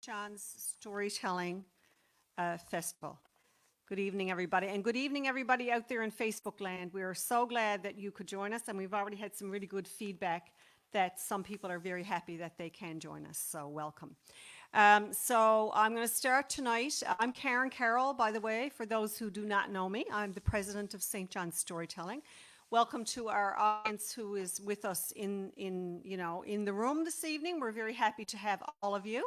John's Storytelling Festival. Good evening, everybody. And good evening, everybody out there in Facebook land. We are so glad that you could join us, and we've already had some really good feedback that some people are very happy that they can join us. So welcome. So I'm going to start tonight. I'm Karen Carroll, by the way, for those who do not know me. I'm the president of St. John's Storytelling. Welcome to our audience who is with us in the room this evening. We're very happy to have all of you.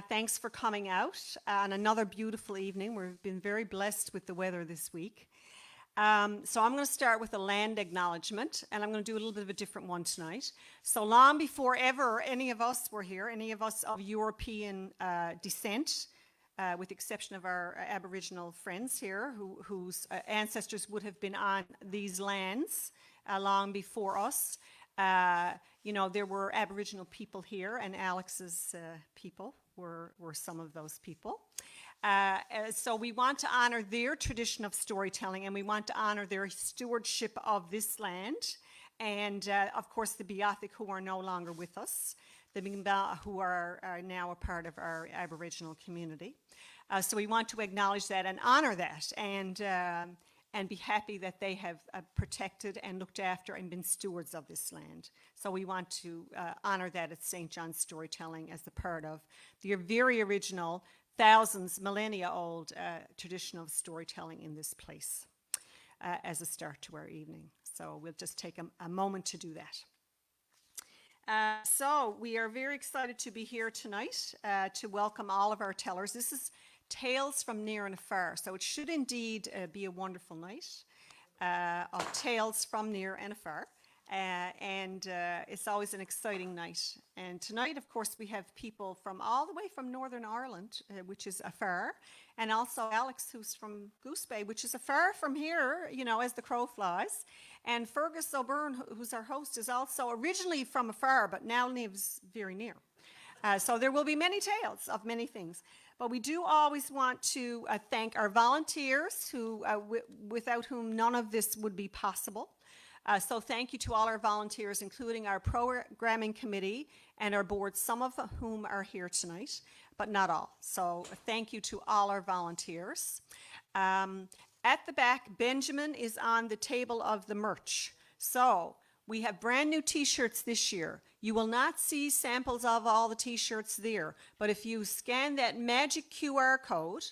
Thanks for coming out on another beautiful evening. We've been very blessed with the weather this week. So I'm going to start with a land acknowledgement, and I'm going to do a little bit of a different one tonight. So long before ever any of us were here, any of us of European descent, with the exception of our Aboriginal friends here, whose ancestors would have been on these lands long before us. There were Aboriginal people here, and Alex's people were some of those people. So we want to honor their tradition of storytelling, and we want to honor their stewardship of this land. And of course, the Beothuk, who are no longer with us, the Bingba, who are now a part of our Aboriginal community. So we want to acknowledge that and honor that, and be happy that they have protected and looked after and been stewards of this land. So we want to honor that at St. John's Storytelling as a part of the very original, thousands, millennia-old tradition of storytelling in this place as a start to our evening. So we'll just take a moment to do that. So we are very excited to be here tonight to welcome all of our tellers. This is Tales from Near and Afar. So it should indeed be a wonderful night of Tales from Near and Afar. And it's always an exciting night. And tonight, of course, we have people from all the way from Northern Ireland, which is afar, and also Alex, who's from Goose Bay, which is afar from here, as the crow flies. And Fergus O'Byrne, who's our host, is also originally from afar, but now lives very near. So there will be many tales of many things. But we do always want to thank our volunteers, without whom none of this would be possible. So thank you to all our volunteers, including our programming committee and our board, some of whom are here tonight, but not all. So thank you to all our volunteers. At the back, Benjamin is on the table of the merch. So we have brand new t-shirts this year. You will not see samples of all the t-shirts there, but if you scan that magic QR code,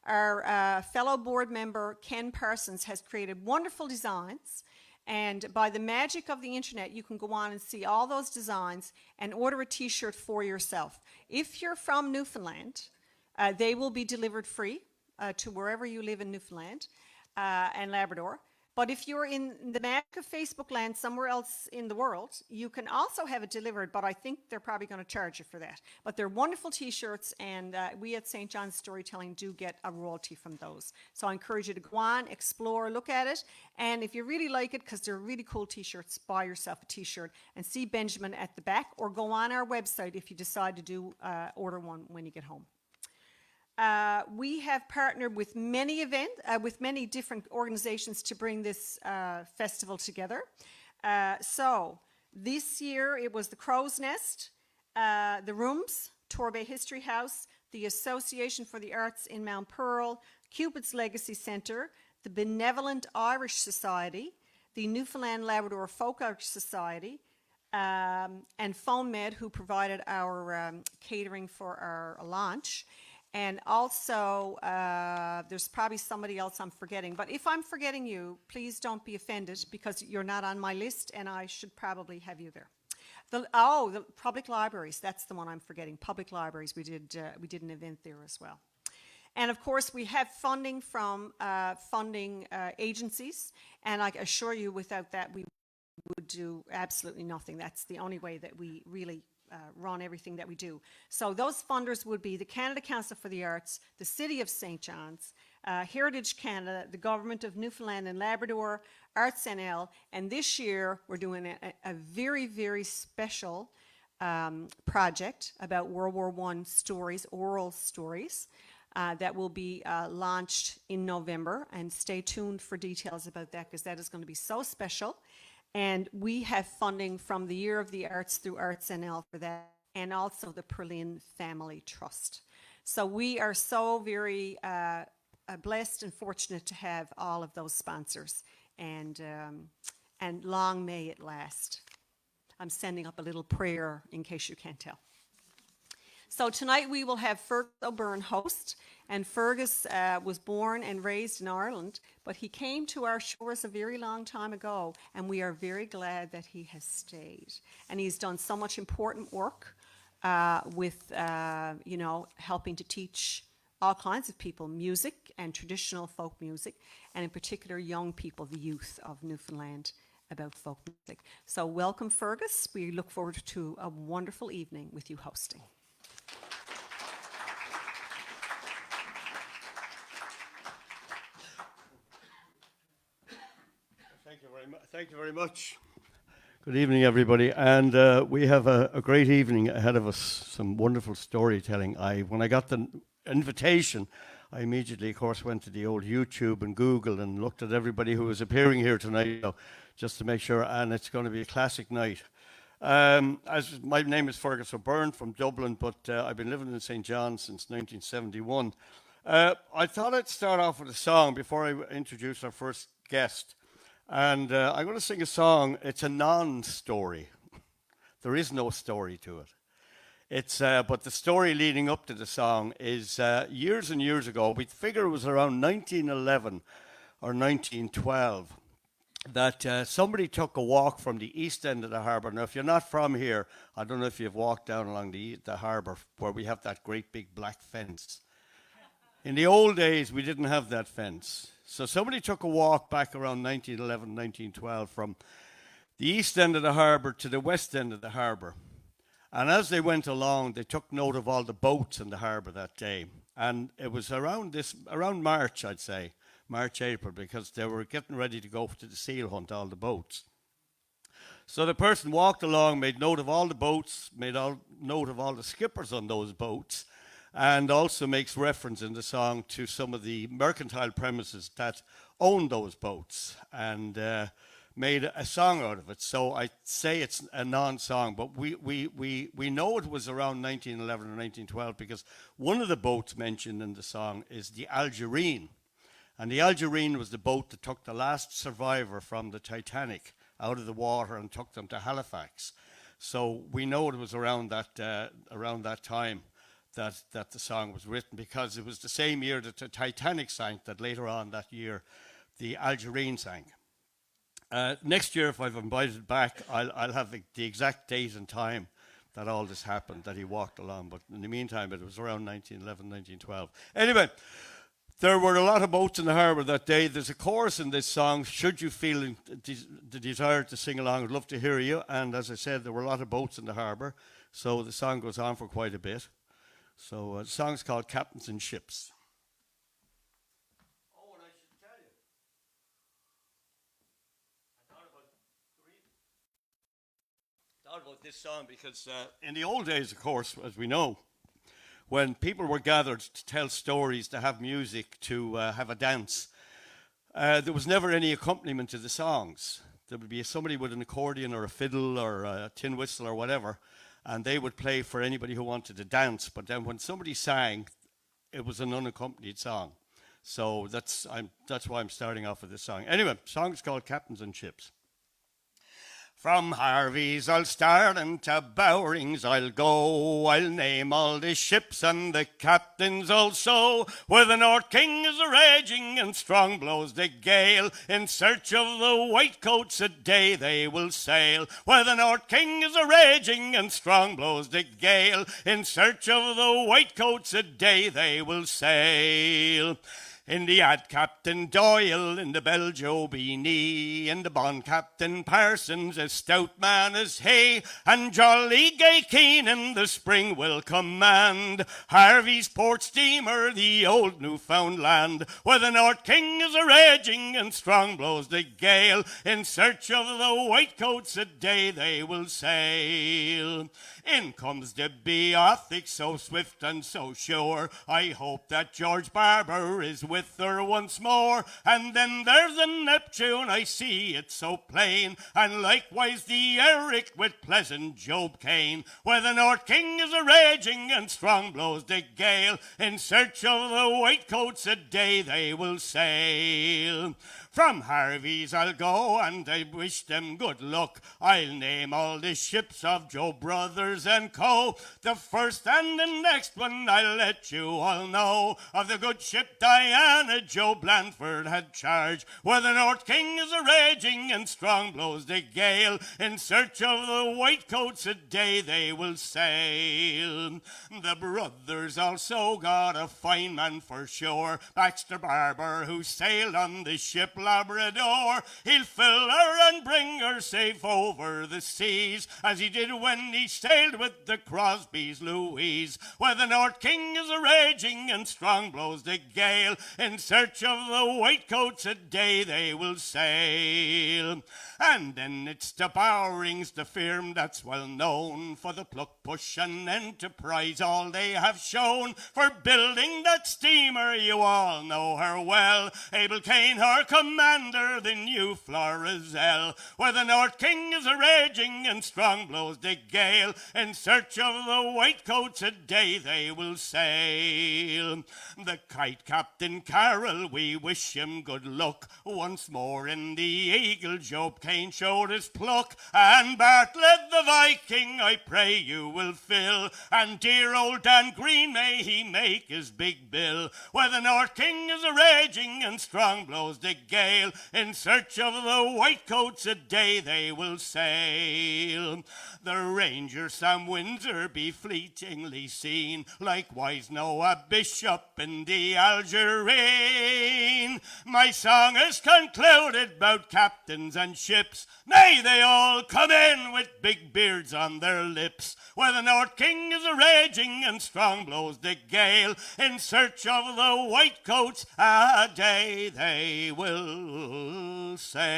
our fellow board member, Ken Parsons, has created wonderful designs. And by the magic of the internet, you can go on and see all those designs and order a t-shirt for yourself. If you're from Newfoundland, they will be delivered free to wherever you live in Newfoundland and Labrador. But if you're in the magic of Facebook land somewhere else in the world, you can also have it delivered, but I think they're probably going to charge you for that. But they're wonderful t-shirts, and we at St. John's Storytelling do get a royalty from those. So I encourage you to go on, explore, look at it, and if you really like it, because they're really cool t-shirts, buy yourself a t-shirt and see Benjamin at the back, or go on our website if you decide to order one when you get home. We have partnered with many different organizations to bring this festival together. So this year it was the Crow's Nest, the Rooms, Torbay History House, the Association for the Arts in Mount Pearl, Cupid's Legacy Centre, the Benevolent Irish Society, the Newfoundland Labrador Folk Art Society, and PhoneMed, who provided our catering for our launch. And also, there's probably somebody else I'm forgetting. But if I'm forgetting you, please don't be offended, because you're not on my list, and I should probably have you there. The public libraries, that's the one I'm forgetting. Public libraries, we did an event there as well. And of course, we have funding from funding agencies, and I assure you, without that, we would do absolutely nothing. That's the only way that we really run everything that we do. So those funders would be the Canada Council for the Arts, the City of St. John's, Heritage Canada, the Government of Newfoundland and Labrador, Arts NL, and this year we're doing a very, very special project about World War I stories, oral stories, that will be launched in November, and stay tuned for details about that, because that is going to be so special. And we have funding from the Year of the Arts through Arts NL for that. and also the Perlin Family Trust. So we are so very blessed and fortunate to have all of those sponsors, and long may it last. I'm sending up a little prayer in case you can't tell. So tonight we will have Fergus O'Byrne host, and Fergus was born and raised in Ireland, but he came to our shores a very long time ago, and we are very glad that he has stayed. And he's done so much important work with, helping to teach all kinds of people music and traditional folk music, and in particular young people, the youth of Newfoundland, about folk music. So welcome, Fergus. We look forward to a wonderful evening with you hosting. Thank you very much. Good evening, everybody. And we have a great evening ahead of us, some wonderful storytelling. When I got the invitation, I immediately, of course, went to the old YouTube and Google and looked at everybody who was appearing here tonight, just to make sure, and it's going to be a classic night. My name is Fergus O'Byrne from Dublin, but I've been living in St. John since 1971. I thought I'd start off with a song before I introduce our first guest. And I'm going to sing a song. It's a non-story. There is no story to it. But the story leading up to the song is years and years ago. We figure it was around 1911 or 1912 that somebody took a walk from the east end of the harbour. Now, if you're not from here, I don't know if you've walked down along the harbour where we have that great big black fence. In the old days, we didn't have that fence. So somebody took a walk back around 1911, 1912 from the east end of the harbour to the west end of the harbour. And as they went along, they took note of all the boats in the harbour that day. And it was around March, I'd say, March, April, because they were getting ready to go to the seal hunt, all the boats. So the person walked along, made note of all the boats, note of all the skippers on those boats, and also makes reference in the song to some of the mercantile premises that owned those boats, and made a song out of it. So I say it's a non-song, but we know it was around 1911 or 1912 because one of the boats mentioned in the song is the Algerine. And the Algerine was the boat that took the last survivor from the Titanic out of the water and took them to Halifax. So we know it was around that time that the song was written, because it was the same year that the Titanic sank that later on that year the Algerine sank. Next year, if I've invited back, I'll have the exact date and time that all this happened, that he walked along. But in the meantime, it was around 1911, 1912. Anyway, there were a lot of boats in the harbour that day. There's a chorus in this song. Should you feel the desire to sing along, I'd love to hear you. And as I said, there were a lot of boats in the harbour, so the song goes on for quite a bit. So the song's called Captains and Ships. Oh, and I should tell you, I thought about this song because in the old days, of course, as we know, when people were gathered to tell stories, to have music, to have a dance, there was never any accompaniment to the songs. There would be somebody with an accordion or a fiddle or a tin whistle or whatever, and they would play for anybody who wanted to dance. But then when somebody sang, it was an unaccompanied song. So that's why I'm starting off with this song. Anyway, the song's called Captains and Ships. From Harvey's I'll start and to Bowring's I'll go. I'll name all the ships and the captains also. Where the North King is a-raging and strong blows the gale. In search of the whitecoats a day they will sail. Where the North King is a-raging and strong blows the gale. In search of the whitecoats a day they will sail. In the Ad Captain Doyle, in the Belle Joe Beanie, in the Bond Captain Parsons, a stout man as he, and jolly Gay Keenan the spring will command. Harvey's port steamer, the old Newfoundland, where the North King is a-raging and strong blows the gale. In search of the whitecoats a day they will sail. In comes the Beothic, so swift and so sure. I hope that George Barber is with with her once more. And then there's a Neptune, I see it so plain, and likewise the Eric with pleasant Job Kane, where the North King is a raging and strong blows the gale. In search of the white coats a day they will sail. From Harvey's I'll go, and I wish them good luck. I'll name all the ships of Joe Brothers and Co. The first and the next one I'll let you all know. Of the good ship Diana, Joe Blandford had charge, where the North King is a raging and strong blows the gale. In search of the white coats a day they will sail. The brothers also got a fine man for sure, Baxter Barber, who sailed on the ship Labrador. He'll fill her and bring her safe over the seas, as he did when he sailed with the Crosby's Louise, where the North King is a raging and strong blows the gale. In search of the white coats a day they will sail. And then it's the Bowrings, the firm that's well known for the pluck, push and enterprise all they have shown. For building that steamer you all know her well, Abel Kane her commander, the new Florizel, where the North King is a raging and strong blows the gale. In search of the white coats a day they will sail. The kite Captain Carroll, we wish him good luck. Once more in the Eagle Job Kane showed his pluck, and Bartlett the Viking I pray you will fill, and dear old Dan Green may he make his big bill, where the North King is a raging and strong blows the gale. In search of the white coats a day they will sail. The Ranger Sam Windsor be fleetingly seen, likewise Noah Bishop in the Algerine. My song is concluded 'bout captains and ships, may they all come in with big beards on their lips, where the North King is a raging and strong blows the gale. In search of the white coats a day they will sail.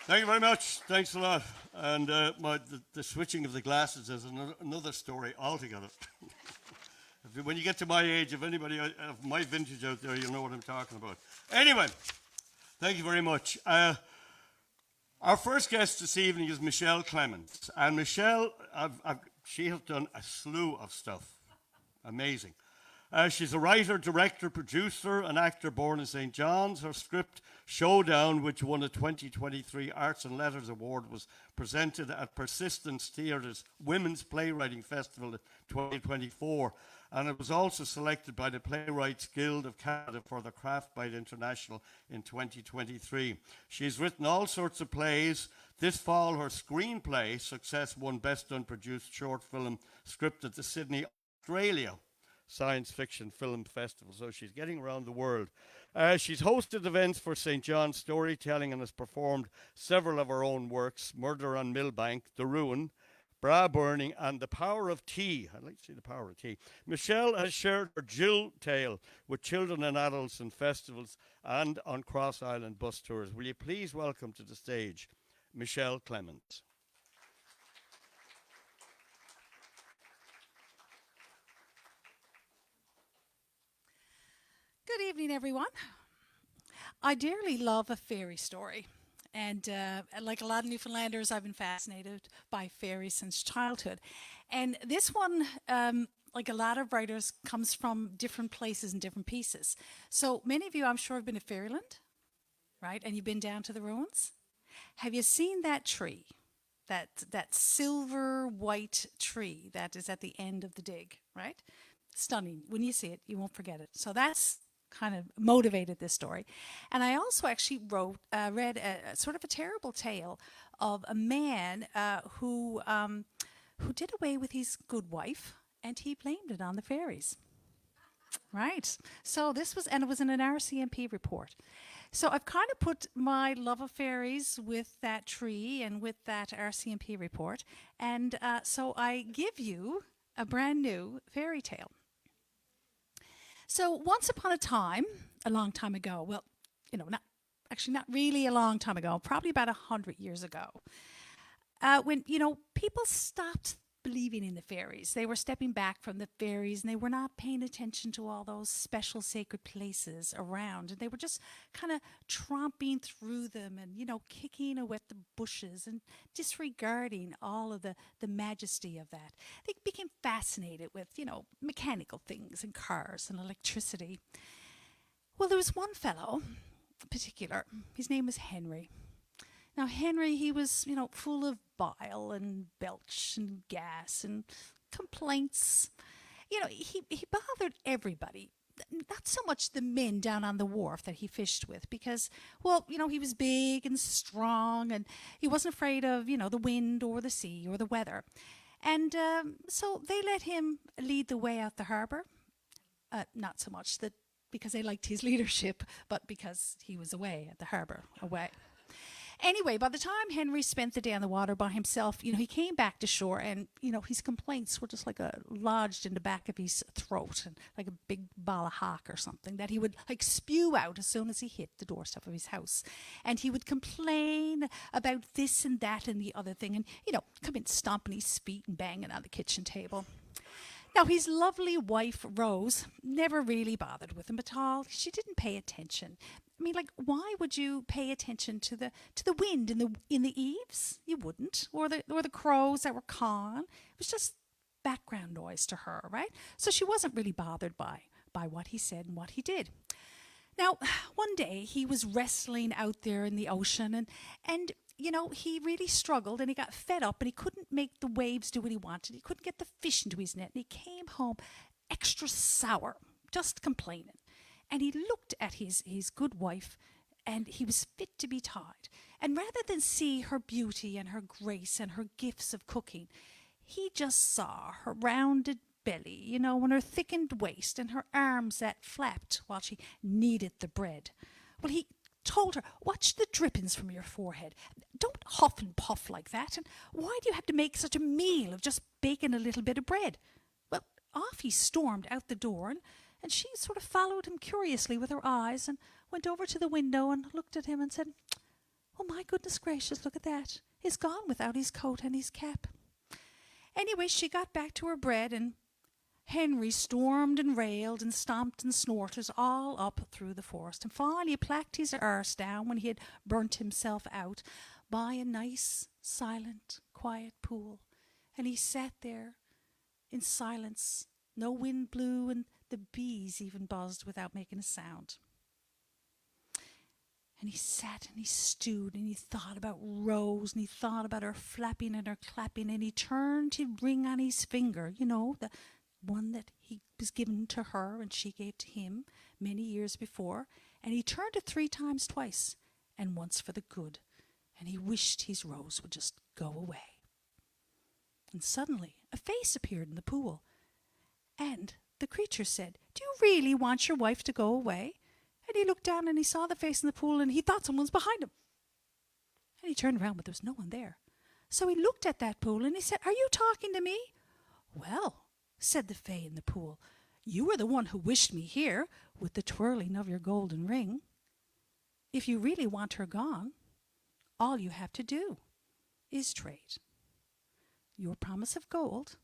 Thank you very much. Thanks a lot. And the switching of the glasses is another story altogether. When you get to my age, if anybody of my vintage out there, you'll know what I'm talking about. Anyway, thank you very much. Our first guest this evening is Michelle Clements. And Michelle, she has done a slew of stuff. Amazing. She's a writer, director, producer, and actor born in St. John's. Her script, Showdown, which won a 2023 Arts and Letters Award, was presented at Persistence Theatre's Women's Playwriting Festival 2024. And it was also selected by the Playwrights Guild of Canada for the Craftbite International in 2023. She's written all sorts of plays. This fall, her screenplay, Success, won Best Unproduced Short Film Script at the Sydney, Australia Science Fiction Film Festival. So she's getting around the world. She's hosted events for St. John's Storytelling and has performed several of her own works: Murder on Millbank, The Ruin, Bra Burning, and The Power of Tea. I'd like to see The Power of Tea. Michelle has shared her Jill tale with children and adults in festivals and on Cross Island bus tours. Will you please welcome to the stage Michelle Clements. Good evening, everyone. I dearly love a fairy story. And like a lot of Newfoundlanders, I've been fascinated by fairies since childhood. And this one, like a lot of writers, comes from different places and different pieces. So many of you, I'm sure, have been to Fairyland, right? And you've been down to the ruins. Have you seen that tree? That silver white tree that is at the end of the dig, right? Stunning. When you see it, you won't forget it. So that's kind of motivated this story. And I also actually read a sort of a terrible tale of a man who did away with his good wife, and he blamed it on the fairies. Right. So and it was in an RCMP report. So I've kind of put my love of fairies with that tree and with that RCMP report. And so I give you a brand new fairy tale. So once upon a time, a long time ago, well, not really a long time ago, probably about 100 years ago, when, people stopped believing in the fairies. They were stepping back from the fairies and they were not paying attention to all those special sacred places around. And they were just kind of tromping through them and, kicking away at the bushes and disregarding all of the majesty of that. They became fascinated with, mechanical things and cars and electricity. Well, there was one fellow in particular. His name was Henry. Now, Henry, he was, full of bile and belch and gas and complaints. He bothered everybody. Not so much the men down on the wharf that he fished with because, well, he was big and strong and he wasn't afraid of, the wind or the sea or the weather. And so they let him lead the way out the harbor. Not so much that because they liked his leadership, but because he was away at the harbor, away. Anyway, by the time Henry spent the day on the water by himself, he came back to shore and, his complaints were just like lodged in the back of his throat and like a big ball of hack or something that he would like spew out as soon as he hit the doorstep of his house. And he would complain about this and that and the other thing and, come in stomping his feet and banging on the kitchen table. Now, his lovely wife, Rose, never really bothered with him at all. She didn't pay attention. I mean, like, why would you pay attention to the wind in the eaves? You wouldn't, or the crows that were cawing. It was just background noise to her, right? So she wasn't really bothered by what he said and what he did. Now, one day he was wrestling out there in the ocean, and he really struggled, and he got fed up, and he couldn't make the waves do what he wanted. He couldn't get the fish into his net, and he came home extra sour, just complaining. And he looked at his good wife, and he was fit to be tied. And rather than see her beauty and her grace and her gifts of cooking, he just saw her rounded belly, and her thickened waist and her arms that flapped while she kneaded the bread. Well, he told her, watch the drippings from your forehead. Don't huff and puff like that. And why do you have to make such a meal of just baking a little bit of bread? Well, off he stormed out the door, and she sort of followed him curiously with her eyes and went over to the window and looked at him and said, oh, my goodness gracious, look at that. He's gone without his coat and his cap. Anyway, she got back to her bread, and Henry stormed and railed and stomped and snorted all up through the forest, and finally placked his arse down when he had burnt himself out by a nice, silent, quiet pool. And he sat there in silence. No wind blew, and the bees even buzzed without making a sound. And he sat and he stewed and he thought about Rose and he thought about her flapping and her clapping, and he turned his ring on his finger, the one that he was given to her and she gave to him many years before, and he turned it 3 times twice, and once for the good, and he wished his Rose would just go away. And suddenly a face appeared in the pool, and the creature said, do you really want your wife to go away? And he looked down and he saw the face in the pool, and he thought someone was behind him. And he turned around, but there was no one there. So he looked at that pool and he said, are you talking to me? Well, said the fay in the pool, you were the one who wished me here with the twirling of your golden ring. If you really want her gone, all you have to do is trade your promise of gold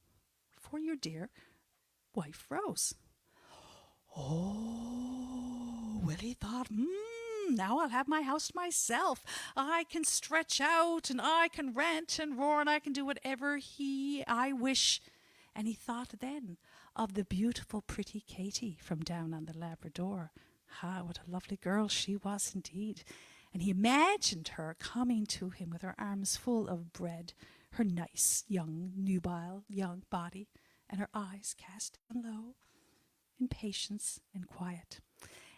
for your dear wife Rose. Oh, well, he thought, now I'll have my house to myself. I can stretch out and I can rant and roar and I can do whatever I wish. And he thought then of the beautiful, pretty Katie from down on the Labrador. Ah, what a lovely girl she was indeed. And he imagined her coming to him with her arms full of bread, her nice, young, nubile, young body, and her eyes cast down low in patience and quiet.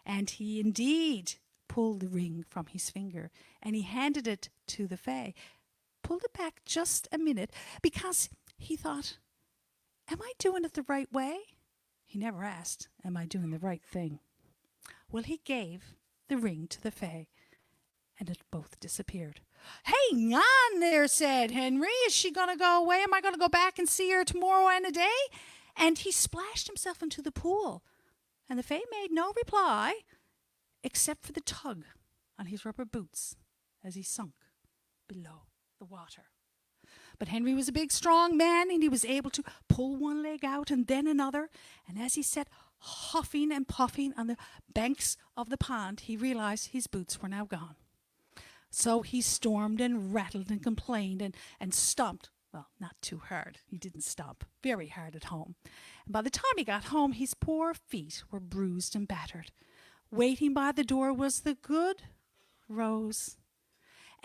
And he indeed pulled the ring from his finger, and he handed it to the fay, pulled it back just a minute, because he thought, am I doing it the right way? He never asked, am I doing the right thing? Well, he gave the ring to the fay, and it both disappeared. Hang on there, said Henry. Is she going to go away? Am I going to go back and see her tomorrow and a day? And he splashed himself into the pool, and the fay made no reply, except for the tug on his rubber boots as he sunk below the water. But Henry was a big, strong man, and he was able to pull one leg out and then another. And as he sat huffing and puffing on the banks of the pond, he realized his boots were now gone. So he stormed and rattled and complained and stomped. Well, not too hard. He didn't stomp. Very hard at home. And by the time he got home, his poor feet were bruised and battered. Waiting by the door was the good Rose.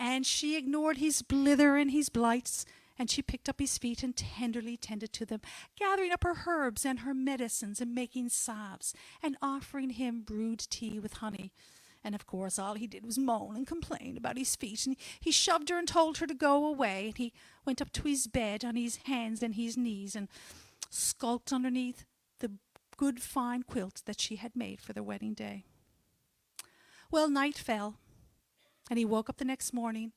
And she ignored his blither and his blights, and she picked up his feet and tenderly tended to them, gathering up her herbs and her medicines and making salves and offering him brewed tea with honey. And of course, all he did was moan and complain about his feet. And he shoved her and told her to go away. And he went up to his bed on his hands and his knees and skulked underneath the good fine quilt that she had made for their wedding day. Well, night fell, and he woke up the next morning,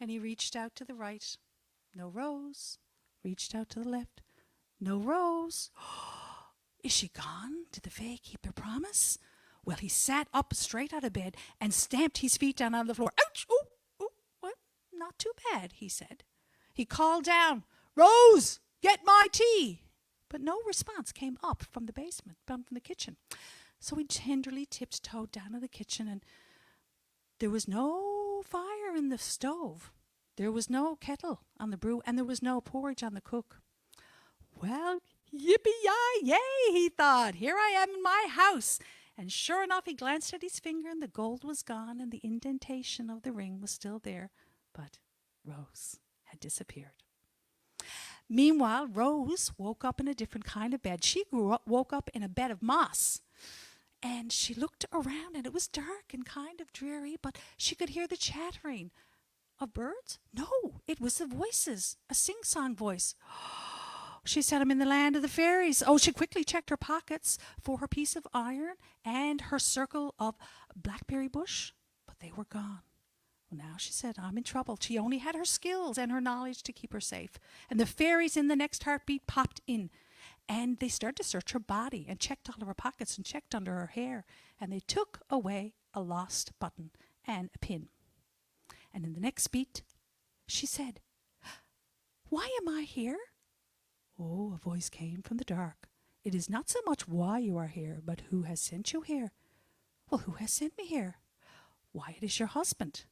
and he reached out to the right. No Rose. Reached out to the left. No Rose. Is she gone? Did the fae keep their promise? Well, he sat up straight out of bed and stamped his feet down on the floor. Ouch! Oh, oh, what? Not too bad, he said. He called down, Rose, get my tea. But no response came up from the basement, from the kitchen. So he tenderly tiptoed down to the kitchen, and there was no fire in the stove. There was no kettle on the brew, and there was no porridge on the cook. Well, yippee-yi-yay, he thought. Here I am in my house. And sure enough, he glanced at his finger, and the gold was gone, and the indentation of the ring was still there. But Rose had disappeared. Meanwhile, Rose woke up in a different kind of bed. She woke up in a bed of moss. And she looked around, and it was dark and kind of dreary, but she could hear the chattering of birds. No, it was the voices, a sing-song voice. She said, I'm in the land of the fairies. Oh, she quickly checked her pockets for her piece of iron and her circle of blackberry bush, but they were gone. Well, now she said, I'm in trouble. She only had her skills and her knowledge to keep her safe. And the fairies in the next heartbeat popped in, and they started to search her body and checked all of her pockets and checked under her hair, and they took away a lost button and a pin. And in the next beat, she said, why am I here? Oh, a voice came from the dark. It is not so much why you are here, but who has sent you here. Well, who has sent me here? Why, it is your husband.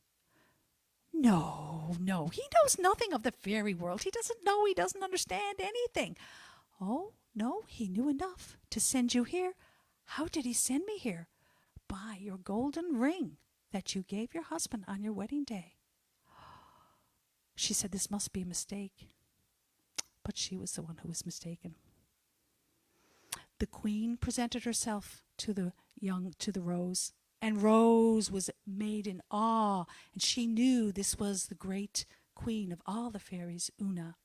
No, he knows nothing of the fairy world. He doesn't know, he doesn't understand anything. Oh, no, he knew enough to send you here. How did he send me here? By your golden ring that you gave your husband on your wedding day. She said this must be a mistake. But she was the one who was mistaken. The queen presented herself to the Rose, and Rose was made in awe, and she knew this was the great queen of all the fairies, Una.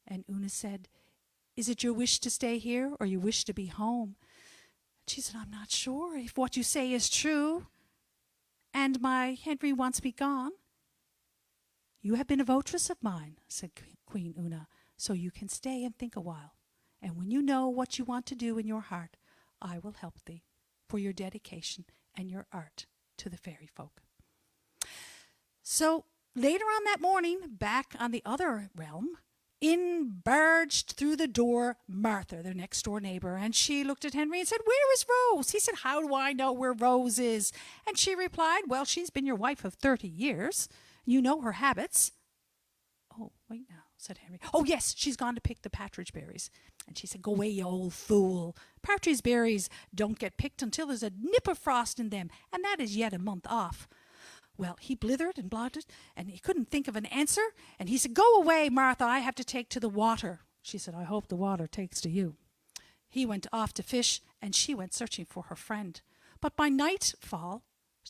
And Una said, is it your wish to stay here, or you wish to be home? And she said, I'm not sure if what you say is true, and my Henry wants me gone. You have been a votress of mine, said Queen Una. So you can stay and think a while. And when you know what you want to do in your heart, I will help thee for your dedication and your art to the fairy folk. So later on that morning, back on the other realm, in barged through the door Martha, their next door neighbor, and she looked at Henry and said, where is Rose? He said, how do I know where Rose is? And she replied, well, she's been your wife of 30 years. You know her habits. Oh, wait now, said Henry. Oh, yes, she's gone to pick the partridge berries. And she said, go away, you old fool. Partridge berries don't get picked until there's a nip of frost in them, and that is yet a month off. Well, he blithered and blotted, and he couldn't think of an answer. And he said, go away, Martha, I have to take to the water. She said, I hope the water takes to you. He went off to fish, and she went searching for her friend. But by nightfall,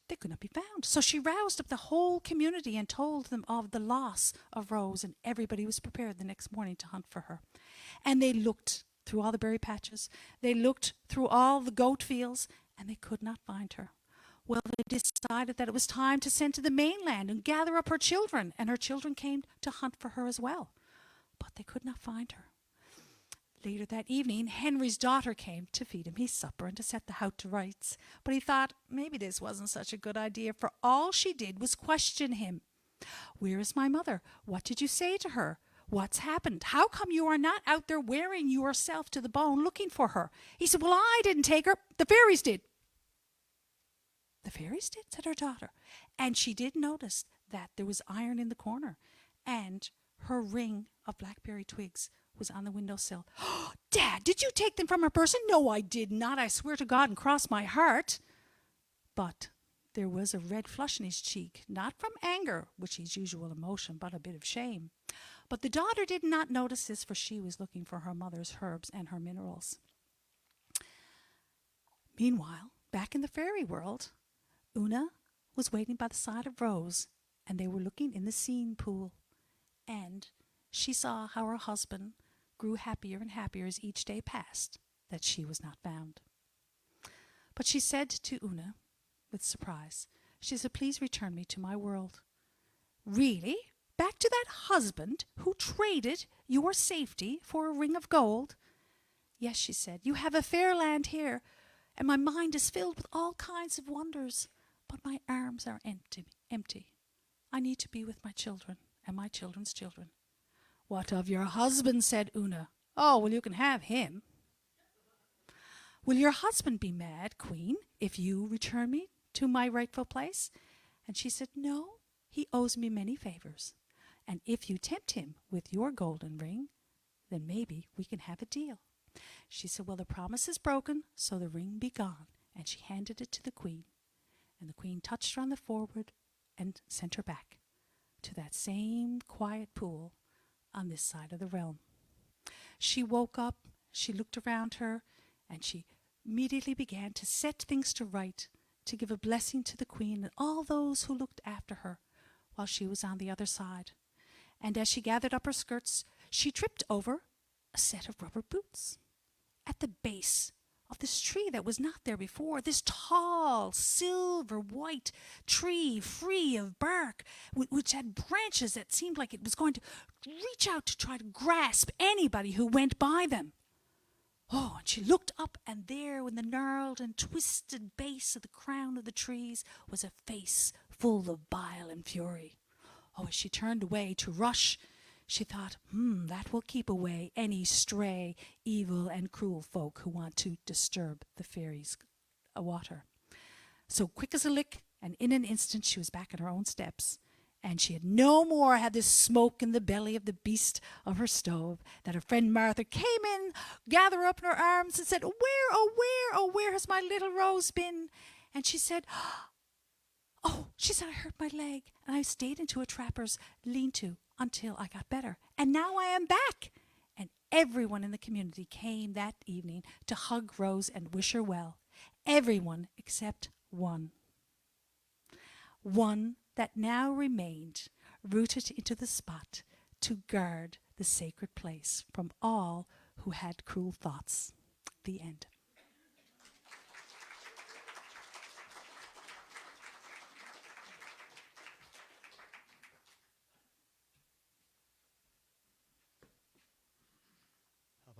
they could not be found. So she roused up the whole community and told them of the loss of Rose, and everybody was prepared the next morning to hunt for her. And they looked through all the berry patches. They looked through all the goat fields, and they could not find her. Well, they decided that it was time to send to the mainland and gather up her children, and her children came to hunt for her as well. But they could not find her. Later that evening, Henry's daughter came to feed him his supper and to set the house to rights. But he thought maybe this wasn't such a good idea, for all she did was question him. Where is my mother? What did you say to her? What's happened? How come you are not out there wearing yourself to the bone looking for her? He said, well, I didn't take her. The fairies did. The fairies did, said her daughter. And she did notice that there was iron in the corner, and her ring of blackberry twigs was on the windowsill. Oh, Dad, did you take them from her person? No, I did not. I swear to God and cross my heart. But there was a red flush in his cheek, not from anger, which is usual emotion, but a bit of shame. But the daughter did not notice this, for she was looking for her mother's herbs and her minerals. Meanwhile, back in the fairy world, Una was waiting by the side of Rose, and they were looking in the scene pool. And she saw how her husband grew happier and happier as each day passed, that she was not found. But she said to Una, with surprise, she said, please return me to my world. Really? Back to that husband who traded your safety for a ring of gold? Yes, she said, you have a fair land here, and my mind is filled with all kinds of wonders, but my arms are empty. I need to be with my children and my children's children. What of your husband? Said Una. Oh, well, you can have him. Will your husband be mad, Queen, if you return me to my rightful place? And she said, no, he owes me many favors. And if you tempt him with your golden ring, then maybe we can have a deal. She said, well, the promise is broken, so the ring be gone. And she handed it to the Queen. And the Queen touched her on the forehead and sent her back to that same quiet pool on this side of the realm. She woke up, she looked around her, and she immediately began to set things to right, to give a blessing to the Queen and all those who looked after her while she was on the other side. And as she gathered up her skirts, she tripped over a set of rubber boots. At the base of this tree that was not there before, this tall, silver-white tree, free of bark, which had branches that seemed like it was going to reach out to try to grasp anybody who went by them. Oh, and she looked up, and there in the gnarled and twisted base of the crown of the trees was a face full of bile and fury. Oh, as she turned away to rush, she thought, that will keep away any stray, evil, and cruel folk who want to disturb the fairies' water. So quick as a lick, and in an instant she was back in her own steps, and she had no more had this smoke in the belly of the beast of her stove, that her friend Martha came in, gathered her up in her arms, and said, where has my little Rose been? And she said, I hurt my leg, and I stayed into a trapper's lean-to until I got better. And now I am back. And everyone in the community came that evening to hug Rose and wish her well. Everyone except one. One that now remained rooted into the spot to guard the sacred place from all who had cruel thoughts. The end.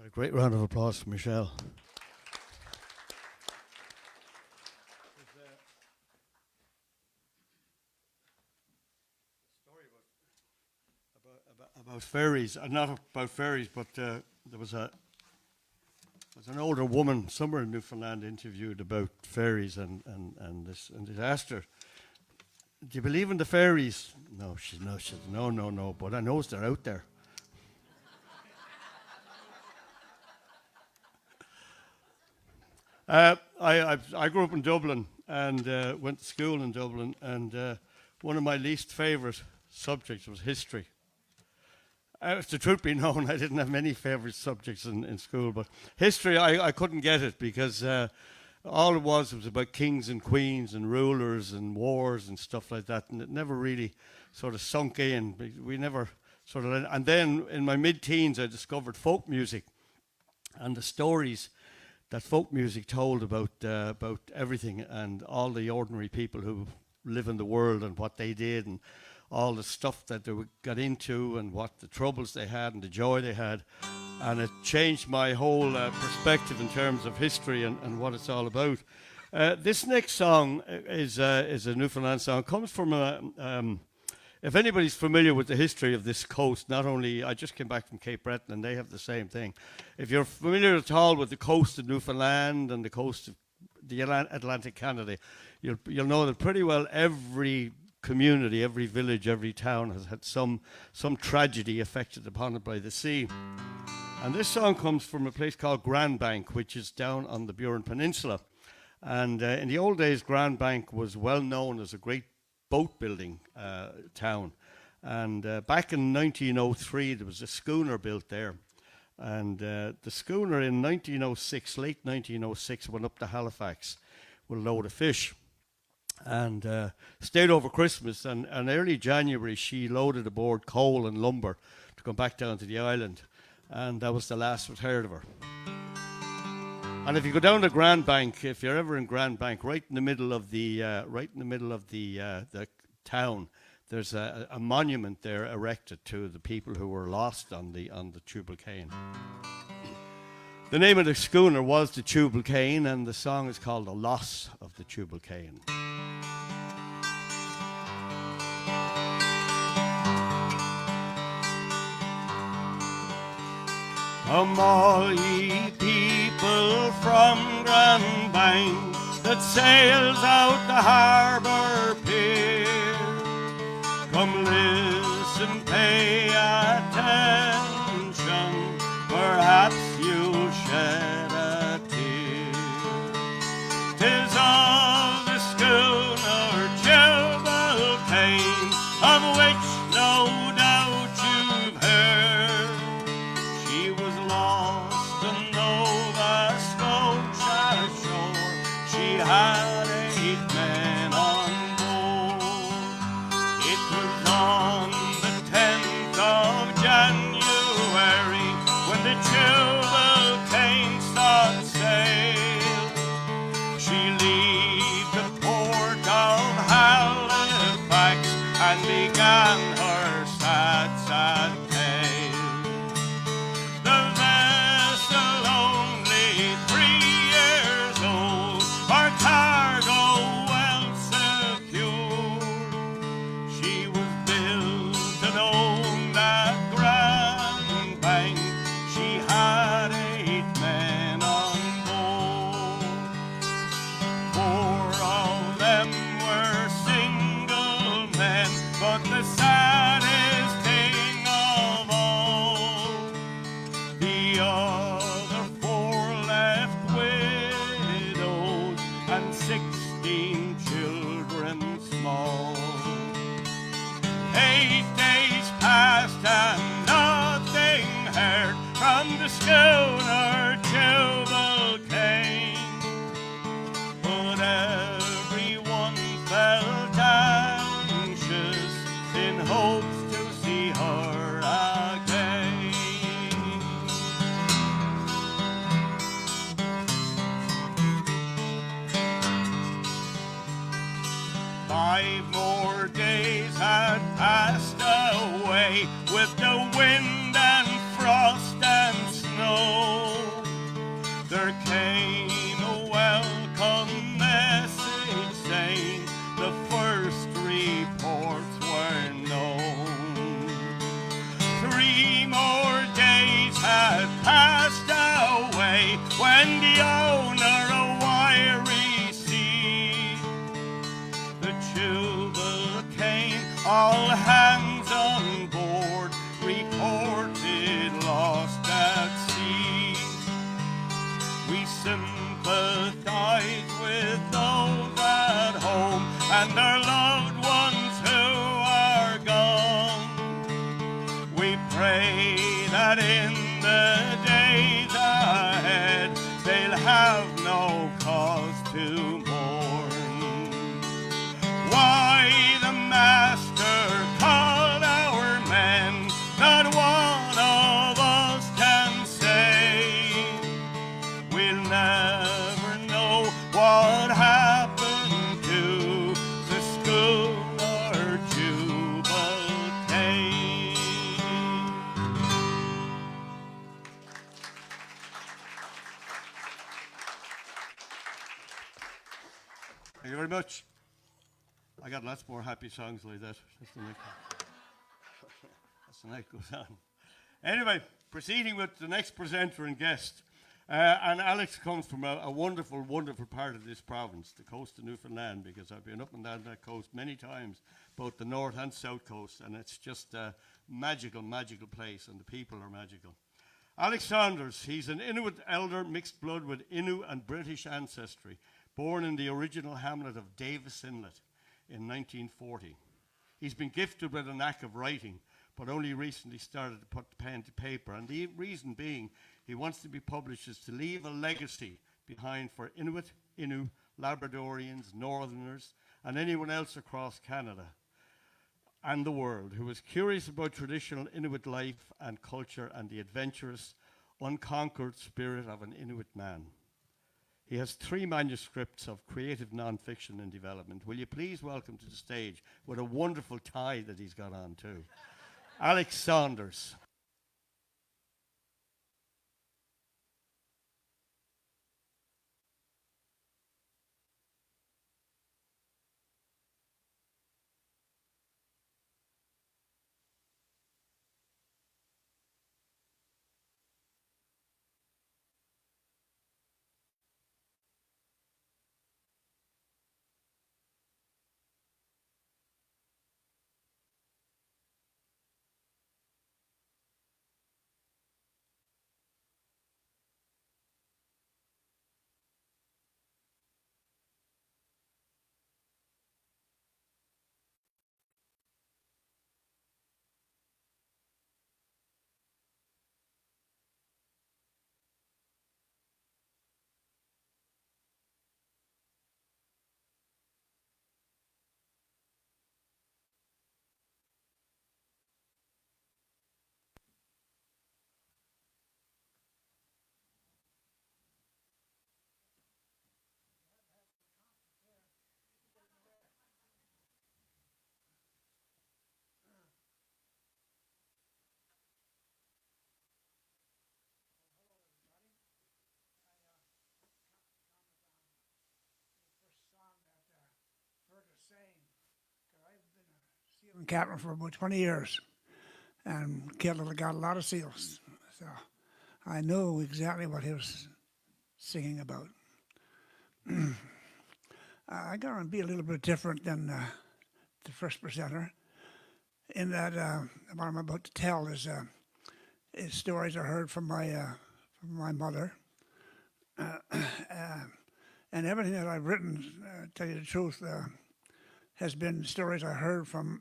A great round of applause for Michelle. About fairies, not about fairies, but there was an older woman somewhere in Newfoundland interviewed about fairies, and they asked her, "Do you believe in the fairies?" No, she said, no, but I know they're out there. I grew up in Dublin and went to school in Dublin, and one of my least favourite subjects was history. If the truth be known, I didn't have many favourite subjects in school, but history, I couldn't get it because all it was about kings and queens and rulers and wars and stuff like that, and it never really sort of sunk in. We never sort of... And then in my mid-teens, I discovered folk music and the stories that folk music told about everything and all the ordinary people who live in the world and what they did and all the stuff that they got into and what the troubles they had and the joy they had. And it changed my whole perspective in terms of history and what it's all about. This next song is a Newfoundland song. It comes from if anybody's familiar with the history of this coast, not only, I just came back from Cape Breton and they have the same thing. If you're familiar at all with the coast of Newfoundland and the coast of the Atlantic Canada, you'll know that pretty well every community, every village, every town has had some tragedy affected upon it by the sea. And this song comes from a place called Grand Bank, which is down on the Burin Peninsula. And in the old days, Grand Bank was well known as a great boat building town. And back in 1903, there was a schooner built there. And the schooner in 1906, late 1906, went up to Halifax with a load of fish and stayed over Christmas. And early January, she loaded aboard coal and lumber to come back down to the island. And that was the last we'd heard of her. And if you go down to Grand Bank, if you're ever in Grand Bank, right in the middle of the town, there's a monument there erected to the people who were lost on the Tubal Cain. The name of the schooner was the Tubal Cain, and the song is called "The Loss of the Tubal Cain." Come all ye people from Grand Bank that sails out the harbour pier. Come listen, pay attention, perhaps you'll shed a tear. 'Tis of the schooner Tubal Cain, of which no doubt you've heard. She was lost on Nova Scotia shore. She had 8 men on board. It was on the 10th of January when the Tubal Cain set sail. She left the port of Halifax and began her sad, sad tale. The vessel only 3 years old, our cargo well secured. She was built and owned at Grand Bank. She had 8 men on board. 4 of them were single men, but the saddest thing of all, the other 4 left widows and 16 children small. 8 days passed and nothing heard from the schooner Tubal Cain, but everyone felt anxious in hopes to see her again. 5 more days had passed away with the wind and frost and snow. There came a welcome message saying the first reports were known. 3 more days had passed away when the owner a wire received. The Tubal Cain, all hands on board, reported lost at sea. We sympathize with those at home and their loved ones who are gone. We pray that in the days ahead they'll have no cause to mourn. Why the master called our men, not one of us can say. We'll never know what happened to the schooner Tubal Cain. Thank you very much. I got lots more happy songs like that. That's the next one. as the night goes on. Anyway, proceeding with the next presenter and guest. And Alex comes from a wonderful, wonderful part of this province, the coast of Newfoundland, because I've been up and down that coast many times, both the north and south coast, and it's just a magical, magical place, and the people are magical. Alex Saunders, he's an Inuit elder, mixed blood with Innu and British ancestry, born in the original hamlet of Davis Inlet in 1940. He's been gifted with a knack of writing, but only recently started to put pen to paper. And the reason being, he wants to be published is to leave a legacy behind for Inuit, Innu, Labradorians, Northerners, and anyone else across Canada and the world who is curious about traditional Inuit life and culture and the adventurous, unconquered spirit of an Inuit man. He has 3 manuscripts of creative non-fiction in development. Will you please welcome to the stage, with a wonderful tie that he's got on too, Alex Saunders. Captain for about 20 years and got a lot of seals. So I know exactly what he was singing about. I got to be a little bit different than the first presenter in that what I'm about to tell is stories I heard from my mother. And everything that I've written, tell you the truth, has been stories I heard from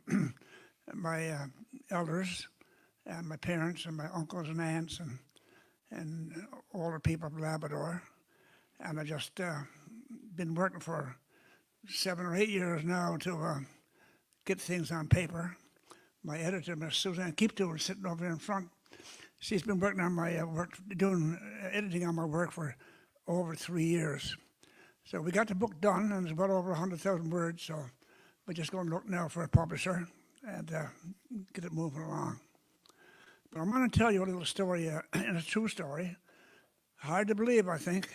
my elders and my parents and my uncles and aunts and older people of Labrador. And I just been working for 7 or 8 years now to get things on paper. My editor, Miss Suzanne Keeptool, sitting over here in front. She's been working on my work, doing editing on my work for over 3 years. So we got the book done, and it's about over 100,000 words. So we're just going to look now for a publisher and get it moving along. But I'm going to tell you a little story, and a true story. Hard to believe, I think.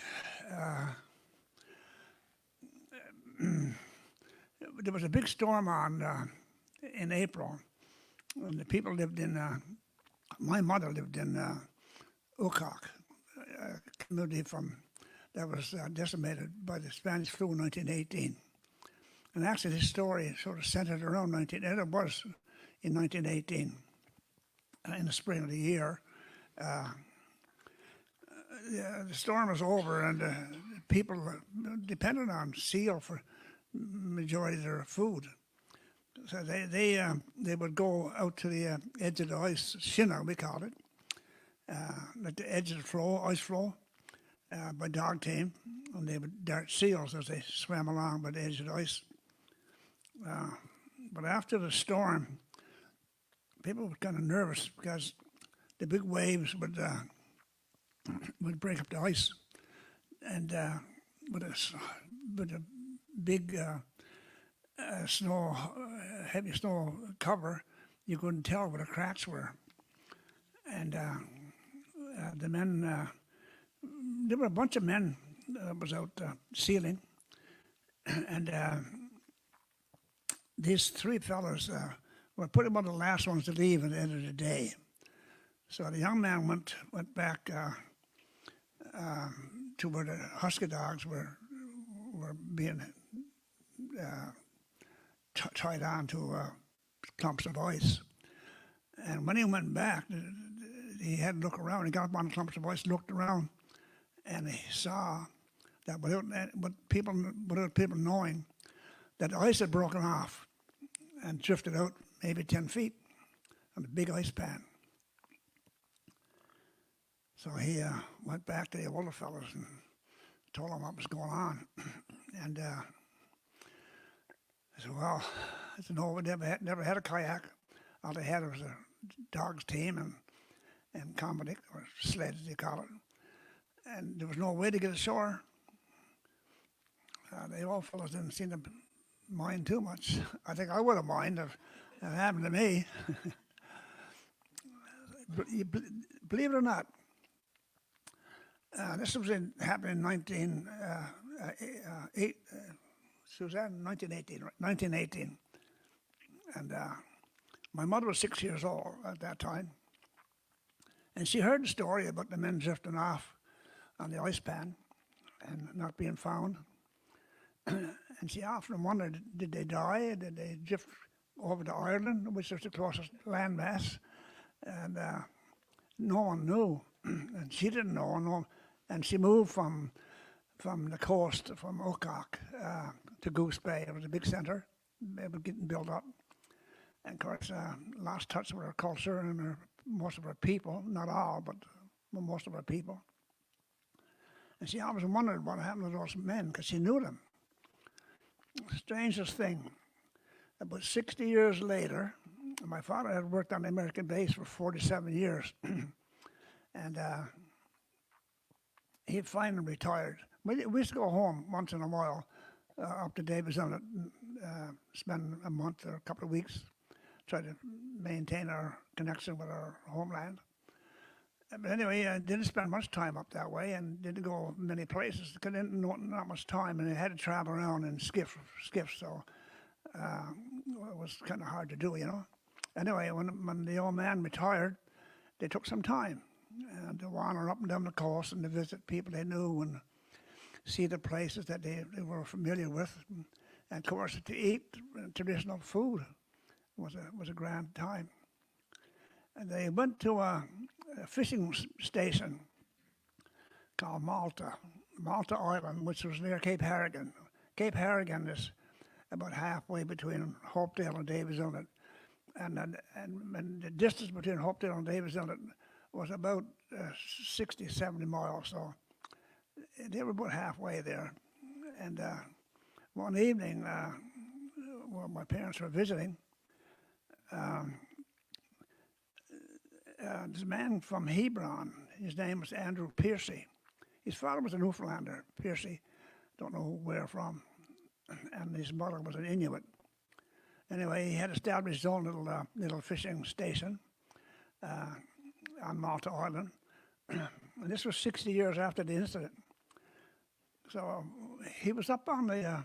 There was a big storm on in April, and the people lived in. My mother lived in Ukok, a community that was decimated by the Spanish flu in 1918. And actually, this story sort of centered around and it was in 1918, in the spring of the year. The storm was over, and people depended on seal for majority of their food. So they would go out to the edge of the ice, shinna we call it, at the edge of the flow, ice flow, by dog team, and they would dart seals as they swam along by the edge of the ice. But after the storm, people were kind of nervous because the big waves would break up the ice, and with a big heavy snow cover, you couldn't tell where the cracks were. And the men, there were a bunch of men that was out sealing, and these 3 fellows were pretty much the last ones to leave at the end of the day. So the young man went back to where the husky dogs were being tied on to clumps of ice. And when he went back, he had to look around. He got up on the clumps of ice, looked around, and he saw that without people knowing, that the ice had broken off and drifted out maybe 10 feet on a big ice pan. So he went back to the older fellas and told them what was going on. And I said, well, I said, no, we never had a kayak. All they had was a dog's team and comedy, or sled as they call it. And there was no way to get ashore. The old fellas didn't seem to mind too much. I think I would have minded if it happened to me. Believe it or not, this was happening in 1918. And my mother was 6 years old at that time. And she heard the story about the men drifting off on the ice pan and not being found. And she often wondered, did they die? Did they drift over to Ireland, which was the closest landmass? And no one knew. And she didn't know. And she moved from the coast, from Oaklock to Goose Bay. It was a big centre. They were getting built up. And of course, lost touch with our culture and most of our people, not all, but most of our people. And she always wondered what happened to those men, because she knew them. Strangest thing, about 60 years later, my father had worked on the American base for 47 years. And he finally retired. We used to go home once in a while up to Davis Inlet, spend a month or a couple of weeks, try to maintain our connection with our homeland. But anyway, I didn't spend much time up that way and didn't go many places because not much time, and I had to travel around in skiffs, so it was kind of hard to do, you know. Anyway, when the old man retired, they took some time to wander up and down the coast and to visit people they knew and see the places that they were familiar with. And of course, to eat traditional food was a grand time. And they went to a fishing station called Malta Island, which was near Cape Harrigan. Cape Harrigan is about halfway between Hopedale and Davis Inlet. And the distance between Hopedale and Davis Inlet was about 60, 70 miles. So they were about halfway there. And one evening, while my parents were visiting, this man from Hebron, his name was Andrew Piercy. His father was a Newfoundlander, Piercy, don't know where from, and his mother was an Inuit. Anyway, he had established his own little fishing station on Malta Island, and this was 60 years after the incident. So he was up on the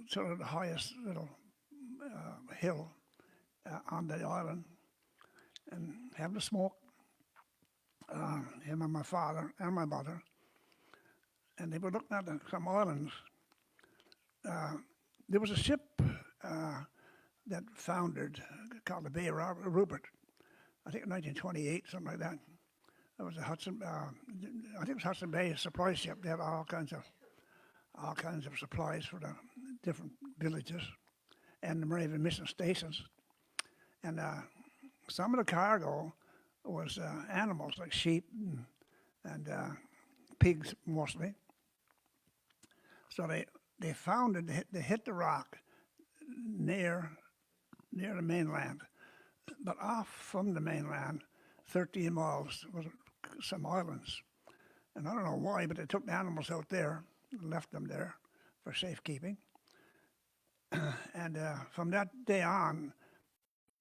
sort of the highest little hill on the island, and having a smoke, him and my father and my mother, and they were looking at some islands. There was a ship that foundered called the Bay of Rupert, I think in 1928, something like that. It was a Hudson, I think it was Hudson Bay supply ship. They had all kinds of supplies for the different villages and the Moravian mission stations. And some of the cargo was animals like sheep and pigs mostly. So they found it. They hit the rock near the mainland, but off from the mainland, 13 miles was some islands, and I don't know why, but they took the animals out there and left them there for safekeeping. And from that day on,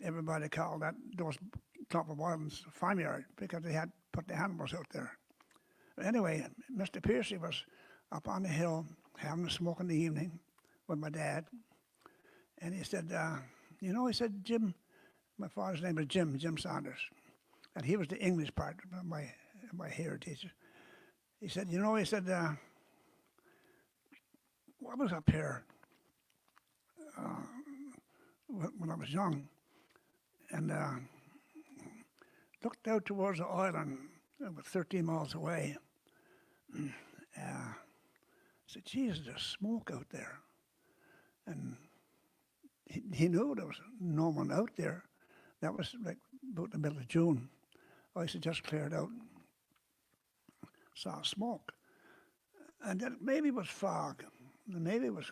everybody called those clump of islands farmyard because they had put the animals out there. But anyway, Mr. Piercy was up on the hill having a smoke in the evening with my dad, and he said, he said, Jim, my father's name was Jim Saunders, and he was the English part of my heritage. He said, he said, I was up here when I was young, and looked out towards the island, about 13 miles away. Said, Jesus, there's smoke out there. And he knew there was no one out there. That was like about the middle of June. I said, just cleared out. Saw smoke. And then maybe it was fog. Maybe it was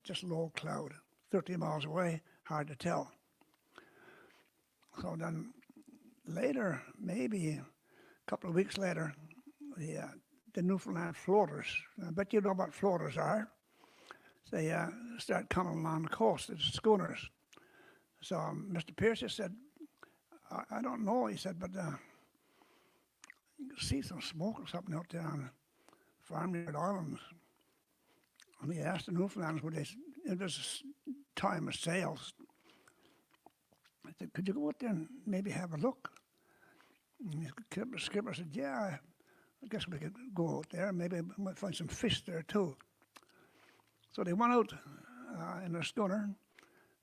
just low cloud. 30 miles away, hard to tell. So then later, maybe a couple of weeks later, the Newfoundland floaters, I bet you know what floaters are. They start coming along the coast, it's schooners. So Mr. Pierce just said, I don't know, he said, but you can see some smoke or something out there on Farmyard Islands. And he asked the Newfoundlanders, it was a time of sails. I said, could you go out there and maybe have a look? And the skipper said, yeah, I guess we could go out there. Maybe we might find some fish there too. So they went out in their schooner,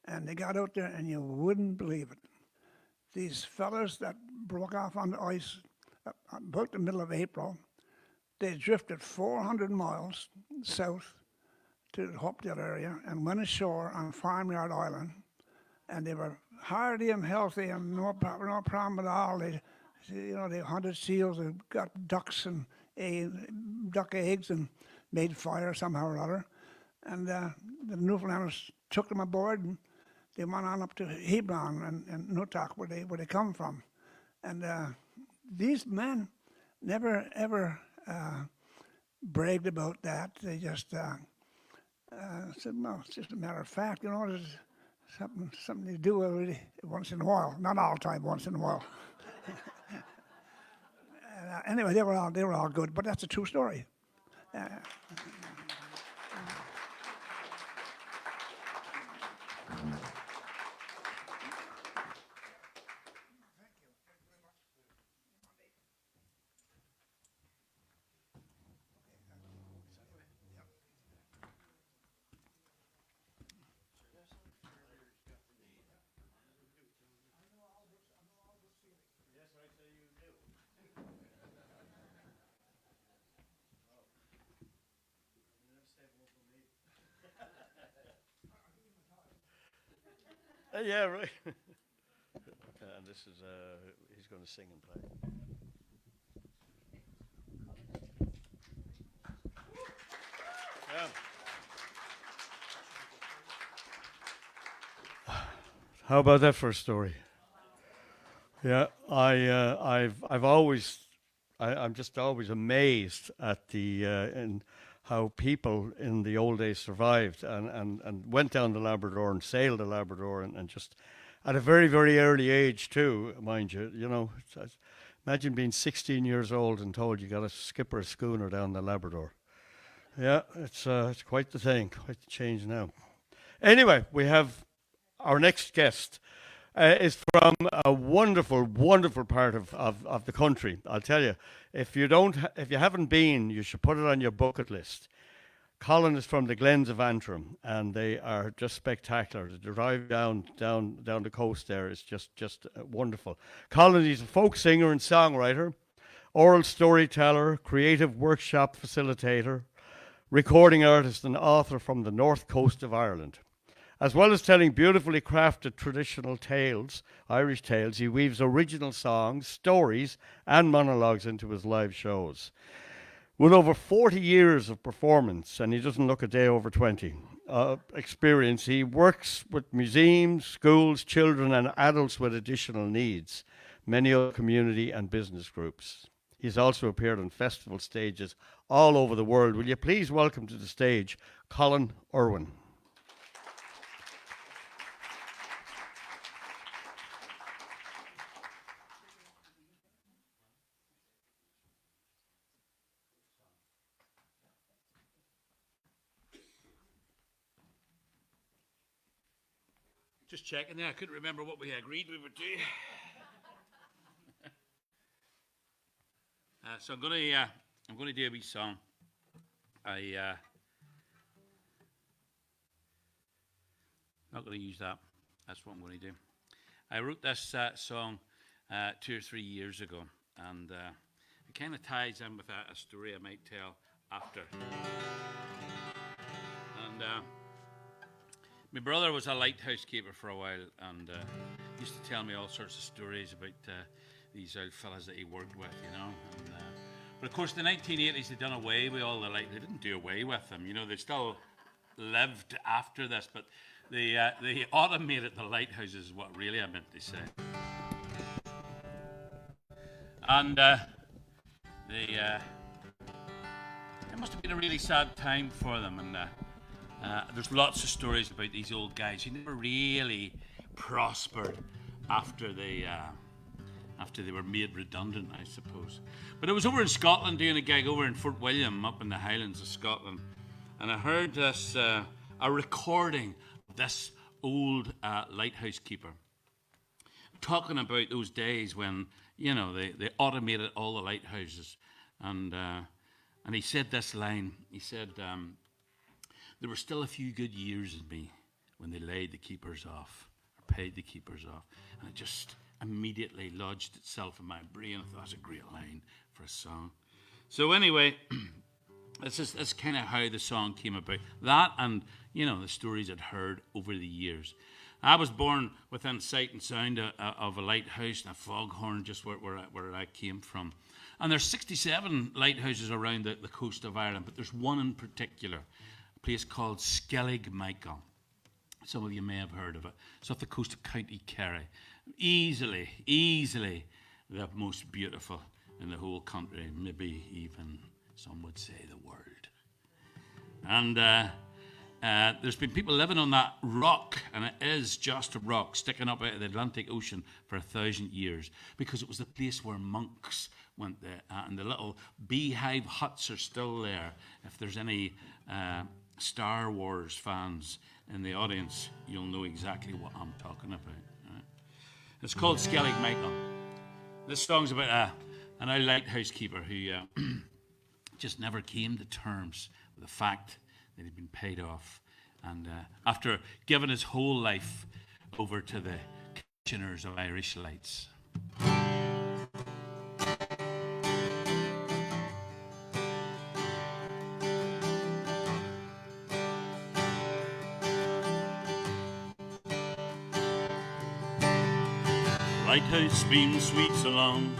and they got out there, and you wouldn't believe it. These fellas that broke off on the ice about the middle of April, they drifted 400 miles south to the Hopedale area and went ashore on Farmyard Island, and they were hardy and healthy and no problem at all. They hunted seals, they got ducks and duck eggs and made fire somehow or other. And the Newfoundlanders took them aboard, and they went on up to Hebron and Nutak, where they come from. And these men never ever bragged about that. They just said, "No, it's just a matter of fact. There's something they do really once in a while. Not all the time, once in a while." Anyway, they were all good, but that's a true story. Yeah, right. And this is, he's going to sing and play. Yeah. How about that for a story? Yeah, I'm just always amazed at in how people in the old days survived and went down the Labrador and sailed the Labrador and just at a very, very early age too, mind you. Imagine being 16 years old and told you got to skipper a schooner down the Labrador. Yeah, it's quite the thing, quite the change now. Anyway, we have our next guest. Is from a wonderful, wonderful part of the country. I'll tell you, if you haven't been, you should put it on your bucket list. Colin is from the Glens of Antrim, and they are just spectacular. The drive down the coast there is just wonderful. Colin is a folk singer and songwriter, oral storyteller, creative workshop facilitator, recording artist, and author from the north coast of Ireland. As well as telling beautifully crafted traditional tales, Irish tales, he weaves original songs, stories, and monologues into his live shows. With over 40 years of performance, and he doesn't look a day over 20, experience, he works with museums, schools, children, and adults with additional needs, many other community and business groups. He's also appeared on festival stages all over the world. Will you please welcome to the stage Colin Irwin? Just checking there. I couldn't remember what we agreed we would do. So I'm gonna do a wee song. Not gonna use that. That's what I'm gonna do. I wrote this song 2 or 3 years ago, and it kind of ties in with a story I might tell after. And my brother was a lighthouse keeper for a while, and used to tell me all sorts of stories about these old fellas that he worked with, you know. And, but of course, the 1980s, they done away with all the light. They didn't do away with them, you know. They still lived after this, but they automated the lighthouses, is what really I meant to say. And it must have been a really sad time for them, and there's lots of stories about these old guys who never really prospered after they were made redundant, I suppose. But I was over in Scotland doing a gig over in Fort William, up in the Highlands of Scotland, and I heard this a recording of this old lighthouse keeper talking about those days when, you know, they automated all the lighthouses, and he said this line. He said, there were still a few good years in me when they laid the keepers off, or paid the keepers off. And it just immediately lodged itself in my brain. I thought, that's a great line for a song. So anyway, that's kind of how the song came about. That and, you know, the stories I'd heard over the years. I was born within sight and sound of a lighthouse and a foghorn, just where I came from. And there's 67 lighthouses around the coast of Ireland, but there's one in particular, a place called Skellig Michael. Some of you may have heard of it. It's off the coast of County Kerry. Easily the most beautiful in the whole country, maybe even some would say the world. And there's been people living on that rock, and it is just a rock sticking up out of the Atlantic Ocean for 1,000 years, because it was the place where monks went there, and the little beehive huts are still there. If there's any Star Wars fans in the audience, you'll know exactly what I'm talking about. Right? It's called Skellig Michael. This song's about an old lighthouse keeper who just never came to terms with the fact that he'd been paid off. And after giving his whole life over to the Kitcheners of Irish Lights. Lighthouse beam sweeps along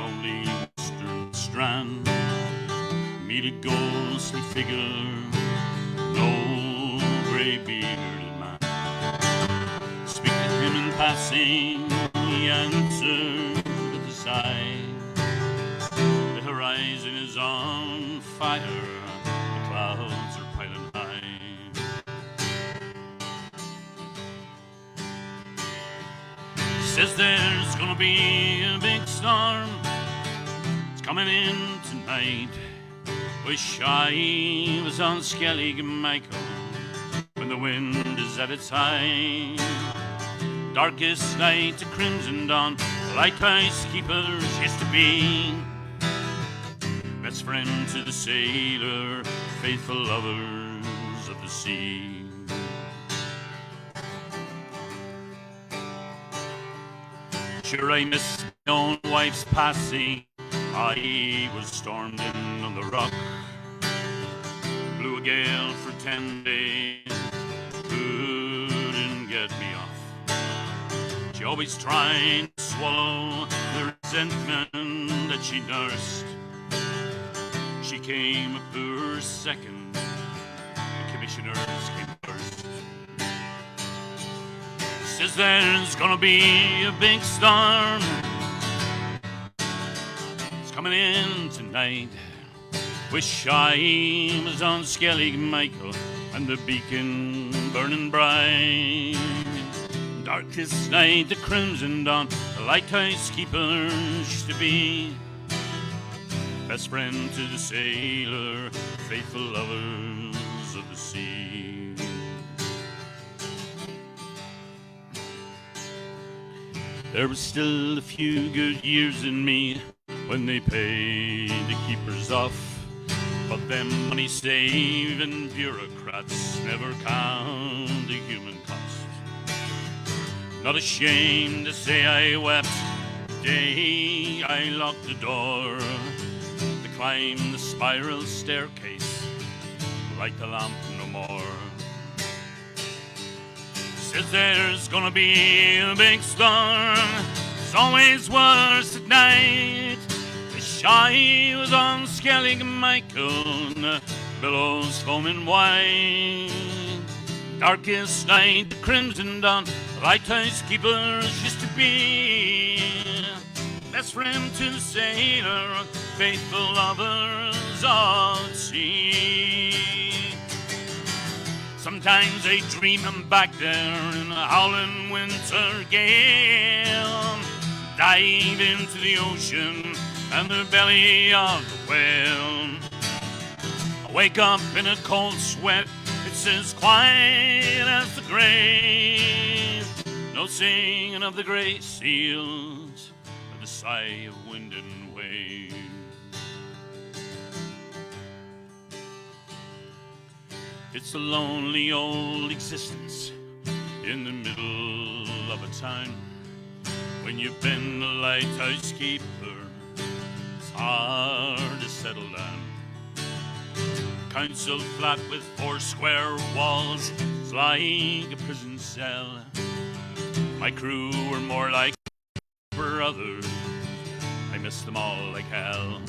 lonely western strand. Meet a ghostly figure, an old grey-bearded man. Speak to him in passing, he answered with a sigh. The horizon is on fire, the clouds are piling high. Says there's gonna be a big storm, it's coming in tonight. Wish I was on Skellig Michael when the wind is at its height. Darkest night to crimson dawn, lighthouse keepers used to be. Best friend to the sailor, faithful lovers of the sea. Sure, I missed my own wife's passing. I was stormed in on the rock. Blew a gale for 10 days, couldn't get me off. She always tried to swallow the resentment that she nursed. She came a poor second, the commissioners came first. Says there's gonna be a big storm, it's coming in tonight. Wish I was on Skellig Michael and the beacon burning bright. Darkest night, the crimson dawn, the lighthouse keepers used to be. Best friend to the sailor, faithful lovers of the sea. There was still a few good years in me when they paid the keepers off. But them money saving bureaucrats never count the human cost. Not ashamed to say I wept the day I locked the door to climb the spiral staircase, light the lamp no more. Says there's gonna be a big storm, it's always worse at night. The shy was on Skellig Michael, billows foaming white. Darkest night, the crimson dawn, lighthouse keepers used to be. Best friend to the sailor, faithful lovers of sea. Sometimes I dream I'm back there in a howling winter gale, dive into the ocean and the belly of the whale. I wake up in a cold sweat, it's as quiet as the grave. No singing of the great seals, or the sigh of wind and wave. It's a lonely old existence in the middle of a town. When you've been a lighthouse keeper, it's hard to settle down. Council flat with 4 square walls, it's like a prison cell. My crew were more like brothers, I miss them all like hell.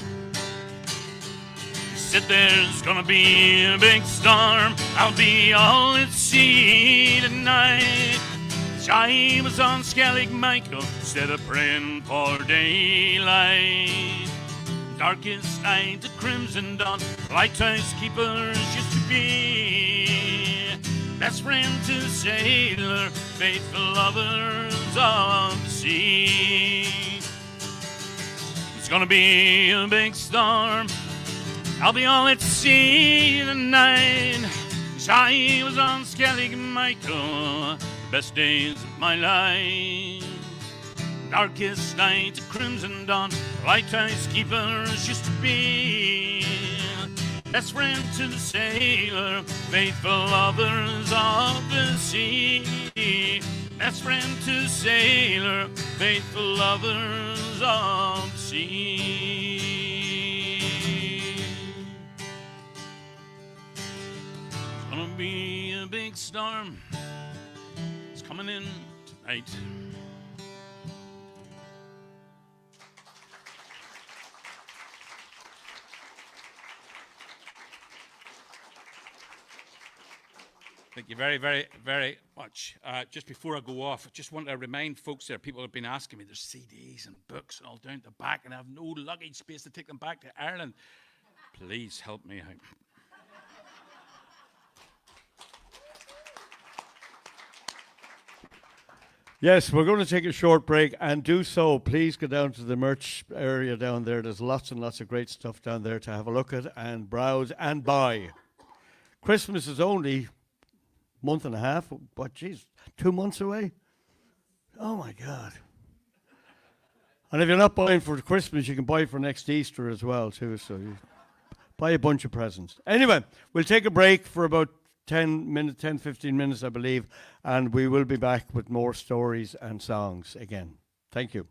Said there's gonna be a big storm, I'll be all at sea tonight. I was on Skellig Michael instead of praying for daylight. Darkest night, the crimson dawn, lighthouse keepers used to be. Best friend to the sailor, faithful lovers of the sea. It's gonna be a big storm, I'll be all at sea tonight. I was on Skellig Michael, best days of my life. Darkest night, crimson dawn, lighthouse keepers used to be. Best friend to the sailor, faithful lovers of the sea. Best friend to the sailor, faithful lovers of the sea. Gonna be a big storm, it's coming in tonight. Thank you very, very, very much. Just before I go off, I just want to remind folks there, people have been asking me, there's CDs and books and all down the back, and I have no luggage space to take them back to Ireland. Please help me out. Yes, we're going to take a short break, and do so. Please go down to the merch area down there. There's lots and lots of great stuff down there to have a look at and browse and buy. Christmas is only a month and a half. What, geez, 2 months away? Oh, my God. And if you're not buying for Christmas, you can buy for next Easter as well, too. So you buy a bunch of presents. Anyway, we'll take a break for about 10, 15 minutes, I believe, and we will be back with more stories and songs again. Thank you.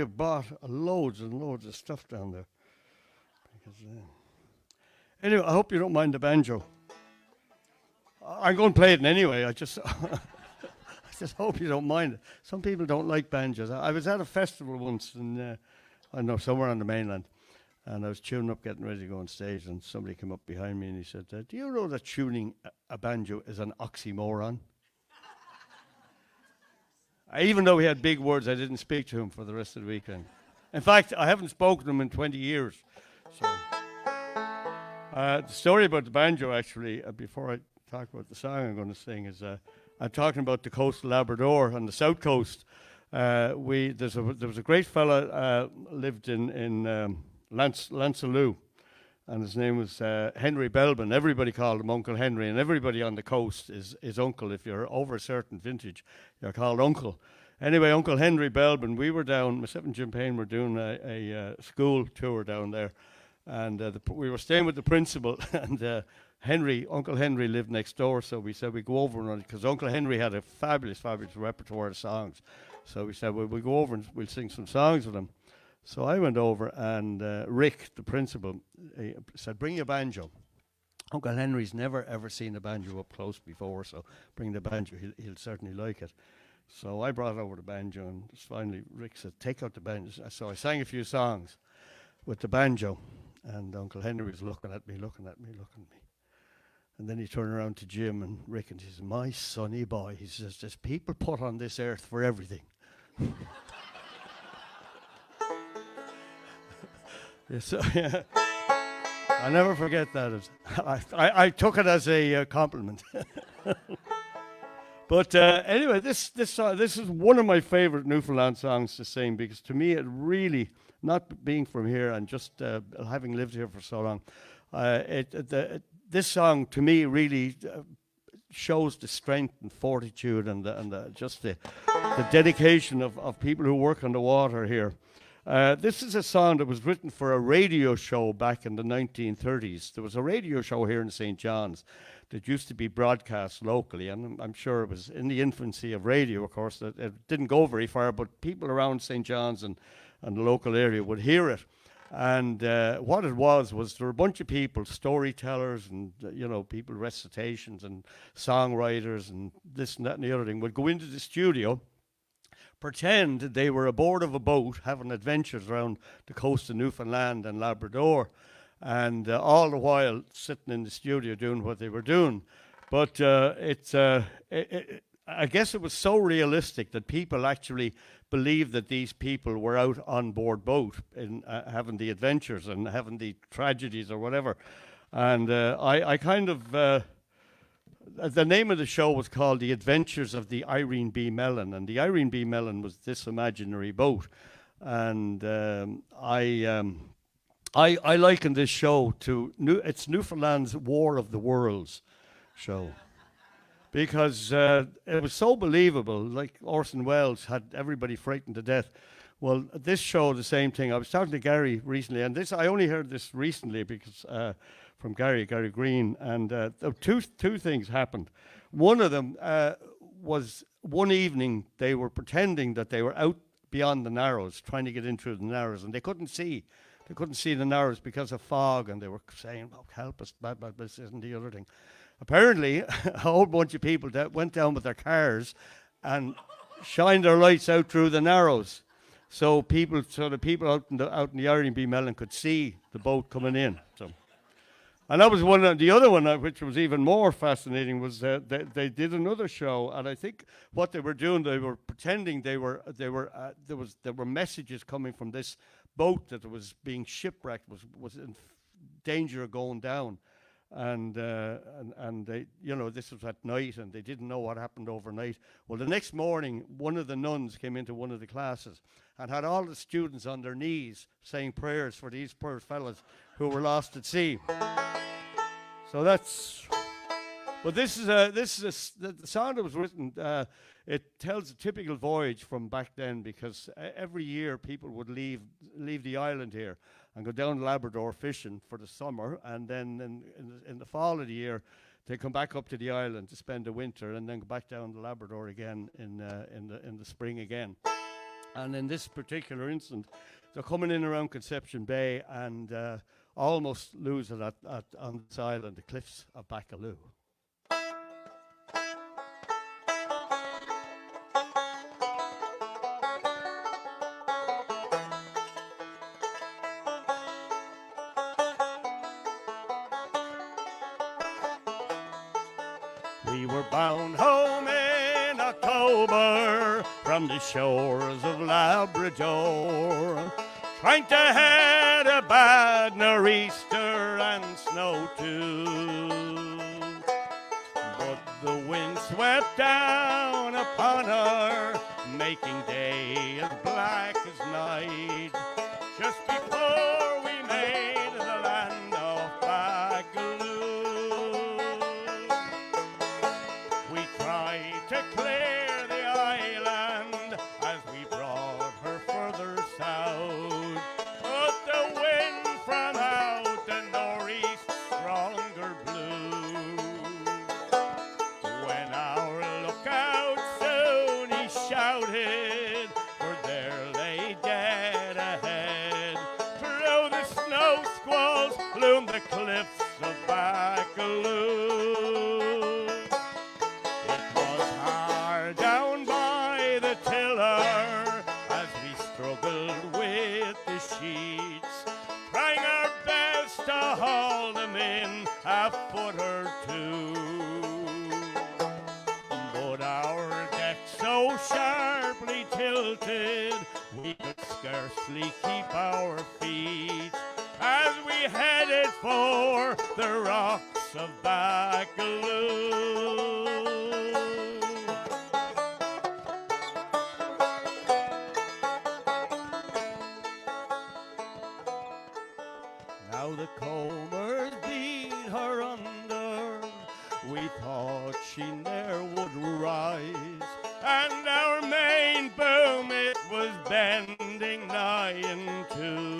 have bought loads and loads of stuff down there. Because, anyway, I hope you don't mind the banjo. I'm going to play it anyway. I just hope you don't mind it. Some people don't like banjos. I was at a festival once in, I don't know, somewhere on the mainland, and I was tuning up, getting ready to go on stage, and somebody came up behind me and he said, do you know that tuning a banjo is an oxymoron? Even though he had big words, I didn't speak to him for the rest of the weekend. In fact, I haven't spoken to him in 20 years. So, the story about the banjo, actually, before I talk about the song I'm going to sing, is I'm talking about the coast of Labrador on the south coast. There was a great fella lived in Lansaloo, and his name was Henry Belbin. Everybody called him Uncle Henry, and everybody on the coast is uncle. If you're over a certain vintage, you're called uncle. Anyway, Uncle Henry Belbin, we were down, myself and Jim Payne were doing a school tour down there, and we were staying with the principal, and Uncle Henry lived next door, so we said we'd go over, because Uncle Henry had a fabulous repertoire of songs. So we said, well, we'll go over and we'll sing some songs with him. So I went over, and Rick, the principal, said, bring your banjo. Uncle Henry's never, ever seen a banjo up close before, so bring the banjo. He'll certainly like it. So I brought over the banjo, and finally Rick said, take out the banjo. So I sang a few songs with the banjo, and Uncle Henry was looking at me. And then he turned around to Jim and Rick, and he says, my sonny boy, he says, there's people put on this earth for everything. Yes, yeah. I'll never forget that. I took it as a compliment. But anyway, this is one of my favorite Newfoundland songs to sing, because to me it really, not being from here and just having lived here for so long, this song to me really shows the strength and fortitude and the dedication of people who work on the water here. This is a song that was written for a radio show back in the 1930s. There was a radio show here in St. John's that used to be broadcast locally, and I'm sure it was in the infancy of radio, of course. That it didn't go very far, but people around St. John's and the local area would hear it. And what it was there were a bunch of people, storytellers and, people, recitations and songwriters and this and that and the other thing, would go into the studio, pretend they were aboard of a boat having adventures around the coast of Newfoundland and Labrador, and all the while sitting in the studio doing what they were doing. But I guess it was so realistic that people actually believed that these people were out on board boat in having the adventures and having the tragedies or whatever. And I kind of... the name of the show was called The Adventures of the Irene B. Mellon, and the Irene B. Mellon was this imaginary boat. And I liken this show to it's Newfoundland's War of the Worlds show, because it was so believable. Like Orson Welles had everybody frightened to death. Well, this show, the same thing. I was talking to Gary recently, and I only heard this recently because from Gary Green, and two things happened. One of them was one evening they were pretending that they were out beyond the Narrows, trying to get into the Narrows, and they couldn't see. They couldn't see the Narrows because of fog, and they were saying, "Oh, help us! Bad, this isn't the other thing." Apparently, a whole bunch of people that went down with their cars and shined their lights out through the Narrows, so the people out in the Irene B. Mellon could see the boat coming in. So, and that was one. The other one, which was even more fascinating, was they did another show, and I think what they were doing, they were pretending there were messages coming from this boat that was being shipwrecked, was in danger of going down. And they, this was at night, and they didn't know what happened overnight. Well, the next morning, one of the nuns came into one of the classes and had all the students on their knees saying prayers for these poor fellas who were lost at sea. So that's. But the song that was written. It tells a typical voyage from back then, because every year people would leave the island here and go down to Labrador fishing for the summer, and then in the fall of the year they come back up to the island to spend the winter, and then go back down to Labrador again in the spring again. And in this particular instance, they're coming in around Conception Bay and almost lose it on this island, the cliffs of Baccalieu. We were bound home in October from the shores of Labrador, trying to head a bad nor'easter and snow too. But the wind swept down upon her, making day as black as night, just before we made the land of Baccalieu. We tried to clear the island as we brought her further south, but the wind from out the northeast stronger blew. When our lookout soon he shouted, for there lay dead ahead, through the snow squalls loomed the cliffs of Baccalieu. It was hard down by the tiller as we struggled with the sheets, trying our best to haul them in a foot or two. But our deck so sharply tilted, we could scarcely keep our feet as we headed for the rocks of Baccalieu. Now the combers beat her under, we thought she ne'er would rise, and our main boom it was bending nigh in two.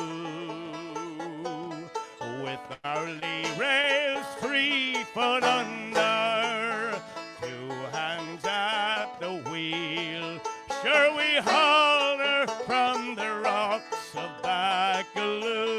With our lee rails 3 foot under, 2 hands at the wheel, sure we hauled her from the rocks of Baccalieu.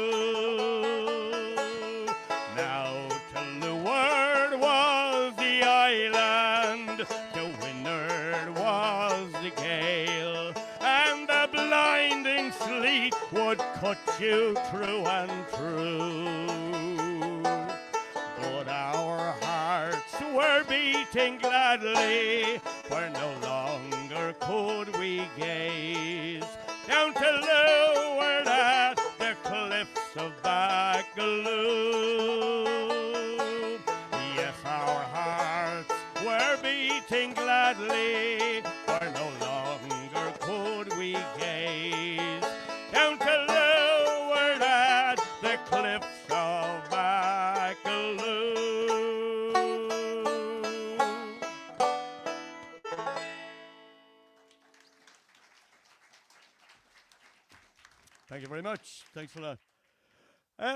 Now to leeward was the island, to windward was the gale, and the blinding sleet would cut you through and through. But our hearts were beating gladly, for no longer could we gaze down to leeward at the cliffs of Baccalieu. Yes, our hearts were beating gladly, for no longer could we gaze down to leeward at the cliffs of Baccalieu. Thank you very much. Thanks for that.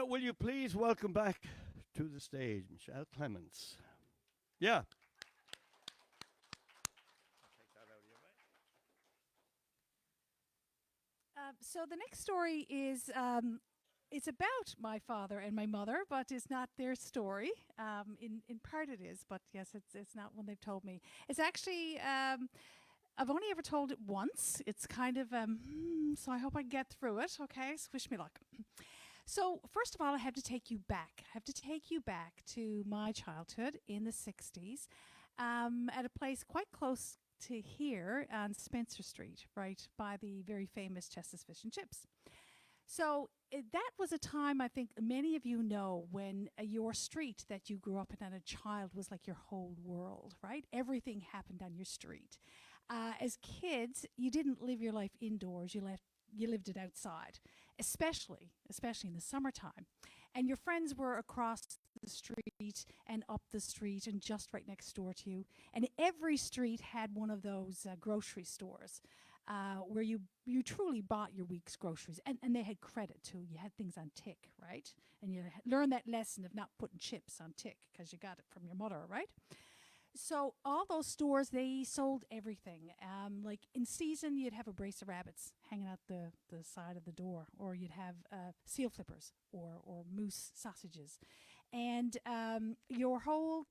Will you please welcome back to the stage Michelle Clements? Yeah. So the next story is it's about my father and my mother, but it's not their story. In part it is, but yes, it's not one they've told me. It's actually I've only ever told it once. It's kind of so I hope I get through it. Okay, so wish me luck. So first of all, I have to take you back. I have to take you back to my childhood in the 60s, at a place quite close to here on Spencer Street, right by the very famous Chester's Fish and Chips. So that was a time I think many of you know when your street that you grew up in as a child was like your whole world, right? Everything happened on your street. As kids, you didn't live your life indoors. You lived it outside, especially in the summertime. And your friends were across the street and up the street and just right next door to you. And every street had one of those grocery stores where you truly bought your week's groceries. And they had credit too. You had things on tick, right? And you learned that lesson of not putting chips on tick because you got it from your mother, right? So all those stores, they sold everything. Like in season, you'd have a brace of rabbits hanging out the side of the door, or you'd have seal flippers or moose sausages. And your whole,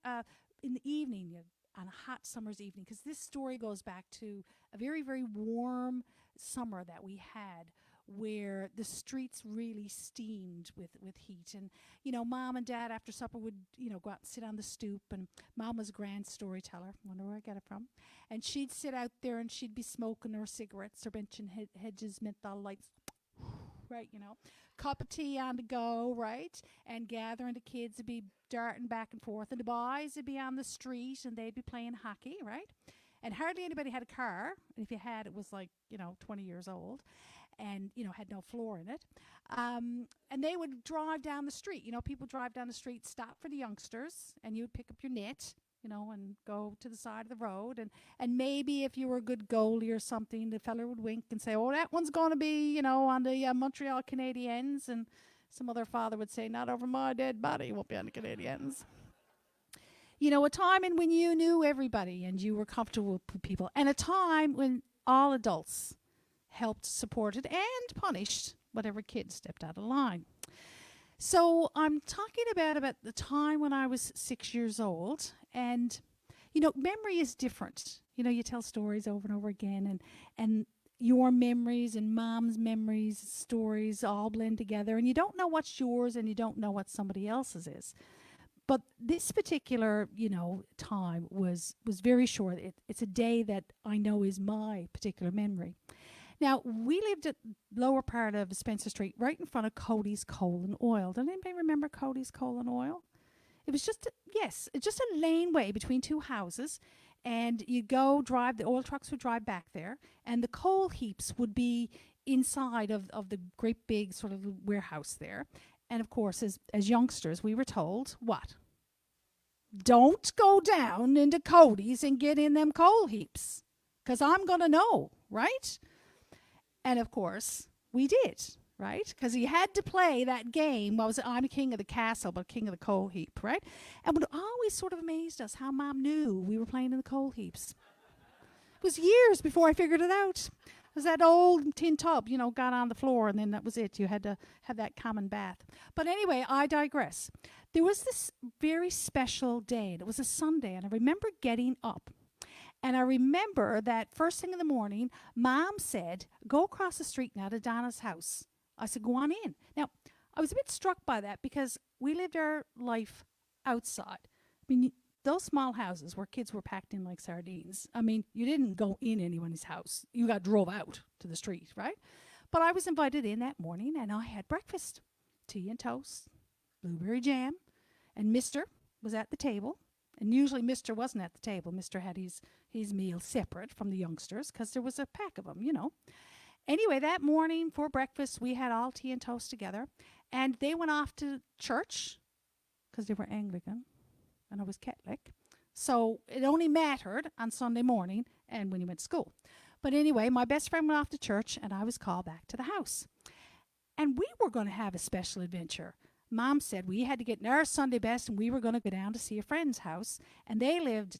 in the evening, on a hot summer's evening, because this story goes back to a very, very warm summer that we had, where the streets really steamed with heat. And, Mom and Dad after supper would, go out and sit on the stoop. And Mom was a grand storyteller. Wonder where I get it from. And she'd sit out there and she'd be smoking her cigarettes, her benching hedges, menthol lights, right, cup of tea on the go, right? And gathering the kids would be darting back and forth. And the boys would be on the street and they'd be playing hockey, right? And hardly anybody had a car. And if you had, it was like, 20 years old and, had no floor in it. And they would drive down the street. People drive down the street, stop for the youngsters, and you would pick up your net, and go to the side of the road. And maybe if you were a good goalie or something, the fella would wink and say, oh, that one's going to be, on the Montreal Canadiens. And some other father would say, not over my dead body, won't be on the Canadiens. A time in when you knew everybody and you were comfortable with people, and a time when all adults helped, supported, and punished whatever kid stepped out of line. So I'm talking about the time when I was 6 years old, and memory is different. You tell stories over and over again, and your memories and Mom's memories, stories all blend together, and you don't know what's yours and you don't know what somebody else's is. But this particular, time was very short. It's a day that I know is my particular memory. Now, we lived at lower part of Spencer Street, right in front of Cody's Coal and Oil. Does anybody remember Cody's Coal and Oil? It was just a laneway between two houses, and you'd go drive, the oil trucks would drive back there, and the coal heaps would be inside of the great big sort of warehouse there. And of course, as youngsters, we were told, what? Don't go down into Cody's and get in them coal heaps, because I'm going to know, right? And of course, we did, right? Because he had to play that game. I'm king of the castle, but king of the coal heap, right? And it always sort of amazed us how Mom knew we were playing in the coal heaps. It was years before I figured it out. It was that old tin tub, got on the floor, and then that was it. You had to have that common bath. But anyway, I digress. There was this very special day, and it was a Sunday, and I remember getting up. And I remember that first thing in the morning, Mom said, go across the street now to Donna's house. I said, go on in. Now, I was a bit struck by that because we lived our life outside. I mean, those small houses where kids were packed in like sardines. I mean, you didn't go in anyone's house. You got drove out to the street, right? But I was invited in that morning, and I had breakfast. Tea and toast, blueberry jam, and Mr. was at the table. And usually Mr. wasn't at the table. Mr. had his meal separate from the youngsters because there was a pack of them, Anyway, that morning for breakfast, we had all tea and toast together. And they went off to church because they were Anglican and I was Catholic. So it only mattered on Sunday morning and when you went to school. But anyway, my best friend went off to church and I was called back to the house. And we were going to have a special adventure. Mom said we had to get in our Sunday best and we were going to go down to see a friend's house. And they lived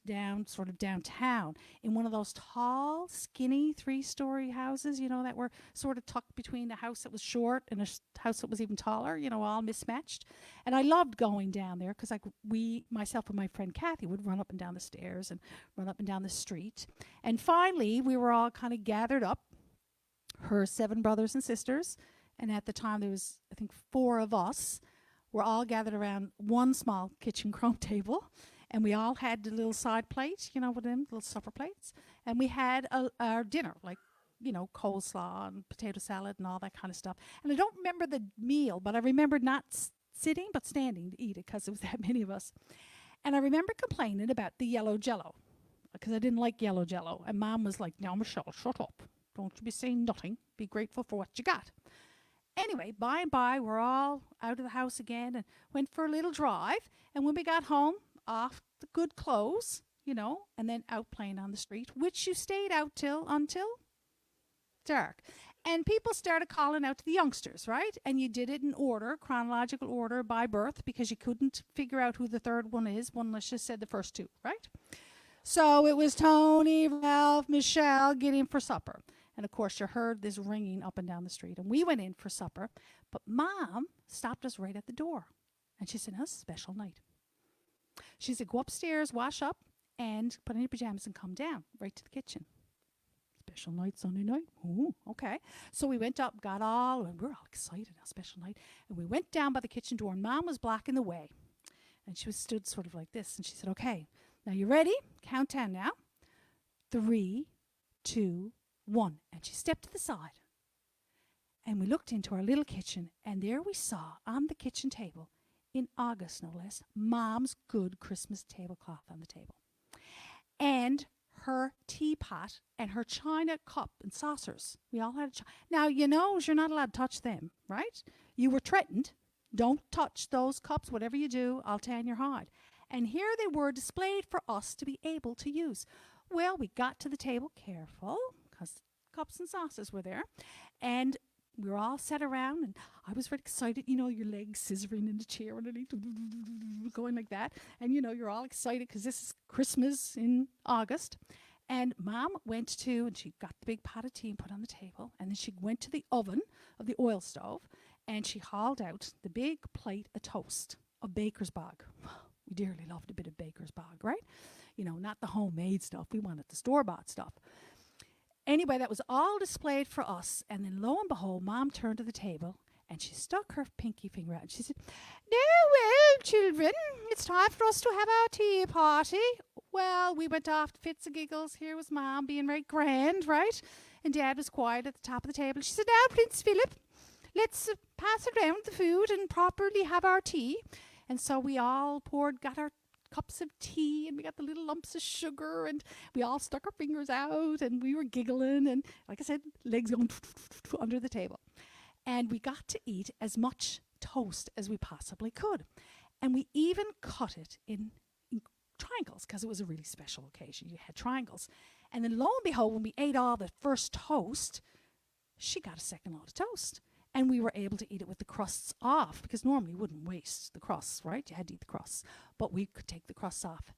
sort of downtown in one of those tall, skinny 3-story houses, that were sort of tucked between a house that was short and a house that was even taller, all mismatched. And I loved going down there because myself and my friend Kathy would run up and down the stairs and run up and down the street. And finally, we were all kind of gathered up, her 7 brothers and sisters. And at the time, there was, I think, 4 of us. We're all gathered around one small kitchen chrome table, and we all had the little side plates, with them little supper plates, and we had our dinner, like, coleslaw and potato salad and all that kind of stuff. And I don't remember the meal, but I remember not sitting, but standing to eat it because there was that many of us. And I remember complaining about the yellow Jell-O because I didn't like yellow Jell-O, and Mom was like, "Now, Michelle, shut up! Don't you be saying nothing. Be grateful for what you got." Anyway, by and by, we're all out of the house again and went for a little drive. And when we got home, off the good clothes, and then out playing on the street, which you stayed out until dark. And people started calling out to the youngsters, right? And you did it in order, chronological order by birth, because you couldn't figure out who the third one is unless you said the first 2, right? So it was Tony, Ralph, Michelle getting for supper. And of course, you heard this ringing up and down the street. And we went in for supper, but Mom stopped us right at the door. And she said, "That's a special night." She said, "Go upstairs, wash up, and put on your pajamas and come down right to the kitchen." Special night, Sunday night. Ooh, okay. So we went up, and we were all excited, a special night. And we went down by the kitchen door, and Mom was blocking the way. And she was stood sort of like this. And she said, "Okay, now you ready? Count down now. 3, 2, 1." And she stepped to the side. And we looked into our little kitchen, and there we saw on the kitchen table, in August no less, Mom's good Christmas tablecloth on the table. And her teapot and her china cup and saucers. We all had now, you know, you're not allowed to touch them, right? You were threatened. Don't touch those cups. Whatever you do, I'll tan your hide. And here they were displayed for us to be able to use. Well, we got to the table, careful, because cups and saucers were there. And we were all sat around, and I was very excited. You know, your legs scissoring in the chair underneath, going like that. And, you know, you're all excited because this is Christmas in August. And Mom went to, and she got the big pot of tea and put on the table. And then she went to the oven of the oil stove, and she hauled out the big plate of toast of baker's bog. We dearly loved a bit of baker's bog, right? You know, not the homemade stuff. We wanted the store-bought stuff. Anyway, that was all displayed for us. And then lo and behold, Mom turned to the table and she stuck her pinky finger out and she said, "Now, well, children, it's time for us to have our tea party." Well, we went off to fits and giggles. Here was Mom being very grand, right? And Dad was quiet at the top of the table. She said, "Now, Prince Philip, let's pass around the food and properly have our tea." And so we all got our cups of tea, and we got the little lumps of sugar, and we all stuck our fingers out, and we were giggling, and like I said, legs going under the table. And we got to eat as much toast as we possibly could. And we even cut it in triangles, because it was a really special occasion. You had triangles. And then lo and behold, when we ate all the first toast, she got a second load of toast. And we were able to eat it with the crusts off, because normally you wouldn't waste the crusts, right? You had to eat the crusts. But we could take the crusts off.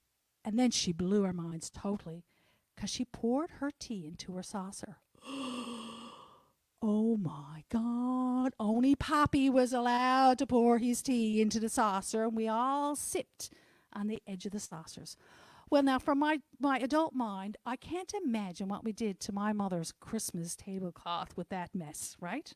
And then she blew our minds totally, because she poured her tea into her saucer. Oh my God. Only Poppy was allowed to pour his tea into the saucer, and we all sipped on the edge of the saucers. Well, now, from my adult mind, I can't imagine what we did to my mother's Christmas tablecloth with that mess, right?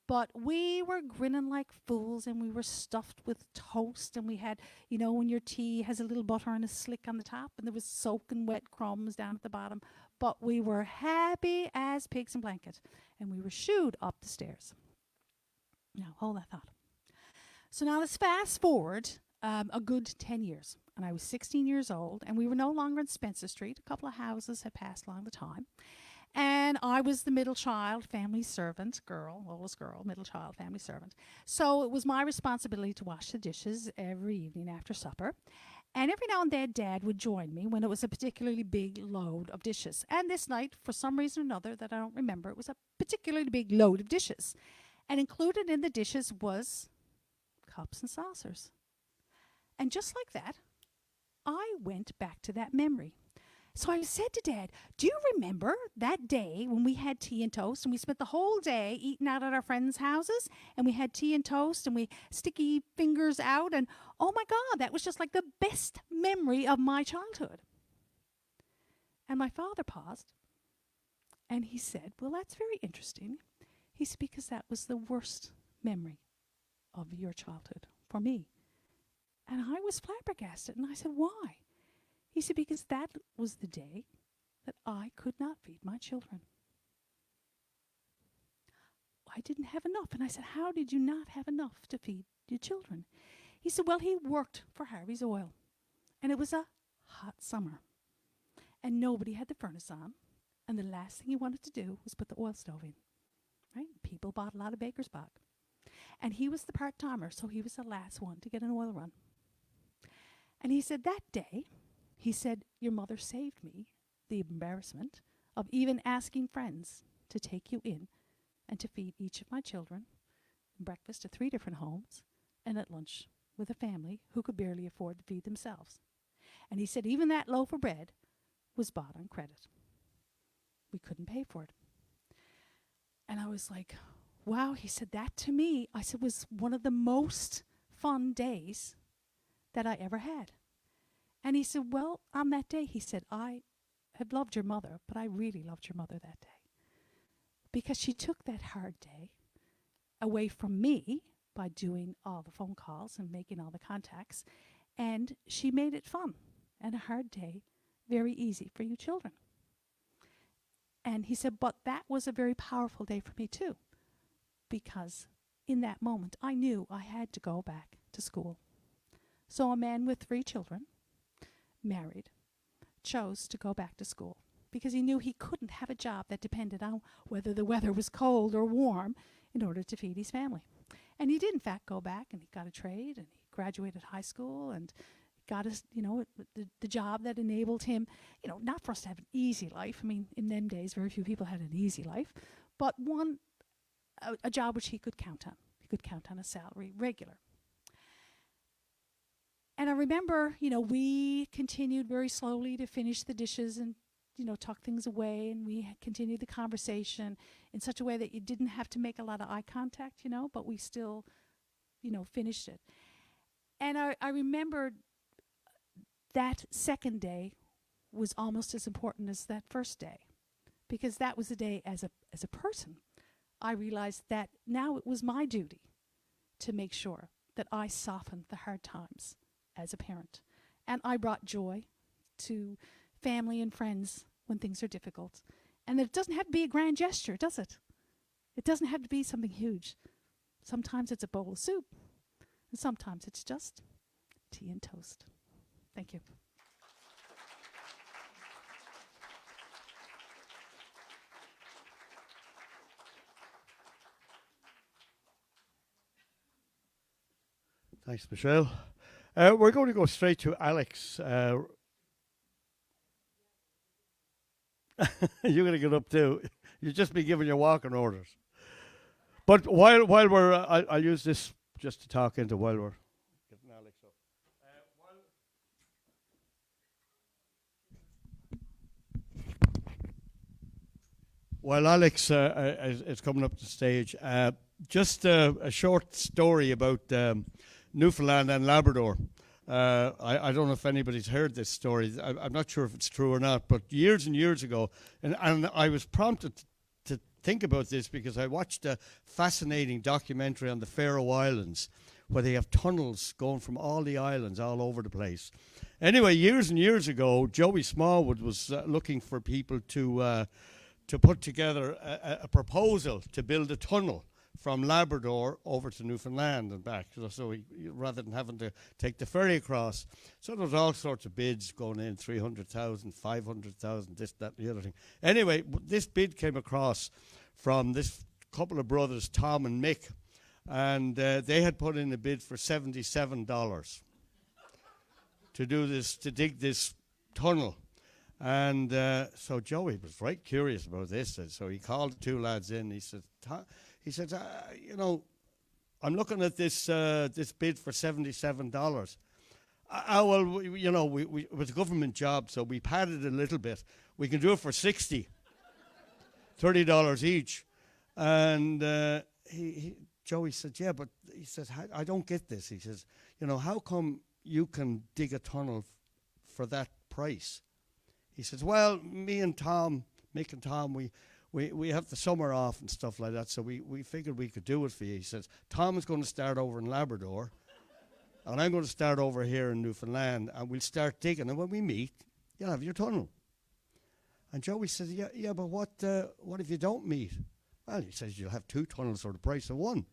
But we were grinning like fools, and we were stuffed with toast, and we had, you know, when your tea has a little butter and a slick on the top, and there was soaking wet crumbs down at the bottom. But we were happy as pigs in blanket, and we were shooed up the stairs. Now, hold that thought. So now let's fast forward a good 10 years. And I was 16 years old, and we were no longer in Spencer Street. A couple of houses had passed along the time. And I was the middle child, family servant, oldest girl, middle child, family servant. So it was my responsibility to wash the dishes every evening after supper. And every now and then, Dad would join me when it was a particularly big load of dishes. And this night, for some reason or another that I don't remember, it was a particularly big load of dishes. And included in the dishes was cups and saucers. And just like that, I went back to that memory. So I said to Dad, "Do you remember that day when we had tea and toast, and we spent the whole day eating out at our friends' houses, and we had tea and toast, and we sticky fingers out, and oh my God, that was just like the best memory of my childhood." And my father paused, and he said, "Well, that's very interesting." He said, "Because that was the worst memory of your childhood for me." And I was flabbergasted, and I said, "Why?" He said, "Because that was the day that I could not feed my children. I didn't have enough." And I said, "How did you not have enough to feed your children?" He said, "Well, he worked for Harry's Oil, and it was a hot summer, and nobody had the furnace on, and the last thing he wanted to do was put the oil stove in, right? People bought a lot of baker's bog. And he was the part-timer, so he was the last one to get an oil run. And he said, that day, he said, your mother saved me the embarrassment of even asking friends to take you in and to feed each of my children breakfast at 3 different homes and at lunch with a family who could barely afford to feed themselves. And he said, even that loaf of bread was bought on credit. We couldn't pay for it. And I was like, wow, he said that to me, I said, was one of the most fun days that I ever had. And he said, well, on that day, he said, I have loved your mother, but I really loved your mother that day. Because she took that hard day away from me by doing all the phone calls and making all the contacts, and she made it fun and a hard day very easy for you children. And he said, but that was a very powerful day for me too, because in that moment I knew I had to go back to school. So a man with 3 children, married, chose to go back to school because he knew he couldn't have a job that depended on whether the weather was cold or warm in order to feed his family. And he did, in fact, go back, and he got a trade, and he graduated high school, and got his, the job that enabled him, not for us to have an easy life. I mean, in them days, very few people had an easy life, but a job which he could count on. He could count on a salary regular. And I remember, we continued very slowly to finish the dishes and, tuck things away, and we continued the conversation in such a way that you didn't have to make a lot of eye contact, but we still, finished it. And I remembered that second day was almost as important as that first day, because that was the day as a person. I realized that now it was my duty to make sure that I softened the hard times as a parent. And I brought joy to family and friends when things are difficult. And it doesn't have to be a grand gesture, does it? It doesn't have to be something huge. Sometimes it's a bowl of soup, and sometimes it's just tea and toast. Thank you. Thanks, Michelle. We're going to go straight to Alex. You're going to get up too. You've just been given your walking orders. But while we're, I'll use this just to talk into while we're getting Alex up. While Alex is coming up to the stage, just a short story about Newfoundland and Labrador. I don't know if anybody's heard this story. I'm not sure if it's true or not, but years and years ago, and I was prompted to think about this because I watched a fascinating documentary on the Faroe Islands where they have tunnels going from all the islands all over the place. Anyway, years and years ago, Joey Smallwood was looking for people to put together a proposal to build a tunnel from Labrador over to Newfoundland and back, so rather than having to take the ferry across. So there was all sorts of bids going in, 300,000, 500,000, this, that, and the other thing. Anyway, this bid came across from this couple of brothers, Tom and Mick, and they had put in a bid for $77 to do this, to dig this tunnel. And so Joey was right curious about this, and so he called the 2 lads in. He said, I'm looking at this bid for $77. Well, it was a government job, so we padded a little bit. We can do it for $60, $30 each. And Joey said, yeah, but he says, I don't get this. He says, how come you can dig a tunnel for that price? He says, well, Mick and Tom, we have the summer off and stuff like that, so we figured we could do it for you. He says, Tom is going to start over in Labrador, and I'm going to start over here in Newfoundland, and we'll start digging, and when we meet, you'll have your tunnel. And Joey says, yeah, but what if you don't meet? Well, he says, you'll have 2 tunnels for the price of 1.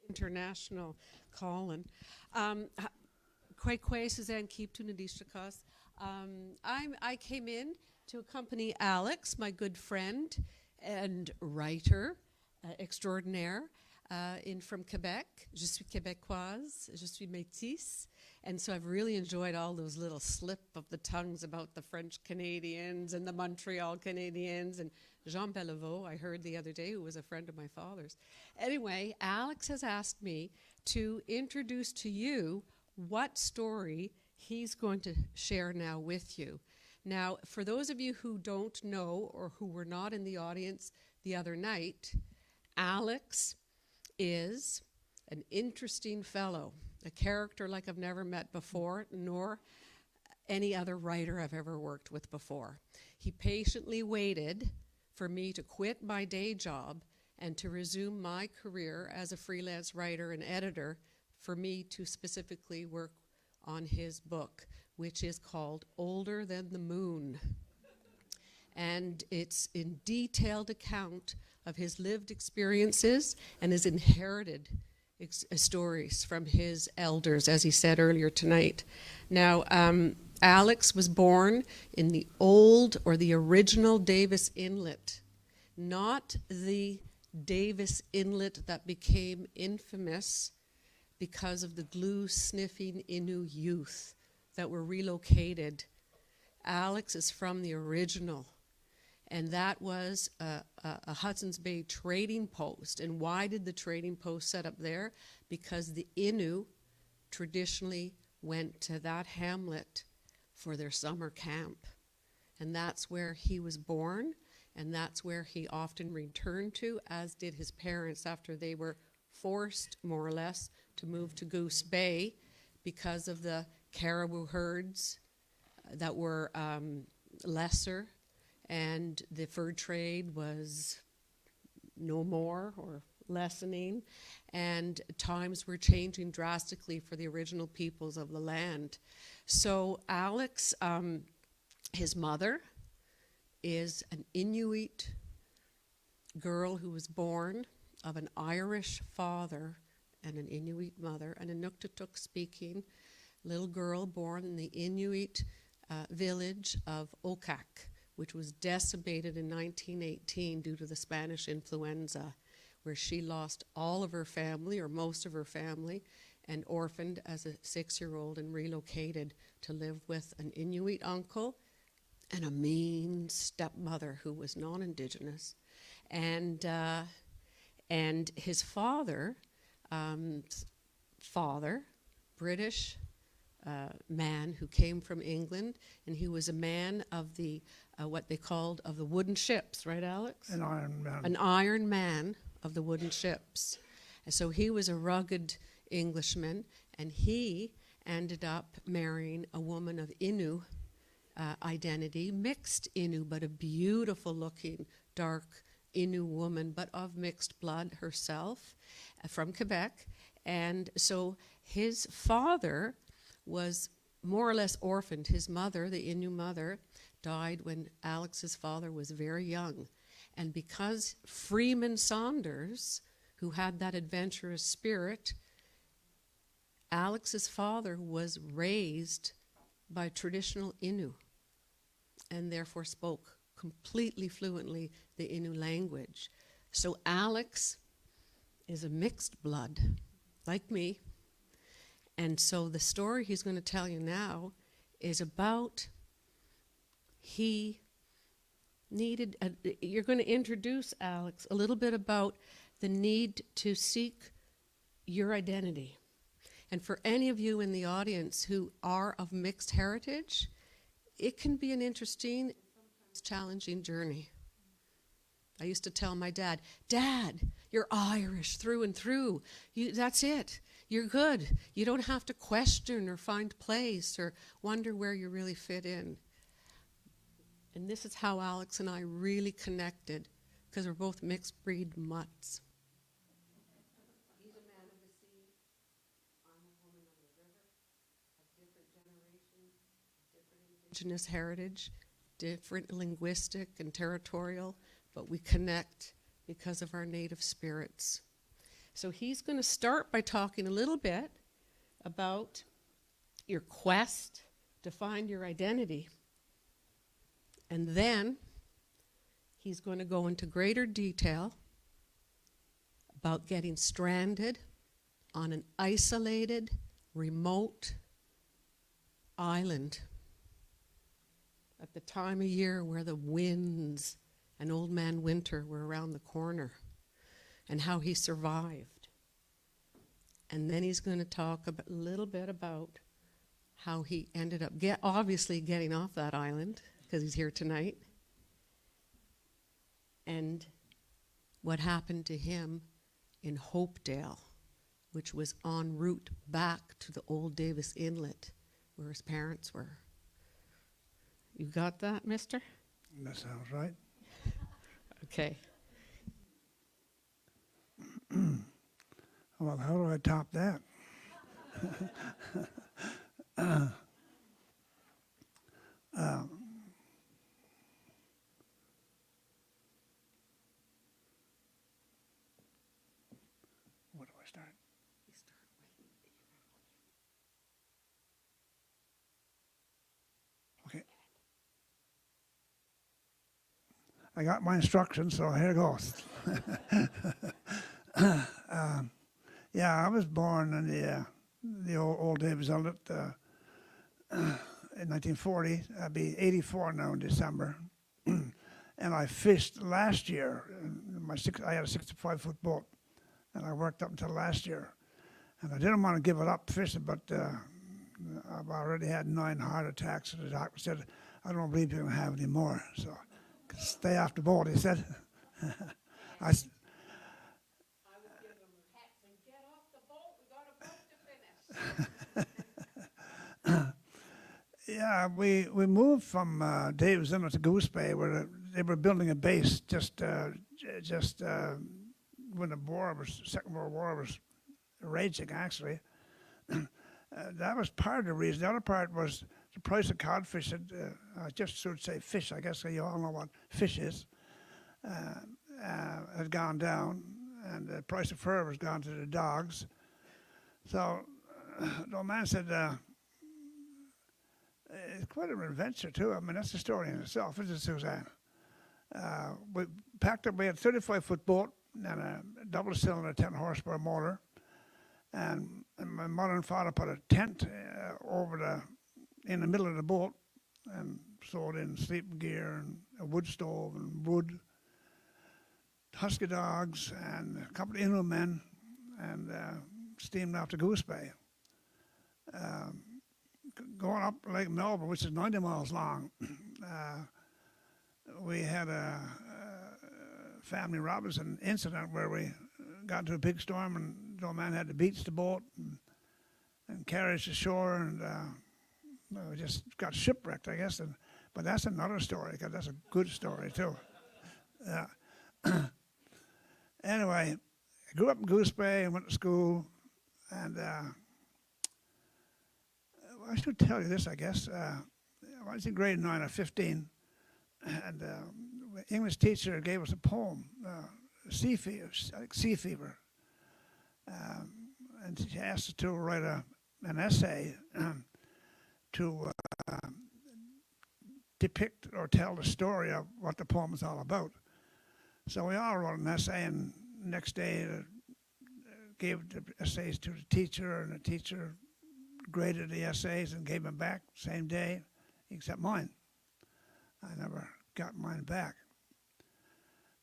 International Colin. Quay Suzanne Keep to Nadisha Cos. I came in to accompany Alex, my good friend and writer extraordinaire, from Quebec. Je suis québécoise, je suis métisse. And so I've really enjoyed all those little slip of the tongues about the French Canadians and the Montreal Canadians and Jean Beliveau, I heard the other day, who was a friend of my father's. Anyway, Alex has asked me to introduce to you what story he's going to share now with you. Now, for those of you who don't know or who were not in the audience the other night, Alex is an interesting fellow, a character like I've never met before, nor any other writer I've ever worked with before. He patiently waited for me to quit my day job and to resume my career as a freelance writer and editor for me to specifically work on his book, which is called Older Than the Moon. And it's in detailed account of his lived experiences and his inherited stories from his elders, as he said earlier tonight. Now, Alex was born in the old or the original Davis Inlet, not the Davis Inlet that became infamous because of the glue-sniffing Innu youth that were relocated. Alex is from the original, and that was a Hudson's Bay trading post. And why did the trading post set up there? Because the Innu traditionally went to that hamlet for their summer camp. And that's where he was born, and that's where he often returned to, as did his parents after they were forced, more or less, to move to Goose Bay because of the caribou herds that were lesser, and the fur trade was no more or lessening, and times were changing drastically for the original peoples of the land. So Alex, his mother, is an Inuit girl who was born of an Irish father and an Inuit mother, and a Nuktitut speaking little girl born in the Inuit village of Okak, which was decimated in 1918 due to the Spanish influenza, where she lost all of her family or most of her family and orphaned as a 6-year-old and relocated to live with an Inuit uncle and a mean stepmother who was non-Indigenous. And his father, British man who came from England, and he was a man of the, what they called, of the wooden ships, right, Alex? An Iron Man. An Iron Man of the wooden ships. And so he was a rugged Englishman, and he ended up marrying a woman of Innu identity, mixed Innu, but a beautiful looking, dark Innu woman, but of mixed blood herself, from Quebec. And so his father was more or less orphaned. His mother, the Innu mother, died when Alex's father was very young. And because Freeman Saunders, who had that adventurous spirit, Alex's father was raised by traditional Innu and therefore spoke completely fluently the Innu language. So Alex is a mixed blood, like me. And so the story he's going to tell you now is about he needed, you're going to introduce Alex a little bit about the need to seek your identity. And for any of you in the audience who are of mixed heritage, it can be an interesting, sometimes challenging journey. I used to tell my dad, "Dad, you're Irish through and through. That's it. You're good. You don't have to question or find place or wonder where you really fit in." And this is how Alex and I really connected, because we're both mixed breed mutts. He's a man of the sea. I'm a woman of the river, of different generations, different Indigenous heritage, different linguistic and territorial, but we connect because of our native spirits. So he's going to start by talking a little bit about your quest to find your identity. And then he's going to go into greater detail about getting stranded on an isolated, remote island at the time of year where the winds and Old Man Winter were around the corner, and how he survived. And then he's going to talk a little bit about how he ended up obviously getting off that island, because he's here tonight, and what happened to him in Hopedale, which was en route back to the old Davis Inlet where his parents were. You got that, mister? That sounds right. Okay. Well, how do I top that? Where do I start? Okay. I got my instructions, so here goes. Yeah, I was born in the old Davis Inlet in 1940. I'd be 84 now in December. And I fished last year. I had a 65-foot boat, and I worked up until last year. And I didn't want to give it up fishing, but I've already had 9 heart attacks, and the doctor said, I don't believe you're going to have any more. So stay off the boat, he said. Yeah, we moved from Davis Inlet to Goose Bay, where they were building a base just when the Second World War was raging, actually. That was part of the reason. The other part was the price of codfish. I just should say fish. I guess you all know what fish is. Had gone down, and the price of fur was gone to the dogs. So the old man said, it's quite an adventure, too. I mean, that's the story in itself, isn't it, Suzanne? We packed up, we had a 35-foot boat and a double-cylinder 10-horsepower motor. And my mother and father put a tent in the middle of the boat and sewed in sleeping gear and a wood stove and wood, husky dogs, and a couple of Innu men, and steamed out to Goose Bay. Going up Lake Melbourne, which is 90 miles long, we had a family Robinson incident where we got into a big storm, and the old man had to beach the boat and carry us ashore, and we just got shipwrecked, I guess. But that's another story, because that's a good story, too. Anyway, I grew up in Goose Bay and went to school, and I should tell you this, I guess. I was in grade 9 or 15, and the English teacher gave us a poem, Sea Fever. And she asked us to write an essay to depict or tell the story of what the poem is all about. So we all wrote an essay, and the next day gave the essays to the teacher, and the teacher graded the essays and gave them back same day, except mine. I never got mine back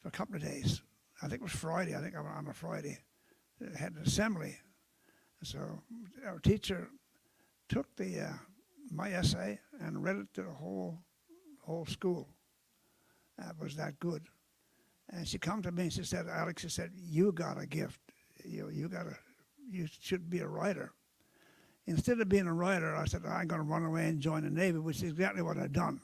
for a couple of days. I think it was Friday. I think I went on a Friday. It had an assembly. So our teacher took my essay and read it to the whole school. That was that good. And she come to me and she said, Alex, she said, you got a gift. You should be a writer. Instead of being a writer, I said, I'm going to run away and join the Navy, which is exactly what I've done.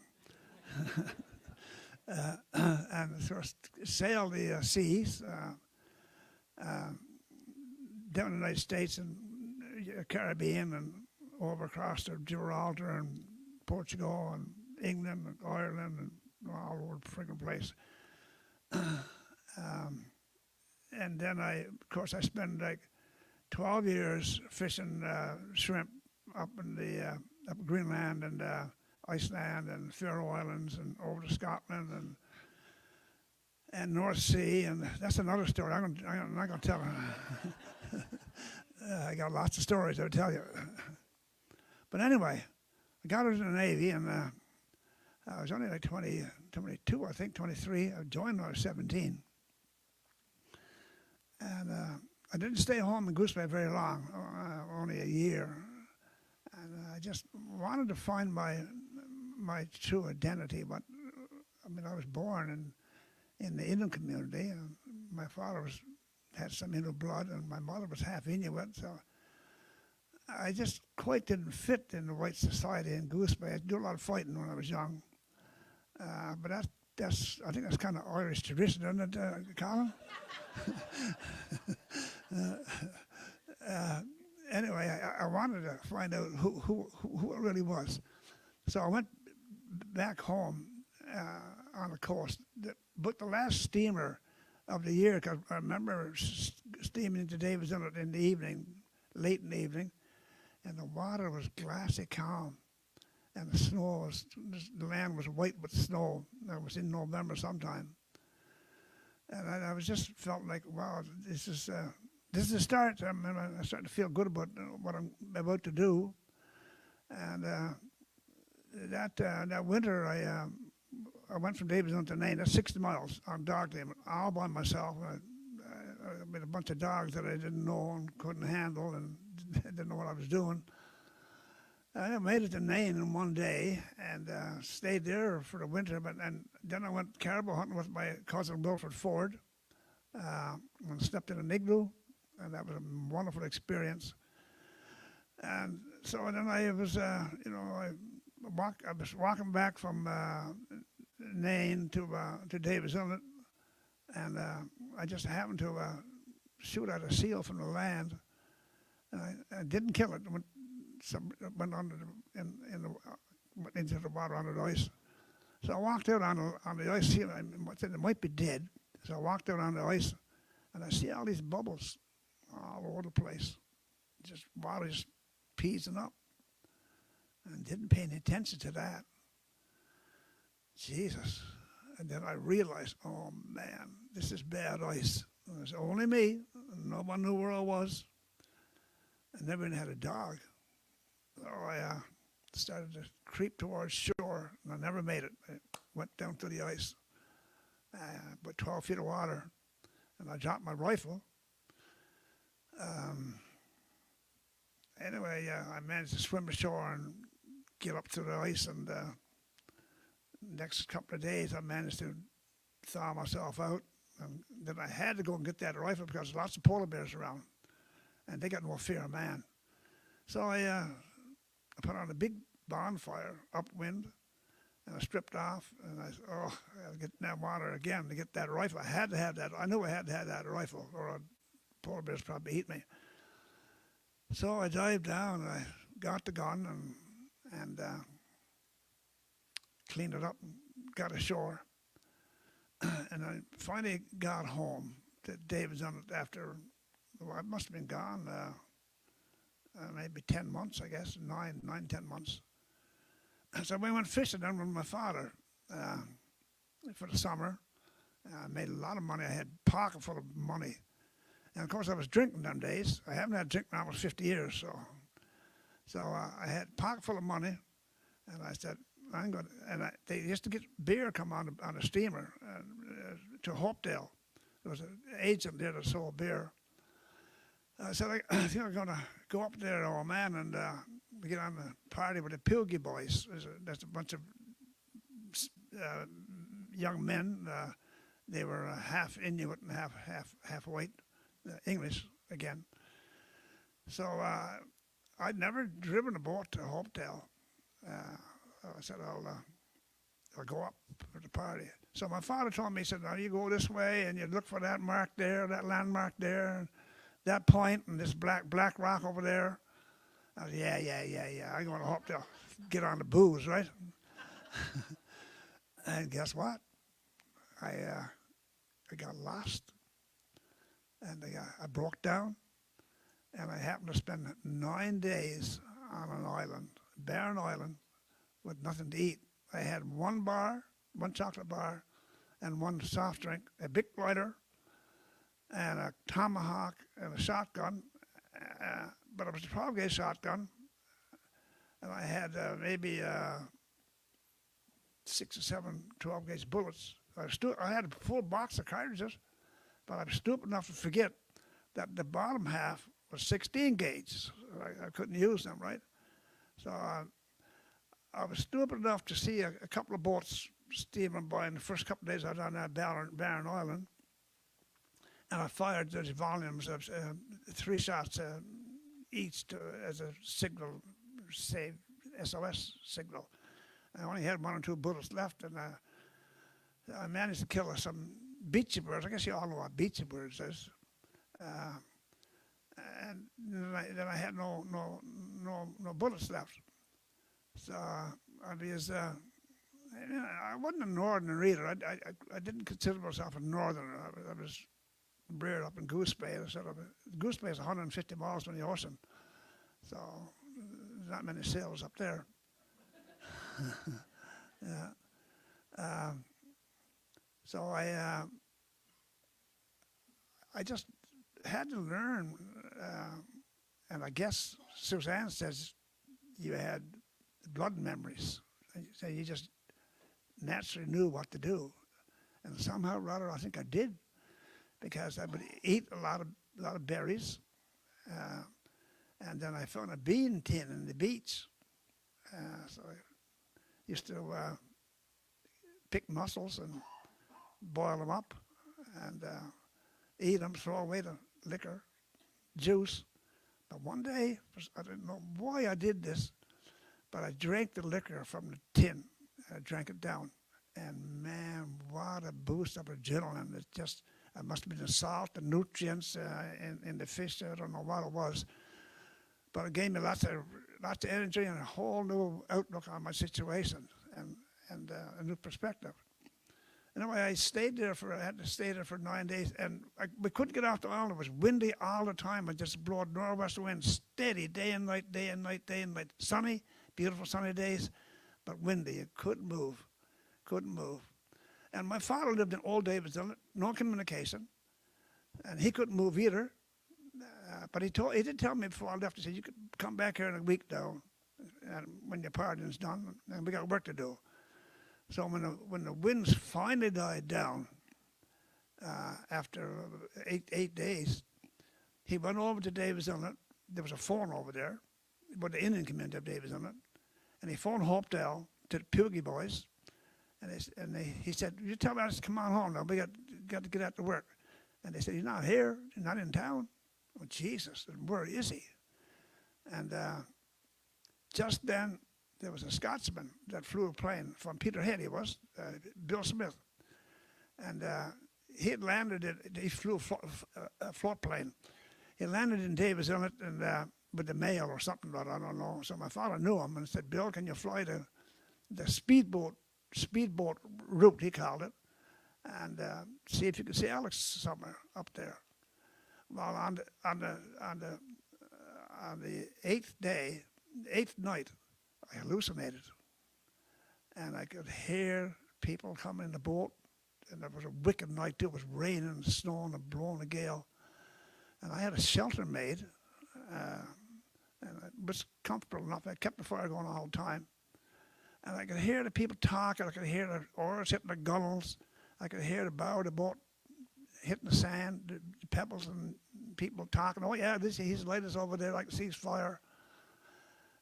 And sort of sailed the seas down the United States and Caribbean and over across to Gibraltar and Portugal and England and Ireland and all over the friggin' place. And then of course, I spent like 12 years fishing shrimp up in the up Greenland and Iceland and Faroe Islands and over to Scotland and North Sea, and that's another story. I'm not going to tell her. I got lots of stories I'll tell you. But anyway, I got into the Navy, and I was only like 22, I think, 23. I joined when I was 17. And I didn't stay home in Goose Bay very long, only a year. And I just wanted to find my true identity. But I mean, I was born in the Indian community. And my father had some Inuit blood, and my mother was half Inuit. So I just quite didn't fit in the white society in Goose Bay. I did a lot of fighting when I was young. But I think that's kind of Irish tradition, isn't it, Colin? Anyway, I wanted to find out who it really was. So I went back home on the coast, but the last steamer of the year, because I remember steaming into David's Inlet in the evening, late in the evening, and the water was glassy calm, and the land was white with snow. That was in November sometime. And I was just felt like, wow, this is the start. I'm starting to feel good about what I'm about to do. And that winter, I went from Davidson to Nain. That's 60 miles on dog day, all by myself. With a bunch of dogs that I didn't know and couldn't handle and didn't know what I was doing. I made it to Nain in one day and stayed there for the winter. And then I went caribou hunting with my cousin Wilfred Ford and slept in an igloo, and that was a wonderful experience. And so then I was, I was walking back from Nain to Davis Inlet, and I just happened to shoot at a seal from the land. I didn't kill it. Went under into the water under the ice. So I walked out on the ice. I said it might be dead. So I walked out on the ice, and I see all these bubbles all over the place. Just water just peasing up. And didn't pay any attention to that. Jesus. And then I realized, oh man, this is bad ice. And it was only me. No one knew where I was. I never even had a dog. So I started to creep towards shore, and I never made it. I went down to the ice, about 12 feet of water, and I dropped my rifle. Anyway, I managed to swim ashore and get up to the ice, and next couple of days I managed to thaw myself out. And then I had to go and get that rifle because there's lots of polar bears around, and they got no fear of man. So I put on a big bonfire upwind, and I stripped off, and I said, oh, I'll get in that water again to get that rifle. I had to have that. I knew I had to have that rifle, or polar bears probably eat me. So I dived down, and I got the gun and cleaned it up and got ashore. And I finally got home to David's Inlet after, well, I must have been gone maybe 10 months, I guess, 10 months. So we went fishing then with my father for the summer. I made a lot of money. I had a pocket full of money. And of course, I was drinking them days. I haven't had drink in almost 50 years, so I had a pocket full of money, and I said, I'm going to, and they used to get beer come on a steamer to Hopedale. There was an agent there that sold beer. I said, I think I'm going to go up there, old man, and get on the party with the Pilgi boys. There's a bunch of young men. They were half Inuit and half white, English again. So I'd never driven a boat to Hopedale. I said, I'll go up for the party. So my father told me, he said, now you go this way and you look for that mark there, that landmark there, that point, and this black rock over there. I said, yeah. I'm going to Hopedale. Get on the booze, right? And guess what? I got lost, and I broke down, and I happened to spend 9 days on an island barren island with nothing to eat. I had one chocolate bar, and one soft drink, a big lighter, and a tomahawk and a shotgun. But it was a 12-gauge shotgun, and I had maybe 6 or 7 12-gauge bullets. I had a full box of cartridges, but I was stupid enough to forget that the bottom half was 16 gauge. I couldn't use them, right? So I was stupid enough to see a couple of boats steaming by in the first couple of days I was on that barren island. And I fired those volumes of 3 shots each as a signal, say, SOS signal. I only had 1 or 2 bullets left, and I managed to kill some beachy birds. I guess you all know what beachy birds is. And then I had no bullets left. So I wasn't a northerner either. I didn't consider myself a northerner. I was reared up in Goose Bay. Goose Bay is 150 miles from the ocean, so there's not many sails up there. Yeah. So I just had to learn, and I guess Suzanne says you had blood memories. So you just naturally knew what to do, and somehow or other I think I did, because I would eat a lot of berries, and then I found a bean tin in the beach, so I used to pick mussels and boil them up and eat them, throw away the liquor, juice. But one day, I didn't know why I did this, but I drank the liquor from the tin. I drank it down, and man, what a boost of adrenaline! It must have been the salt, the nutrients in the fish. I don't know what it was, but it gave me lots of energy and a whole new outlook on my situation and a new perspective. Anyway, I had to stay there for 9 days, and we couldn't get off the island. It was windy all the time. It just blew northwest wind, steady, day and night, day and night, day and night. Sunny, beautiful sunny days, but windy. You couldn't move. And my father lived in Old Davidson, no communication, and he couldn't move either. But he did tell me before I left, he said, you could come back here in a week now, and when your pardon's done, and we got work to do. So when the winds finally died down after 8 days, he went over to Davis Inlet. There was a phone over there, but the Indian community of Davis Inlet, and he phoned Hopedale to the Pugie boys, and he said, "You tell us to come on home now. We got to get out to work." And they said, "He's not here. He's not in town." Oh Jesus! And where is he? And just then, there was a Scotsman that flew a plane from Peterhead. He was Bill Smith, and he had landed. He flew a float plane. He landed in Davis Inlet and with the mail or something, but I don't know. So my father knew him and said, "Bill, can you fly the speedboat route?" He called it, and see if you could see Alex somewhere up there. Well, on the 8th day, the 8th night, I hallucinated, and I could hear people coming in the boat, and it was a wicked night too. It was raining and snowing and blowing a gale, and I had a shelter made, and it was comfortable enough. I kept the fire going all the time, and I could hear the people talking. I could hear the oars hitting the gunnels. I could hear the bow of the boat hitting the sand, the pebbles, and people talking. "Oh yeah, he's light us over there. I can see his fire."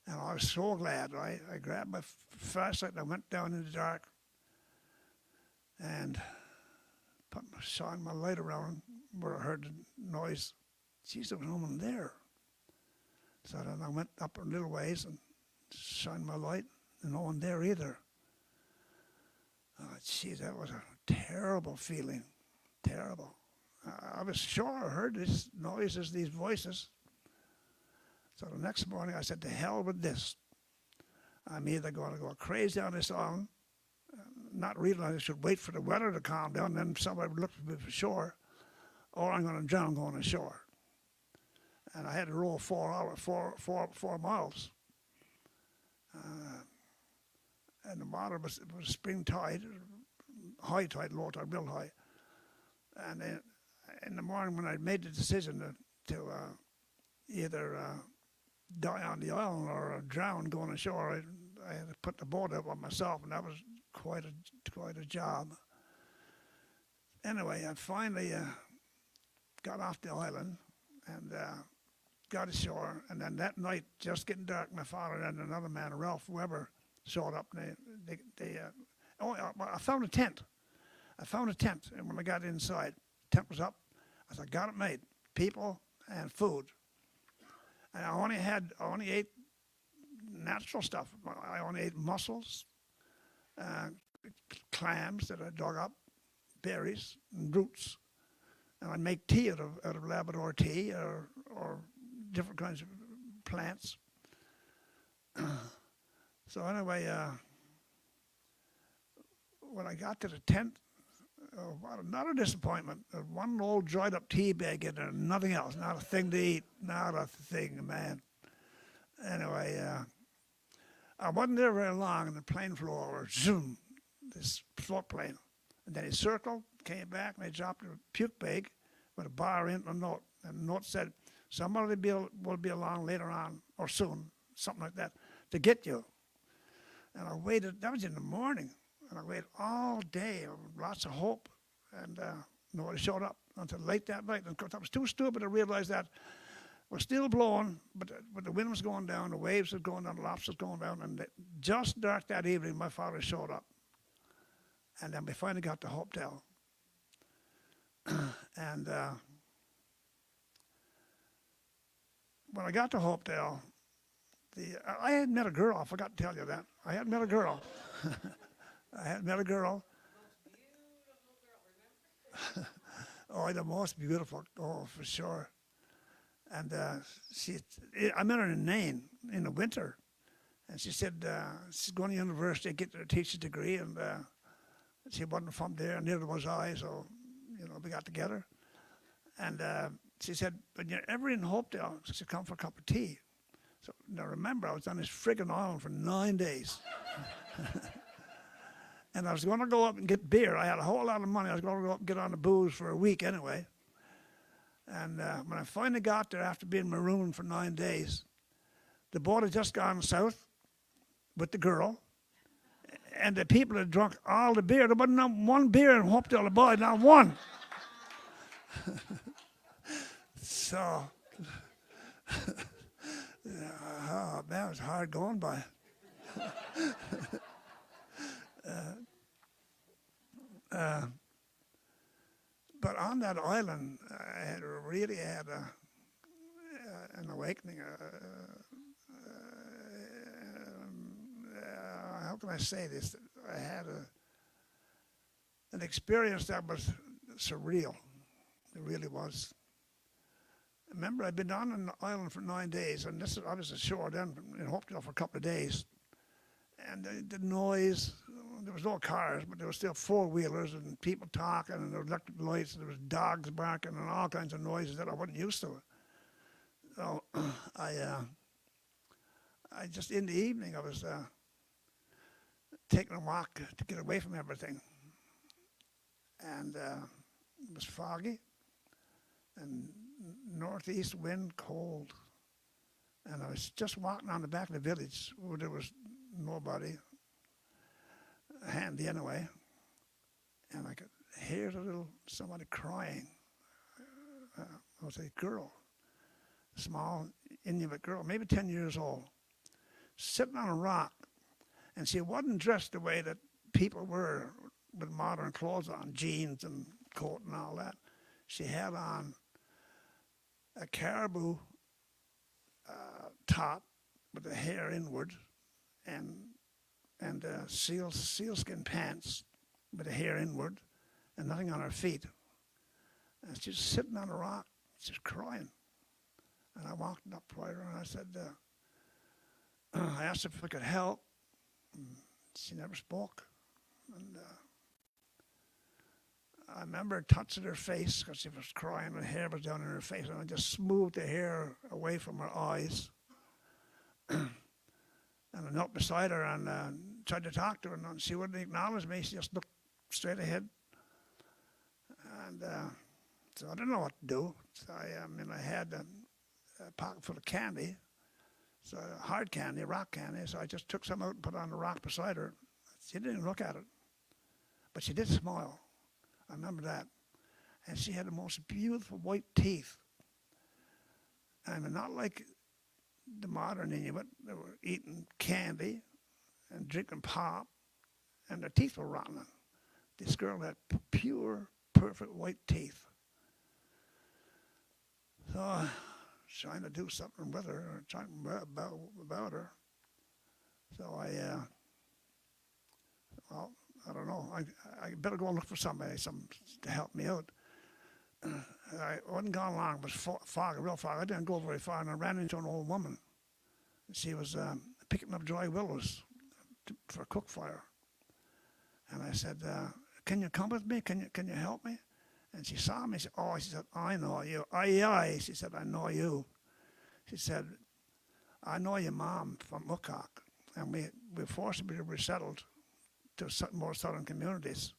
And I was so glad, right? I grabbed my flashlight and I went down in the dark and shined my light around where I heard the noise. Geez, there was no one there. So then I went up a little ways and shined my light, and no one there either. Oh, geez, that was a terrible feeling. Terrible. I was sure I heard these noises, these voices. So the next morning I said, to hell with this. I'm either going to go crazy on this island, not realizing I should wait for the weather to calm down, then somebody would look for me for shore, or I'm going to drown going ashore. And I had to row 4 miles. And the water was spring tide, high tide, low tide, real high. And then in the morning when I made the decision to either die on the island or drown going ashore, I had to put the boat up on myself, and that was quite a job. Anyway, I finally got off the island and got ashore, and then that night, just getting dark, my father and another man, Ralph Weber, showed up. And I found a tent. And when I got inside, the tent was up. I said, got it made. People and food. And I only ate natural stuff. I only ate mussels, clams that I dug up, berries and roots. And I'd make tea out of Labrador tea or different kinds of plants. So anyway, when I got to the tent, what another disappointment. One old dried up tea bag in there, nothing else, not a thing to eat, not a thing, man. Anyway, I wasn't there very long, and the plane flew over, zoom, this float plane. And then he circled, came back, and they dropped a puke bag with a bar in a note. And the note said, somebody will be along later on, or soon, something like that, to get you. And I waited, that was in the morning, and I waited all day, lots of hope, and nobody showed up until late that night. And of course, I was too stupid to realize that it was still blowing, but the wind was going down, the waves were going down, the lobsters going down, and just dark that evening, my father showed up. And then we finally got to Hopedale. And when I got to Hopedale, I had met a girl. I forgot to tell you that. I had met a girl. I had met a girl. Oh, the most beautiful. Oh, for sure. And I met her in Nain in the winter. And she said she's going to university to get a teacher's degree. And she wasn't from there, and neither was I. So, we got together. And she said, when you're ever in Hopedale, she said, come for a cup of tea. So now remember, I was on this friggin' island for 9 days. And I was going to go up and get beer. I had a whole lot of money. I was going to go up and get on the booze for a week anyway. And when I finally got there after being marooned for 9 days, the boat had just gone south with the girl. And the people had drunk all the beer. There wasn't not one beer in Hopedale to buy, not one. So, oh, man, it was hard going by. But on that island, I had really had an awakening. How can I say this? I had an experience that was surreal. It really was. Remember, I'd been on an island for 9 days, and I was ashore then in Hopedale for a couple of days. And the noise, there was no cars, but there was still four-wheelers and people talking, and there were electric lights, and there was dogs barking, and all kinds of noises that I wasn't used to. So I just, in the evening, I was taking a walk to get away from everything. And it was foggy, and northeast wind, cold. And I was just walking on the back of the village where there was nobody handy anyway. And I could hear somebody crying. I was a girl, a small Inuit girl, maybe 10 years old, sitting on a rock. And she wasn't dressed the way that people were with modern clothes on, jeans and coat and all that. She had on a caribou top with the hair inward, and sealskin pants with the hair inward, and nothing on her feet. And she's sitting on a rock, she's crying. And I walked up to her and I said, I asked her if I could help. And she never spoke. And I remember touching her face because she was crying, and the hair was down in her face, and I just smoothed the hair away from her eyes. And And I knelt beside her and tried to talk to her, and she wouldn't acknowledge me. She just looked straight ahead. And so I didn't know what to do. So I had a pocket full of candy, so hard candy, rock candy. So I just took some out and put it on the rock beside her. She didn't even look at it, but she did smile. I remember that. And she had the most beautiful white teeth. And not like the modern Inuit, they were eating candy and drinking pop, and their teeth were rotten. This girl had pure, perfect white teeth. So I was trying to do something with her, or trying about her. So I don't know. I better go and look for somebody to help me out. I wasn't gone long. It was fog, real fog. I didn't go very far, and I ran into an old woman. She was picking up dry willows for a cook fire. And I said, "Can you come with me? Can you help me?" And she saw me. She said, "I know you." Aye. She said, "I know you." She said, "I know your mom from Mukok, and we forcibly resettled to more southern communities."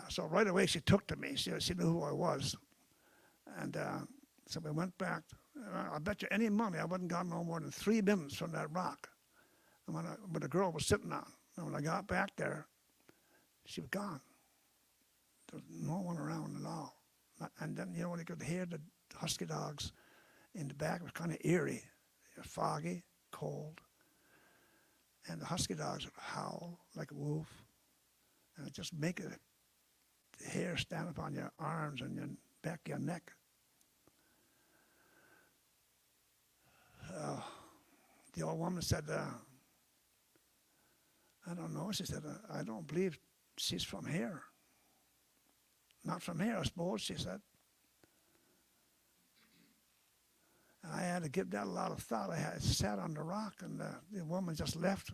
So right away she took to me. She knew who I was. And so we went back. I bet you any money I wasn't gone no more than 3 minutes from that rock. And when the girl was sitting on. And when I got back there, she was gone. There was no one around at all. And then, when you could hear the husky dogs in the back, it was kind of eerie. It was foggy, cold. And the husky dogs would howl like a wolf. And it just make the hair stand up on your arms and your back of your neck. The old woman said, "I don't know." She said, "I don't believe she's from here." "Not from here, I suppose," she said. And I had to give that a lot of thought. I sat on the rock, and the woman just left.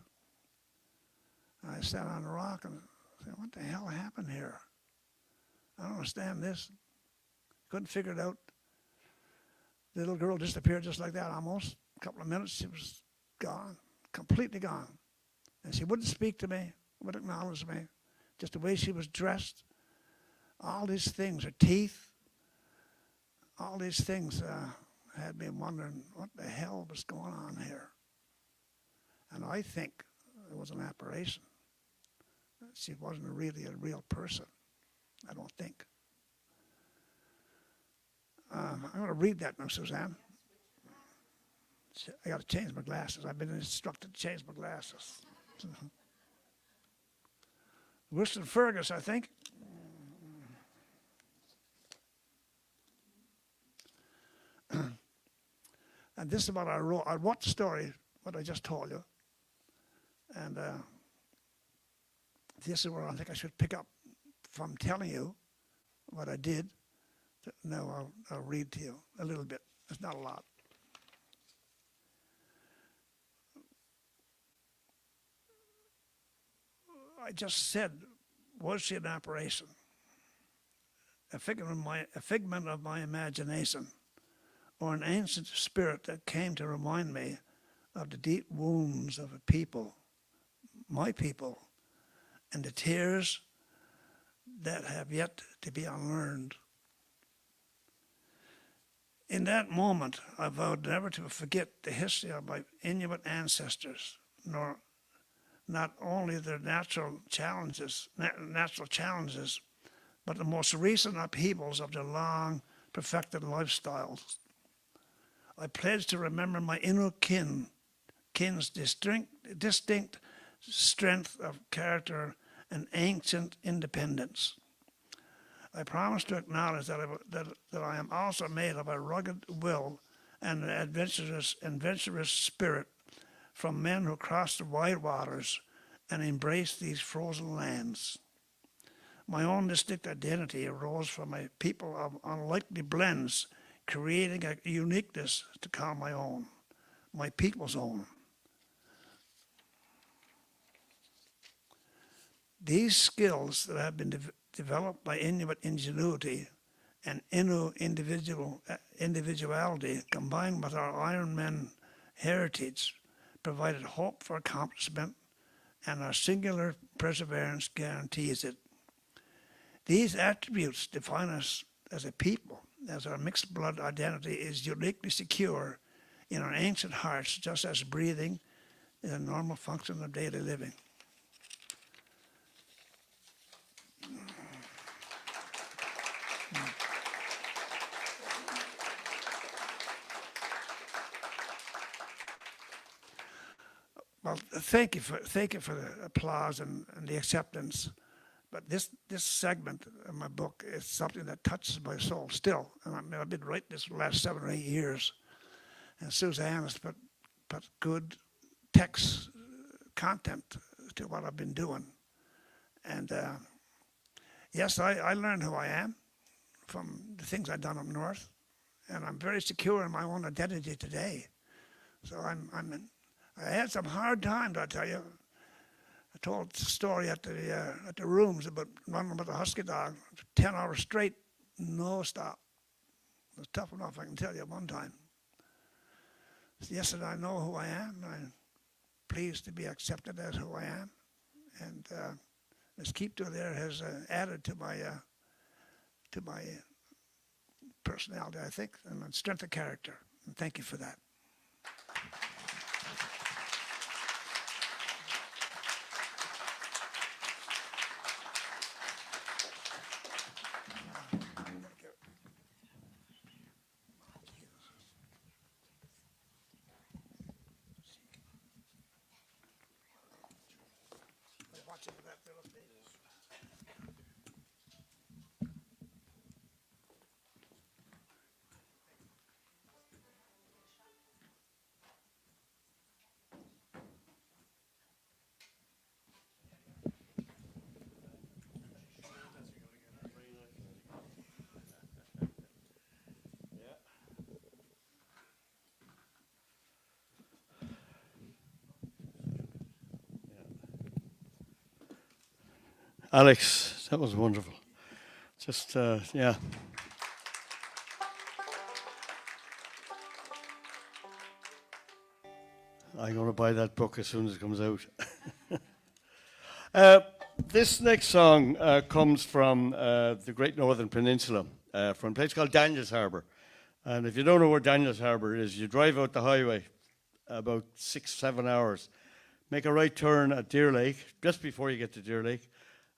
And I sat on the rock and said, "What the hell happened here? I don't understand this." Couldn't figure it out. The little girl disappeared just like that almost. A couple of minutes, she was gone, completely gone. And she wouldn't speak to me, wouldn't acknowledge me. Just the way she was dressed. All these things, her teeth, all these things had me wondering what the hell was going on here. And I think it was an apparition. She wasn't really a real person, I don't think. I'm going to read that now, Suzanne. I got to change my glasses. I've been instructed to change my glasses. Winston Fergus, I think. And this is what I wrote. I wrote the story, what I just told you. And this is where I think I should pick up from telling you what I did. Now I'll read to you a little bit. It's not a lot. I just said, was she an apparition? A figment of my imagination, or an ancient spirit that came to remind me of the deep wounds of a people, my people, and the tears that have yet to be unlearned. In that moment, I vowed never to forget the history of my Inuit ancestors, nor not only their natural challenges, but the most recent upheavals of their long perfected lifestyles. I pledged to remember my Inuit kin's distinct strength of character and ancient independence. I promise to acknowledge that I am also made of a rugged will and an adventurous spirit from men who crossed the wide waters and embraced these frozen lands. My own distinct identity arose from a people of unlikely blends, creating a uniqueness to call my own, my people's own. These skills that have been developed by Inuit ingenuity and Innu individuality, combined with our Iron Men heritage, provided hope for accomplishment, and our singular perseverance guarantees it. These attributes define us as a people, as our mixed blood identity is uniquely secure in our ancient hearts, just as breathing is a normal function of daily living. Well, thank you for the applause and the acceptance. But this segment of my book is something that touches my soul still. And I've been writing this for the last 7 or 8 years. And Suzanne has put good text content to what I've been doing. And yes, I learned who I am from the things I've done up north. And I'm very secure in my own identity today. So I had some hard times, I tell you. I told the story at the rooms about running with a husky dog, 10 hours straight, no stop. It was tough enough, I can tell you, one time. So yes, and I know who I am. I'm pleased to be accepted as who I am. And Ms. Keepto there has added to my personality, I think, and my strength of character. And thank you for that. Alex, that was wonderful. Just, yeah. I'm going to buy that book as soon as it comes out. This next song comes from the Great Northern Peninsula, from a place called Daniels Harbour. And if you don't know where Daniels Harbour is, you drive out the highway about 6-7 hours, make a right turn at Deer Lake, just before you get to Deer Lake,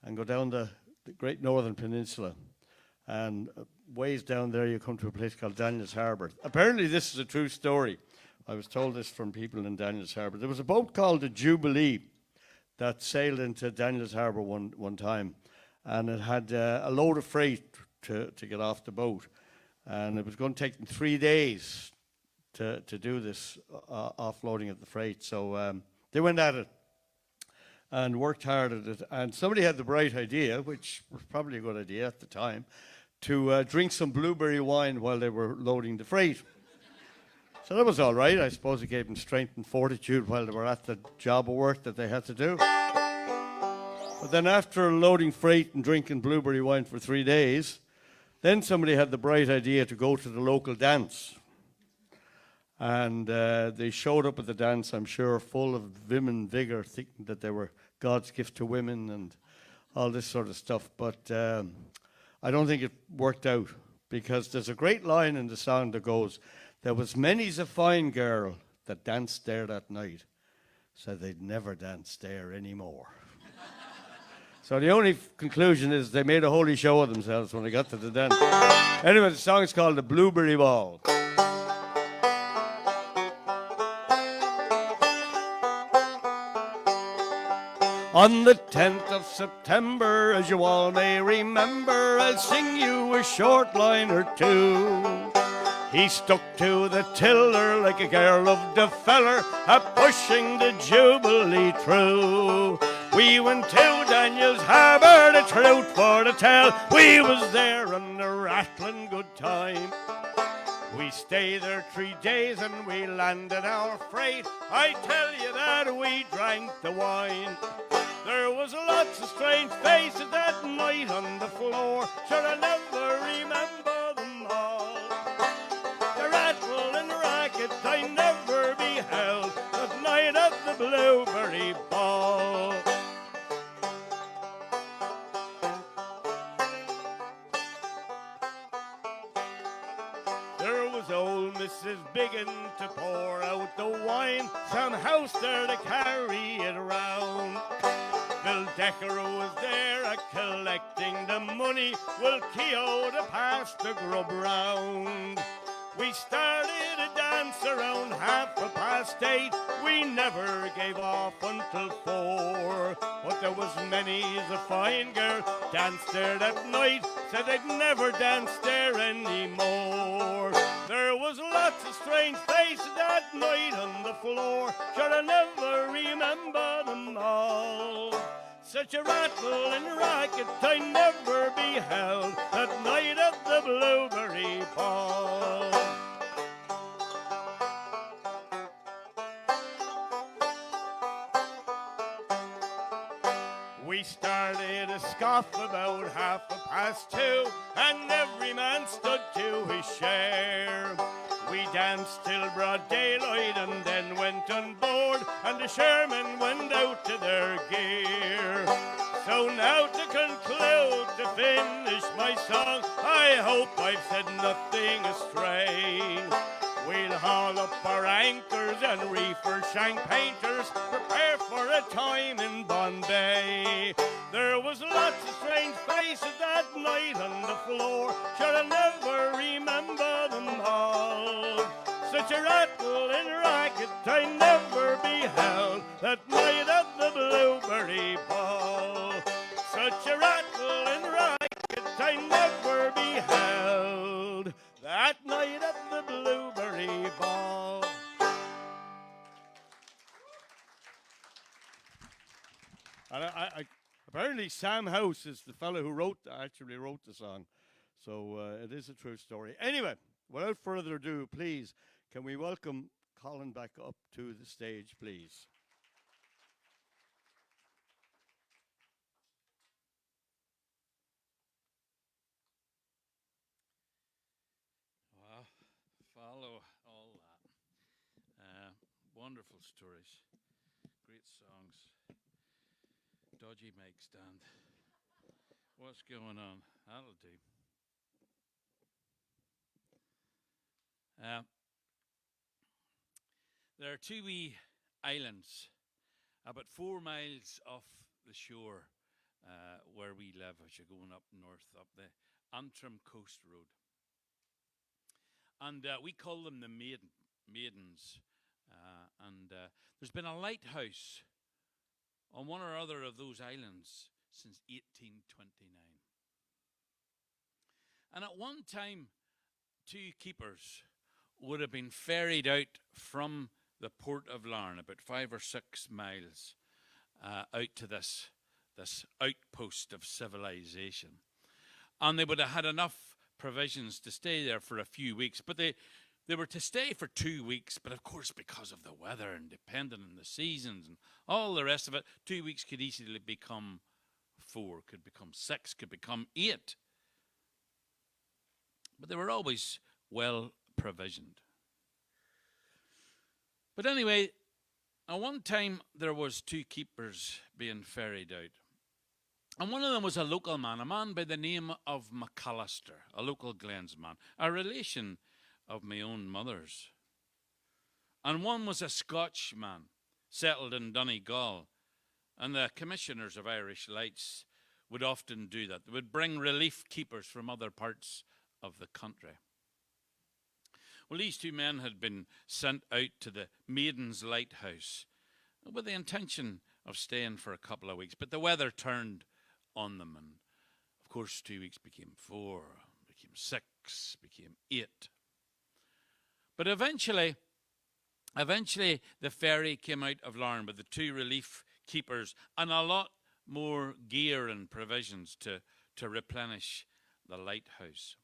and go down the Great Northern Peninsula. And ways down there, you come to a place called Daniels Harbour. Apparently, this is a true story. I was told this from people in Daniels Harbour. There was a boat called the Jubilee that sailed into Daniels Harbour one time, and it had a load of freight to get off the boat. And it was going to take them 3 days to do this offloading of the freight. So they went at it and worked hard at it. And somebody had the bright idea, which was probably a good idea at the time, to drink some blueberry wine while they were loading the freight. So that was all right. I suppose it gave them strength and fortitude while they were at the job of work that they had to do. But then after loading freight and drinking blueberry wine for 3 days, then somebody had the bright idea to go to the local dance. And they showed up at the dance, I'm sure, full of vim and vigor, thinking that they were God's gift to women and all this sort of stuff. But I don't think it worked out, because there's a great line in the song that goes, "There was many's a fine girl that danced there that night, said they'd never dance there anymore." So the only conclusion is they made a holy show of themselves when they got to the dance. Anyway, the song is called The Blueberry Ball. On the 10th of September, as you all may remember, I'll sing you a short line or two. He stuck to the tiller like a girl loved a feller, a-pushing the Jubilee through. We went to Daniels Harbour, the truth for to tell, we was there on a rattling good time. We stayed there 3 days and we landed our freight. I tell you that we drank the wine. There was lots of strange faces that night on the floor, sure I never remember them all. The rattle and racket I never beheld, that night blueberry ball. There was old Mrs. Biggin to pour out the wine, some house there to carry it round. Bill Decker was there collecting the money, Will Keogh to pass the grub round. We started a dance around 8:30. We never gave off until 4. But there was many's a fine girl danced there that night, said they'd never dance there anymore. There was lots of strange faces that night on the floor, sure I never remember them all. Such a rattle and racket I never beheld that night at the Blueberry Ball. We started a scoff about 2:30, and every man stood to his share. We danced till broad daylight and then went on board, and the shermen went out to their gear. So now to conclude, to finish my song, I hope I've said nothing astray. We'll haul up our anchors and reef for shank painters, prepare for a time in Bombay. There was lots of strange faces that night on the floor, sure I'll never remember them all. Such a rattle and racket I never beheld that night at the Blueberry Ball. Such a rattle and racket I never beheld that night at the Blueberry Ball. And apparently Sam House is the fellow who actually wrote the song. So it is a true story. Anyway, without further ado, please, can we welcome Colin back up to the stage, please? Wow, follow all that. Wonderful stories, great songs. Dodgy mic stand. What's going on? That'll do. There are two wee islands about 4 miles off the shore where we live as you're going up north, up the Antrim Coast Road. And we call them the Maidens. There's been a lighthouse on one or other of those islands since 1829. And at one time, 2 keepers would have been ferried out from the port of Larne, about 5 or 6 miles out to this outpost of civilization. And they would have had enough provisions to stay there for a few weeks, but they were to stay for 2 weeks, but of course because of the weather and depending on the seasons and all the rest of it, 2 weeks could easily become 4, could become 6, could become 8. But they were always well provisioned. But anyway, at one time there was 2 keepers being ferried out. And one of them was a local man, a man by the name of McAllister, a local Glens man, a relation of my own mother's. And one was a Scotch man, settled in Donegal. And the commissioners of Irish Lights would often do that. They would bring relief keepers from other parts of the country. Well, these 2 men had been sent out to the Maidens Lighthouse with the intention of staying for a couple of weeks. But the weather turned on them, and of course 2 weeks became 4, became 6, became 8. But eventually the ferry came out of Larne with the 2 relief keepers and a lot more gear and provisions to replenish the lighthouse.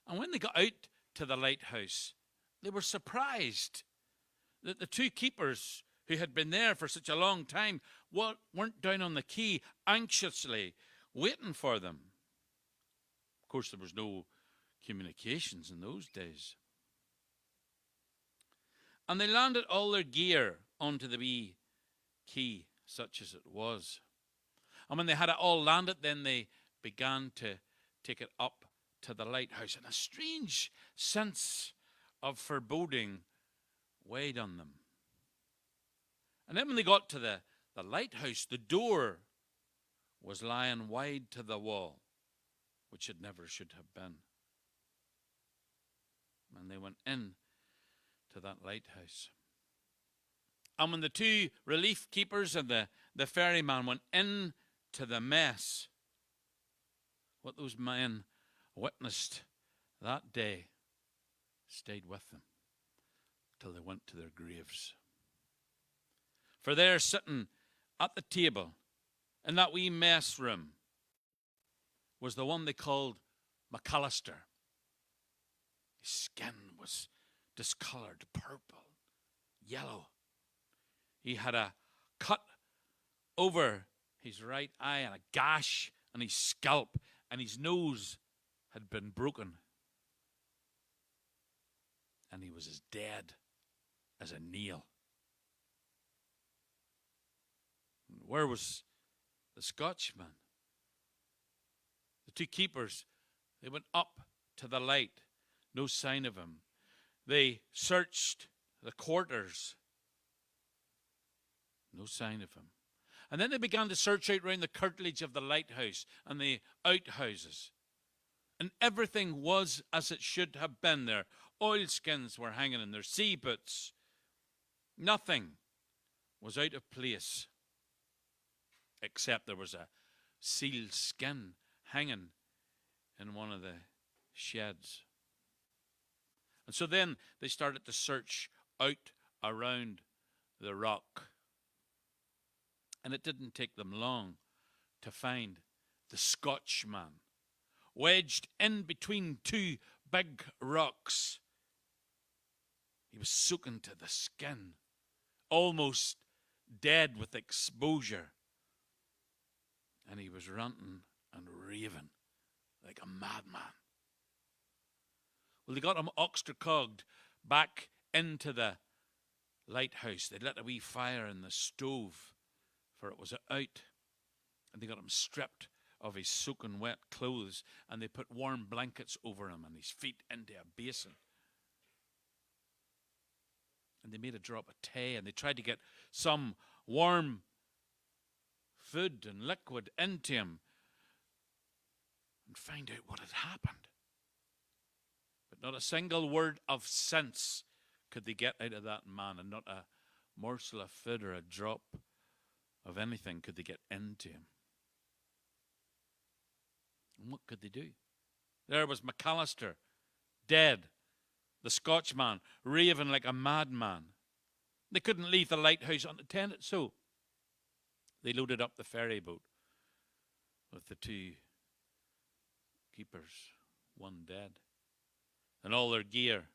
And when they got out to the lighthouse, they were surprised that the 2 keepers who had been there for such a long time weren't down on the quay anxiously waiting for them. Of course, there was no communications in those days. And they landed all their gear onto the wee quay, such as it was. And when they had it all landed, then they began to take it up to the lighthouse. And a strange sense of foreboding weighed on them. And then when they got to the lighthouse, the door was lying wide to the wall, which it never should have been. And they went in to that lighthouse. And when the two relief keepers and the ferryman went in to the mess, what those men witnessed that day stayed with them till they went to their graves. For there, sitting at the table in that wee mess room, was the one they called McAllister. His skin was discolored, purple, yellow. He had a cut over his right eye and a gash on his scalp, and his nose had been broken. And he was as dead as a nail. Where was the Scotchman? The two keepers, they went up to the light. No sign of him. They searched the quarters. No sign of him. And then they began to search out round the curtilage of the lighthouse and the outhouses. And everything was as it should have been there. Oilskins were hanging in their sea boots. Nothing was out of place, except there was a seal's skin hanging in one of the sheds. And so then they started to search out around the rock. And it didn't take them long to find the Scotchman wedged in between two big rocks. He was soaking to the skin, almost dead with exposure. And he was ranting and raving like a madman. Well, they got him oxtercogged back into the lighthouse. They lit a wee fire in the stove, for it was out. And they got him stripped of his soaking wet clothes, and they put warm blankets over him and his feet into a basin. And they made a drop of tea, and they tried to get some warm food and liquid into him and find out what had happened. But not a single word of sense could they get out of that man, and not a morsel of food or a drop of anything could they get into him. And what could they do? There was McAllister, dead. The Scotchman, raving like a madman. They couldn't leave the lighthouse unattended, so they loaded up the ferry boat with the two keepers, one dead, and all their gear,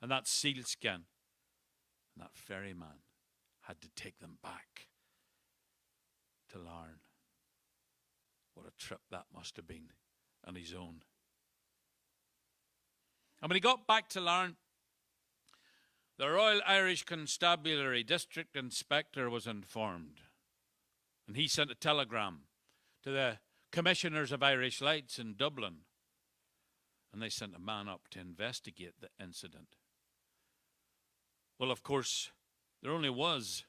and that sealskin. And that ferryman had to take them back to Larne. What a trip that must have been on his own. And when he got back to Larne, the Royal Irish Constabulary District Inspector was informed. And he sent a telegram to the Commissioners of Irish Lights in Dublin. And they sent a man up to investigate the incident. Well, of course, there only was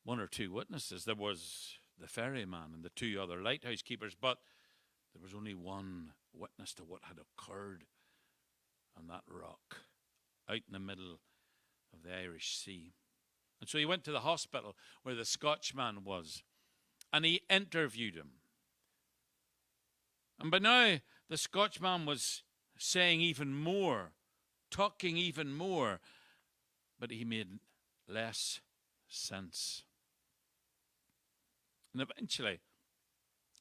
one or two witnesses. There was the ferryman and the two other lighthouse keepers, but there was only one witness to what had occurred on that rock out in the middle of the Irish Sea. And so he went to the hospital where the Scotchman was, and he interviewed him. And by now, the Scotchman was saying even more, talking even more, but he made less sense. And eventually,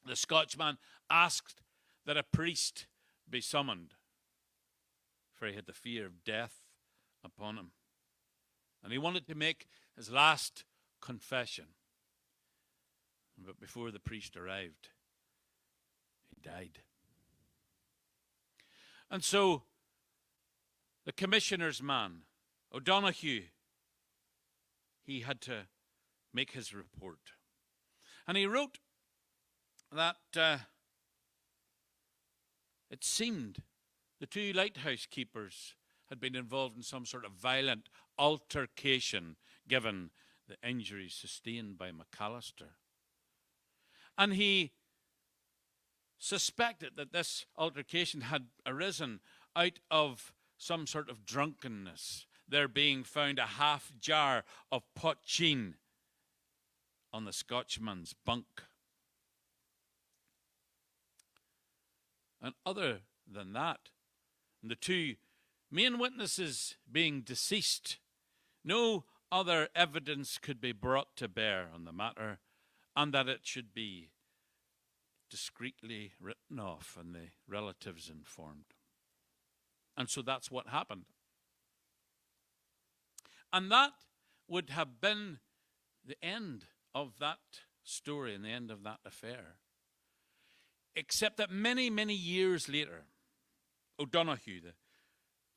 the Scotchman asked that a priest be summoned, for he had the fear of death upon him. And he wanted to make his last confession. But before the priest arrived, he died. And so the commissioner's man O'Donoghue, he had to make his report. And he wrote that it seemed the two lighthouse keepers had been involved in some sort of violent altercation given the injuries sustained by McAllister. And he suspected that this altercation had arisen out of some sort of drunkenness, there being found a half jar of poteen on the Scotchman's bunk. And other than that, the two main witnesses being deceased, no other evidence could be brought to bear on the matter, and that it should be discreetly written off and the relatives informed. And so that's what happened. And that would have been the end of that story and the end of that affair. Except that many, many years later, O'Donoghue, the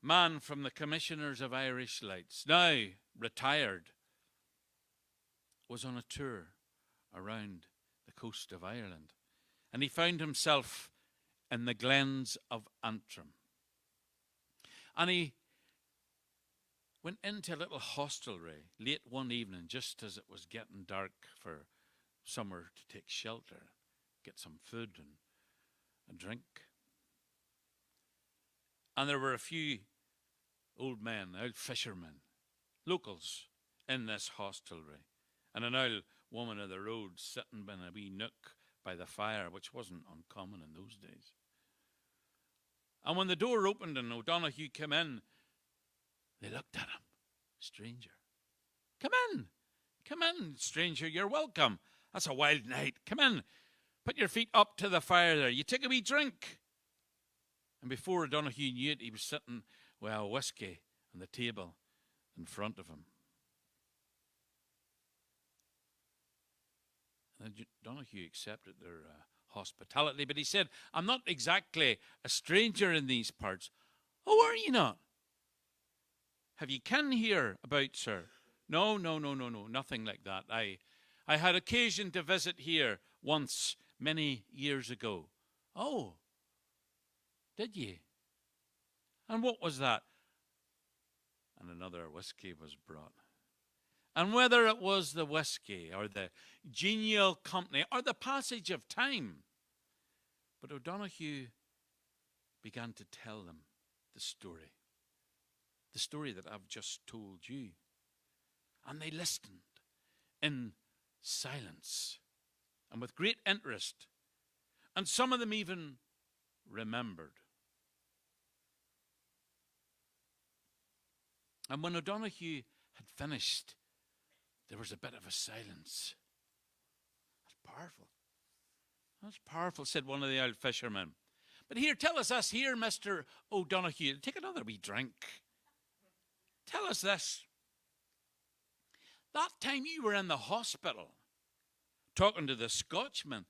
man from the Commissioners of Irish Lights, now retired, was on a tour around the coast of Ireland. And he found himself in the glens of Antrim. And he went into a little hostelry late one evening, just as it was getting dark, for somewhere to take shelter, get some food and a drink. And there were a few old men, old fishermen, locals, in this hostelry, and an old woman of the road sitting in a wee nook by the fire, which wasn't uncommon in those days. And when the door opened and O'Donoghue came in, they looked at him. Stranger. Come in, stranger, you're welcome. That's a wild night. Come in. Put your feet up to the fire there. You take a wee drink. And before O'Donoghue knew it, he was sitting with a whiskey on the table in front of him. And O'Donoghue accepted their hospitality, but he said, I'm not exactly a stranger in these parts. Oh, are you not? Have you ken here about, sir? No, nothing like that. I had occasion to visit here once, many years ago. Oh, did ye? And what was that? And another whiskey was brought. And whether it was the whiskey or the genial company or the passage of time, but O'Donoghue began to tell them the story that I've just told you. And they listened in silence and with great interest. And some of them even remembered. And when O'Donoghue had finished, there was a bit of a silence. That's powerful. That's powerful, said one of the old fishermen. But here, tell us this here, Mr. O'Donoghue. Take another wee drink. Tell us this. That time you were in the hospital talking to the Scotchman,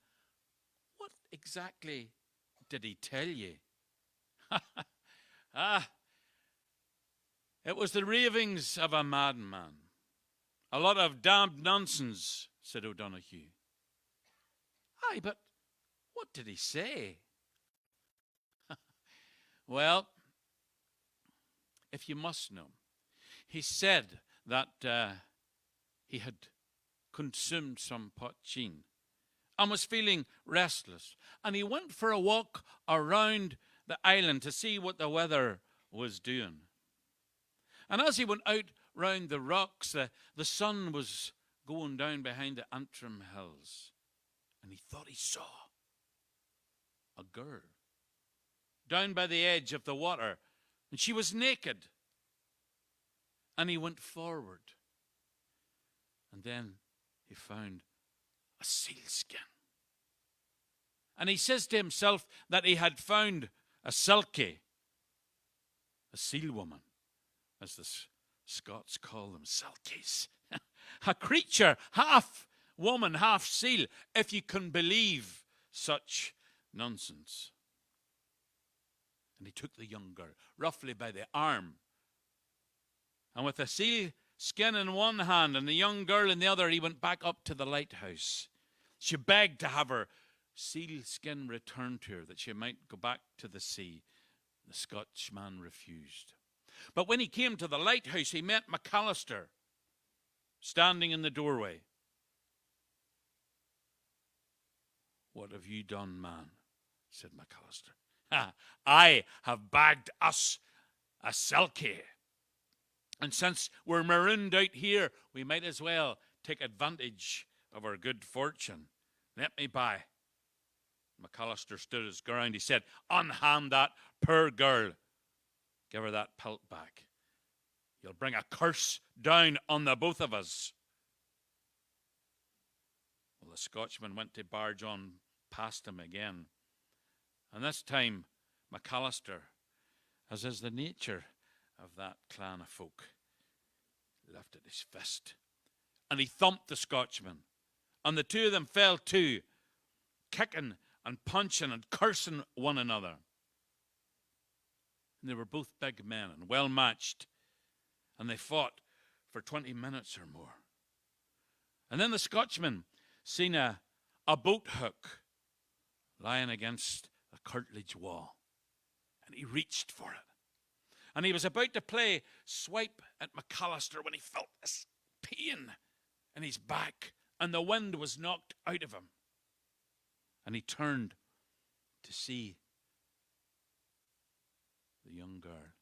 what exactly did he tell you? It was the ravings of a madman. A lot of damned nonsense, said O'Donoghue. Aye, but what did he say? Well, if you must know, he said that he had consumed some poteen and was feeling restless. And he went for a walk around the island to see what the weather was doing. And as he went out round the rocks, the sun was going down behind the Antrim hills. And he thought he saw a girl down by the edge of the water. And she was naked. And he went forward. And then he found a sealskin. And he says to himself that he had found a silkie, a seal woman, as the Scots call them, silkies. A creature, half woman, half seal, if you can believe such nonsense. And he took the young girl roughly by the arm And with the seal skin in one hand and the young girl in the other, he went back up to the lighthouse. She begged to have her seal skin returned to her, that she might go back to the sea. The Scotchman refused. But when he came to the lighthouse, he met McAllister standing in the doorway. "What have you done, man?" said McAllister. "I have bagged us a selkie. And since we're marooned out here, we might as well take advantage of our good fortune. Let me by." McAllister stood his ground. He said, "Unhand that poor girl. Give her that pelt back. You'll bring a curse down on the both of us." Well, the Scotchman went to barge on past him again. And this time, McAllister, as is the nature of that clan of folk, lifted his fist and he thumped the Scotchman. And the two of them fell to, kicking and punching and cursing one another. And they were both big men and well matched. And they fought for 20 minutes or more. And then the Scotchman seen a boat hook lying against a curtilage wall. And he reached for it. And he was about to play swipe at McAllister when he felt this pain in his back. And the wind was knocked out of him. And he turned to see the young girl,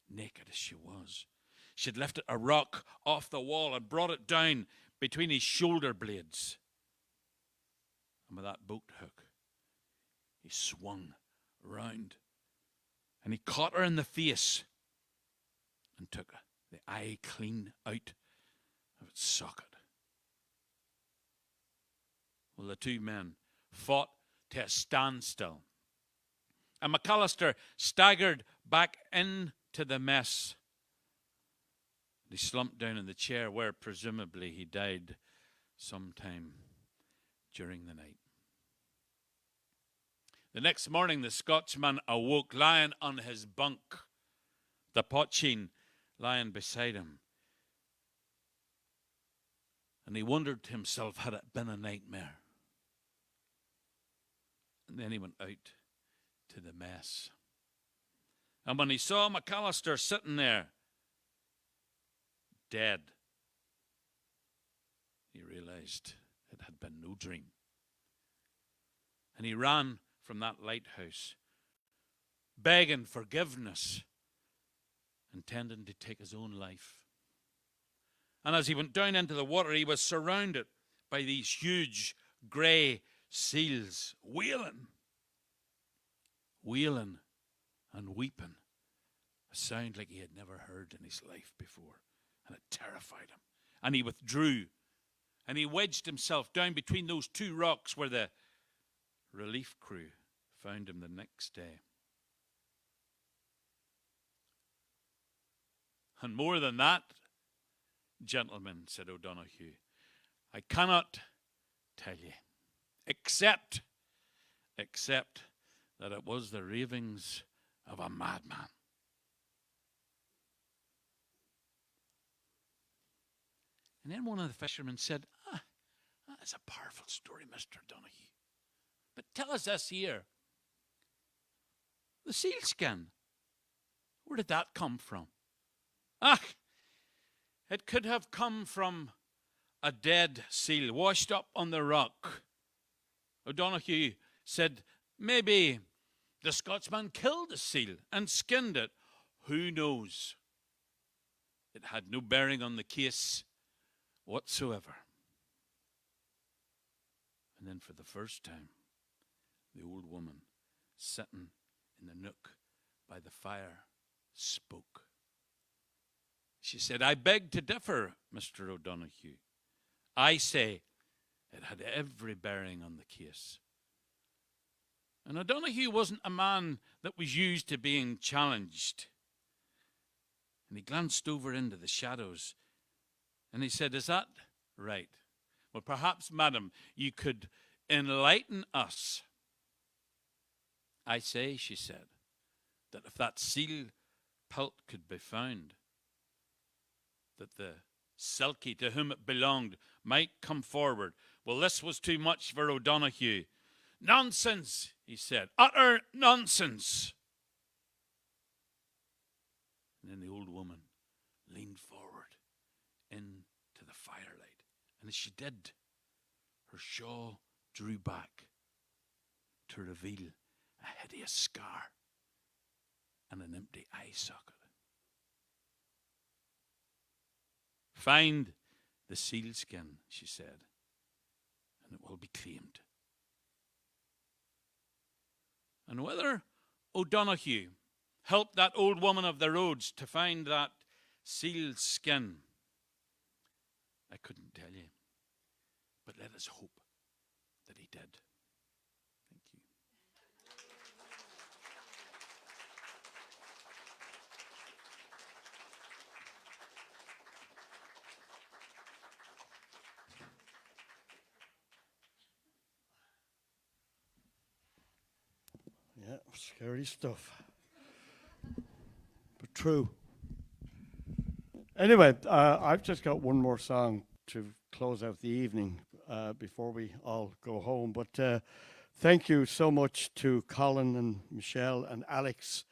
naked as she was. She had lifted a rock off the wall and brought it down between his shoulder blades. And with that boat hook, he swung round and he caught her in the face and took the eye clean out of its socket. Well, the two men fought to a standstill. And McAllister staggered back into the mess. He slumped down in the chair where presumably he died sometime during the night. The next morning, the Scotchman awoke lying on his bunk, the potsheen lying beside him. And he wondered to himself, had it been a nightmare? And then he went out to the mess. And when he saw McAllister sitting there, dead, he realized it had been no dream. And he ran from that lighthouse, begging forgiveness, intending to take his own life. And as he went down into the water, he was surrounded by these huge grey seals, wailing and weeping, a sound like he had never heard in his life before, and it terrified him. And he withdrew, and he wedged himself down between those two rocks where the relief crew found him the next day. And more than that, gentlemen, said O'Donoghue, I cannot tell you, except that it was the ravings of a madman. And then one of the fishermen said, that's a powerful story, Mr. O'Donoghue. But tell us this here. The sealskin, where did that come from? It could have come from a dead seal washed up on the rock. O'Donoghue said, maybe the Scotsman killed the seal and skinned it. Who knows? It had no bearing on the case whatsoever. And then for the first time, the old woman sitting in the nook by the fire spoke. She said, I beg to differ, Mr. O'Donoghue. I say it had every bearing on the case. And O'Donoghue wasn't a man that was used to being challenged. And he glanced over into the shadows and he said, is that right? Well, perhaps, madam, you could enlighten us. I say, she said, that if that seal pelt could be found, that the Silkie, to whom it belonged, might come forward. Well, this was too much for O'Donoghue. Nonsense, he said. Utter nonsense. And then the old woman leaned forward into the firelight. And as she did, her shawl drew back to reveal a hideous scar and an empty eye socket. Find the sealskin, she said, and it will be claimed. And whether O'Donoghue helped that old woman of the roads to find that sealskin, I couldn't tell you. But let us hope that he did. Thank you. Yeah, scary stuff. But true. Anyway, I've just got one more song to close out the evening before we all go home. But thank you so much to Colin and Michelle and Alex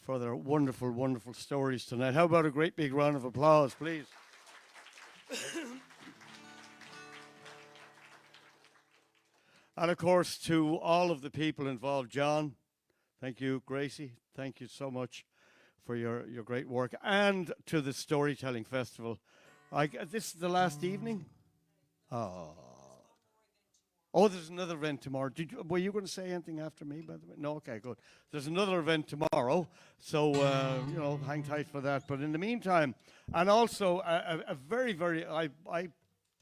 for their wonderful, wonderful stories tonight. How about a great big round of applause, please? And of course, to all of the people involved, John, thank you, Gracie, thank you so much for your great work, and to the Storytelling Festival. This is the last evening? Oh, there's another event tomorrow. Were you going to say anything after me, by the way? No? Okay, good. There's another event tomorrow, so, hang tight for that. But in the meantime, and also a very, very, I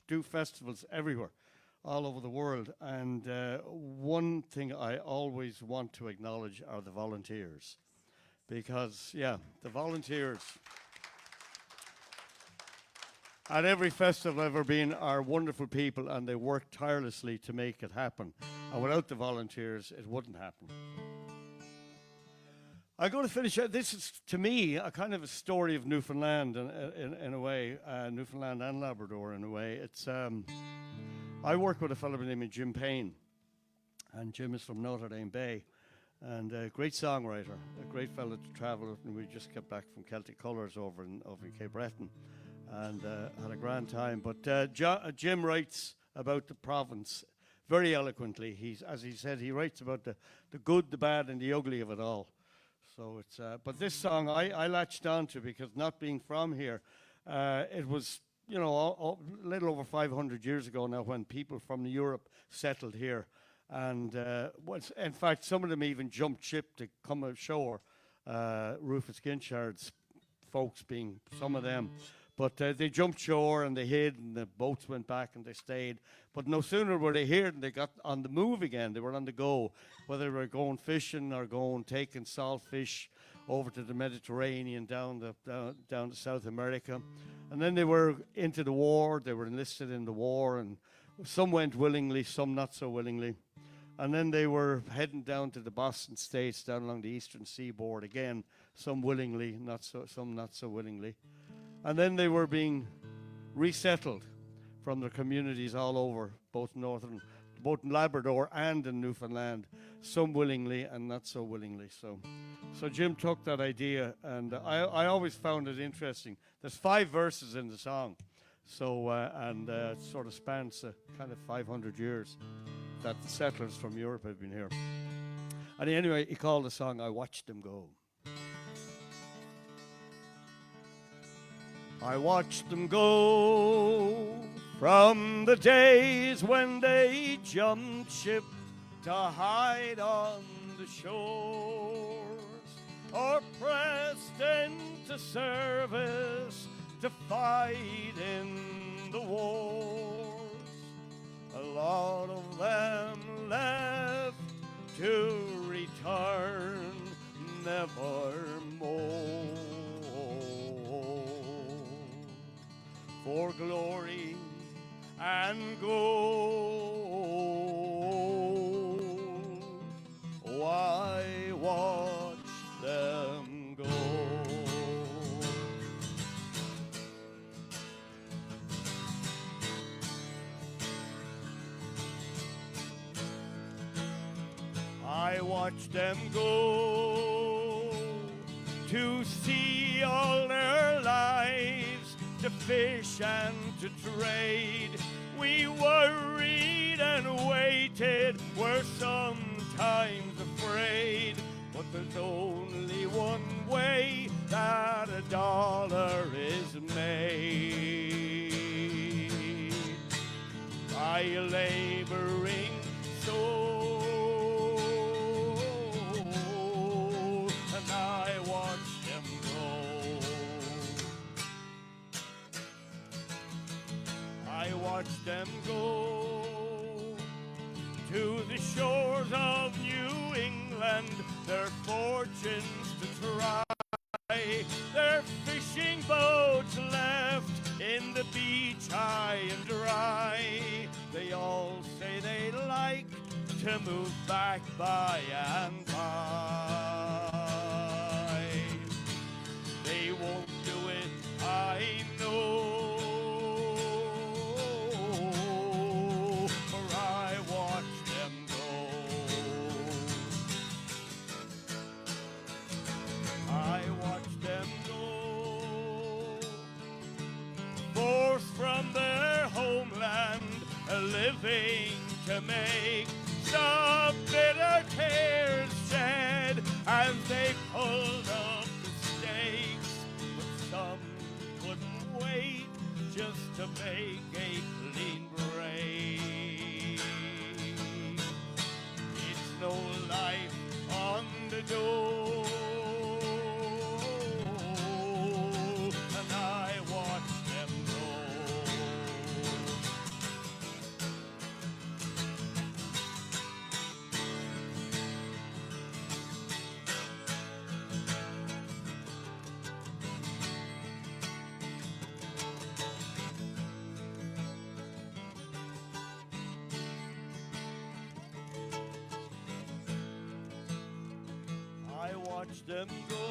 do festivals everywhere, all over the world, and one thing I always want to acknowledge are the volunteers. Because, yeah, the volunteers at every festival I've ever been are wonderful people, and they work tirelessly to make it happen. And without the volunteers, it wouldn't happen. I'm going to finish. This is, to me, a kind of a story of Newfoundland in a way, Newfoundland and Labrador in a way. It's I work with a fellow by the name of Jim Payne, and Jim is from Notre Dame Bay, and a great songwriter, a great fellow to travel with, and we just got back from Celtic Colours over in Cape Breton, and had a grand time. But Jim writes about the province very eloquently. As he said, he writes about the good, the bad, and the ugly of it all. So it's. But this song I latched onto because not being from here, it was a little over 500 years ago now when people from Europe settled here, and in fact some of them even jumped ship to come ashore. Rufus Ginchard's folks being some of them. But they jumped shore and they hid, and the boats went back and they stayed. But no sooner were they here than they got on the move again. They were on the go, whether they were going fishing or taking salt fish over to the Mediterranean, down to South America. And then they were into the war. They were enlisted in the war, and some went willingly, some not so willingly. And then they were heading down to the Boston States, down along the eastern seaboard again, some willingly, some not so willingly. And then they were being resettled from their communities all over, both in Labrador and in Newfoundland, some willingly and not so willingly. So Jim took that idea, and I always found it interesting. There's 5 verses in the song, so it sort of spans kind of 500 years that the settlers from Europe have been here. And anyway, he called the song "I Watched Them Go." I watched them go from the days when they jumped ship to hide on the shores, or pressed into service to fight in the wars. A lot of them left to return nevermore. For glory and gold, why watch them go? watch them go to sea all their lives, to fish and to trade. We worried and waited, were sometimes afraid, but there's only one way that a dollar is made, by a laboring soul. And I watched them go. I watched them go to the shores of New England, their fortunes to try. Their fishing boats left in the beach high and dry. They all say they'd like to move back by and by. They won't do it, I know, for I watch them go. I watch them go, forced from their homeland, a living to make, some bitter tears shed as they pulled up the stakes, but some couldn't wait just to make a clean break. It's no life on the door, and I watch them go. I watch them go.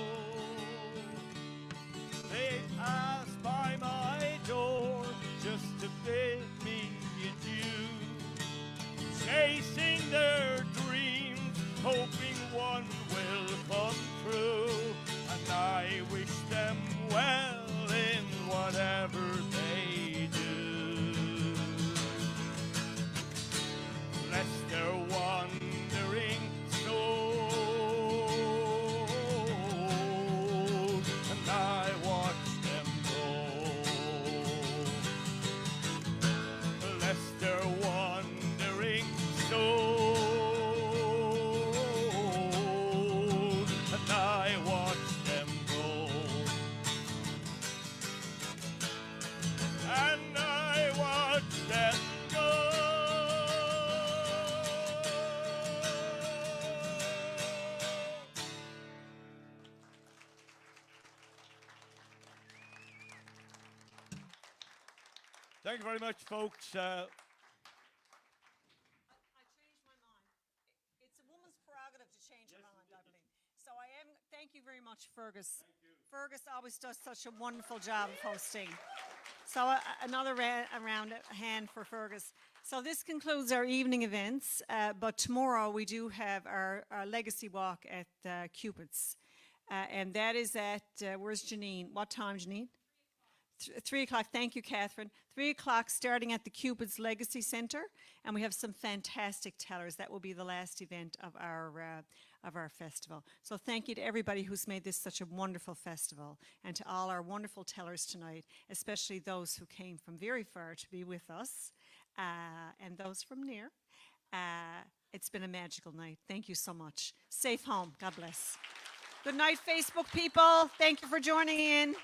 They pass by my door just to bid me adieu, chasing their dreams, hoping one will come true. And I wish them well in whatever they do. Bless their wandering souls, and I watch them go. Bless their wandering souls, and I watch them go. And I watch them go. Thank you very much, folks. I changed my mind. It's a woman's prerogative to change her mind, I believe. So thank you very much, Fergus. Thank you. Fergus always does such a wonderful job of hosting. So another round of hand for Fergus. So this concludes our evening events, but tomorrow we do have our legacy walk at Cupid's. And that is at, where's Janine? What time, Janine? 3 o'clock. Thank you, Catherine. 3 o'clock, starting at the Cupid's Legacy Centre, and we have some fantastic tellers. That will be the last event of our festival. So thank you to everybody who's made this such a wonderful festival, and to all our wonderful tellers tonight, especially those who came from very far to be with us, and those from near. It's been a magical night. Thank you so much. Safe home. God bless. Good night, Facebook people. Thank you for joining in.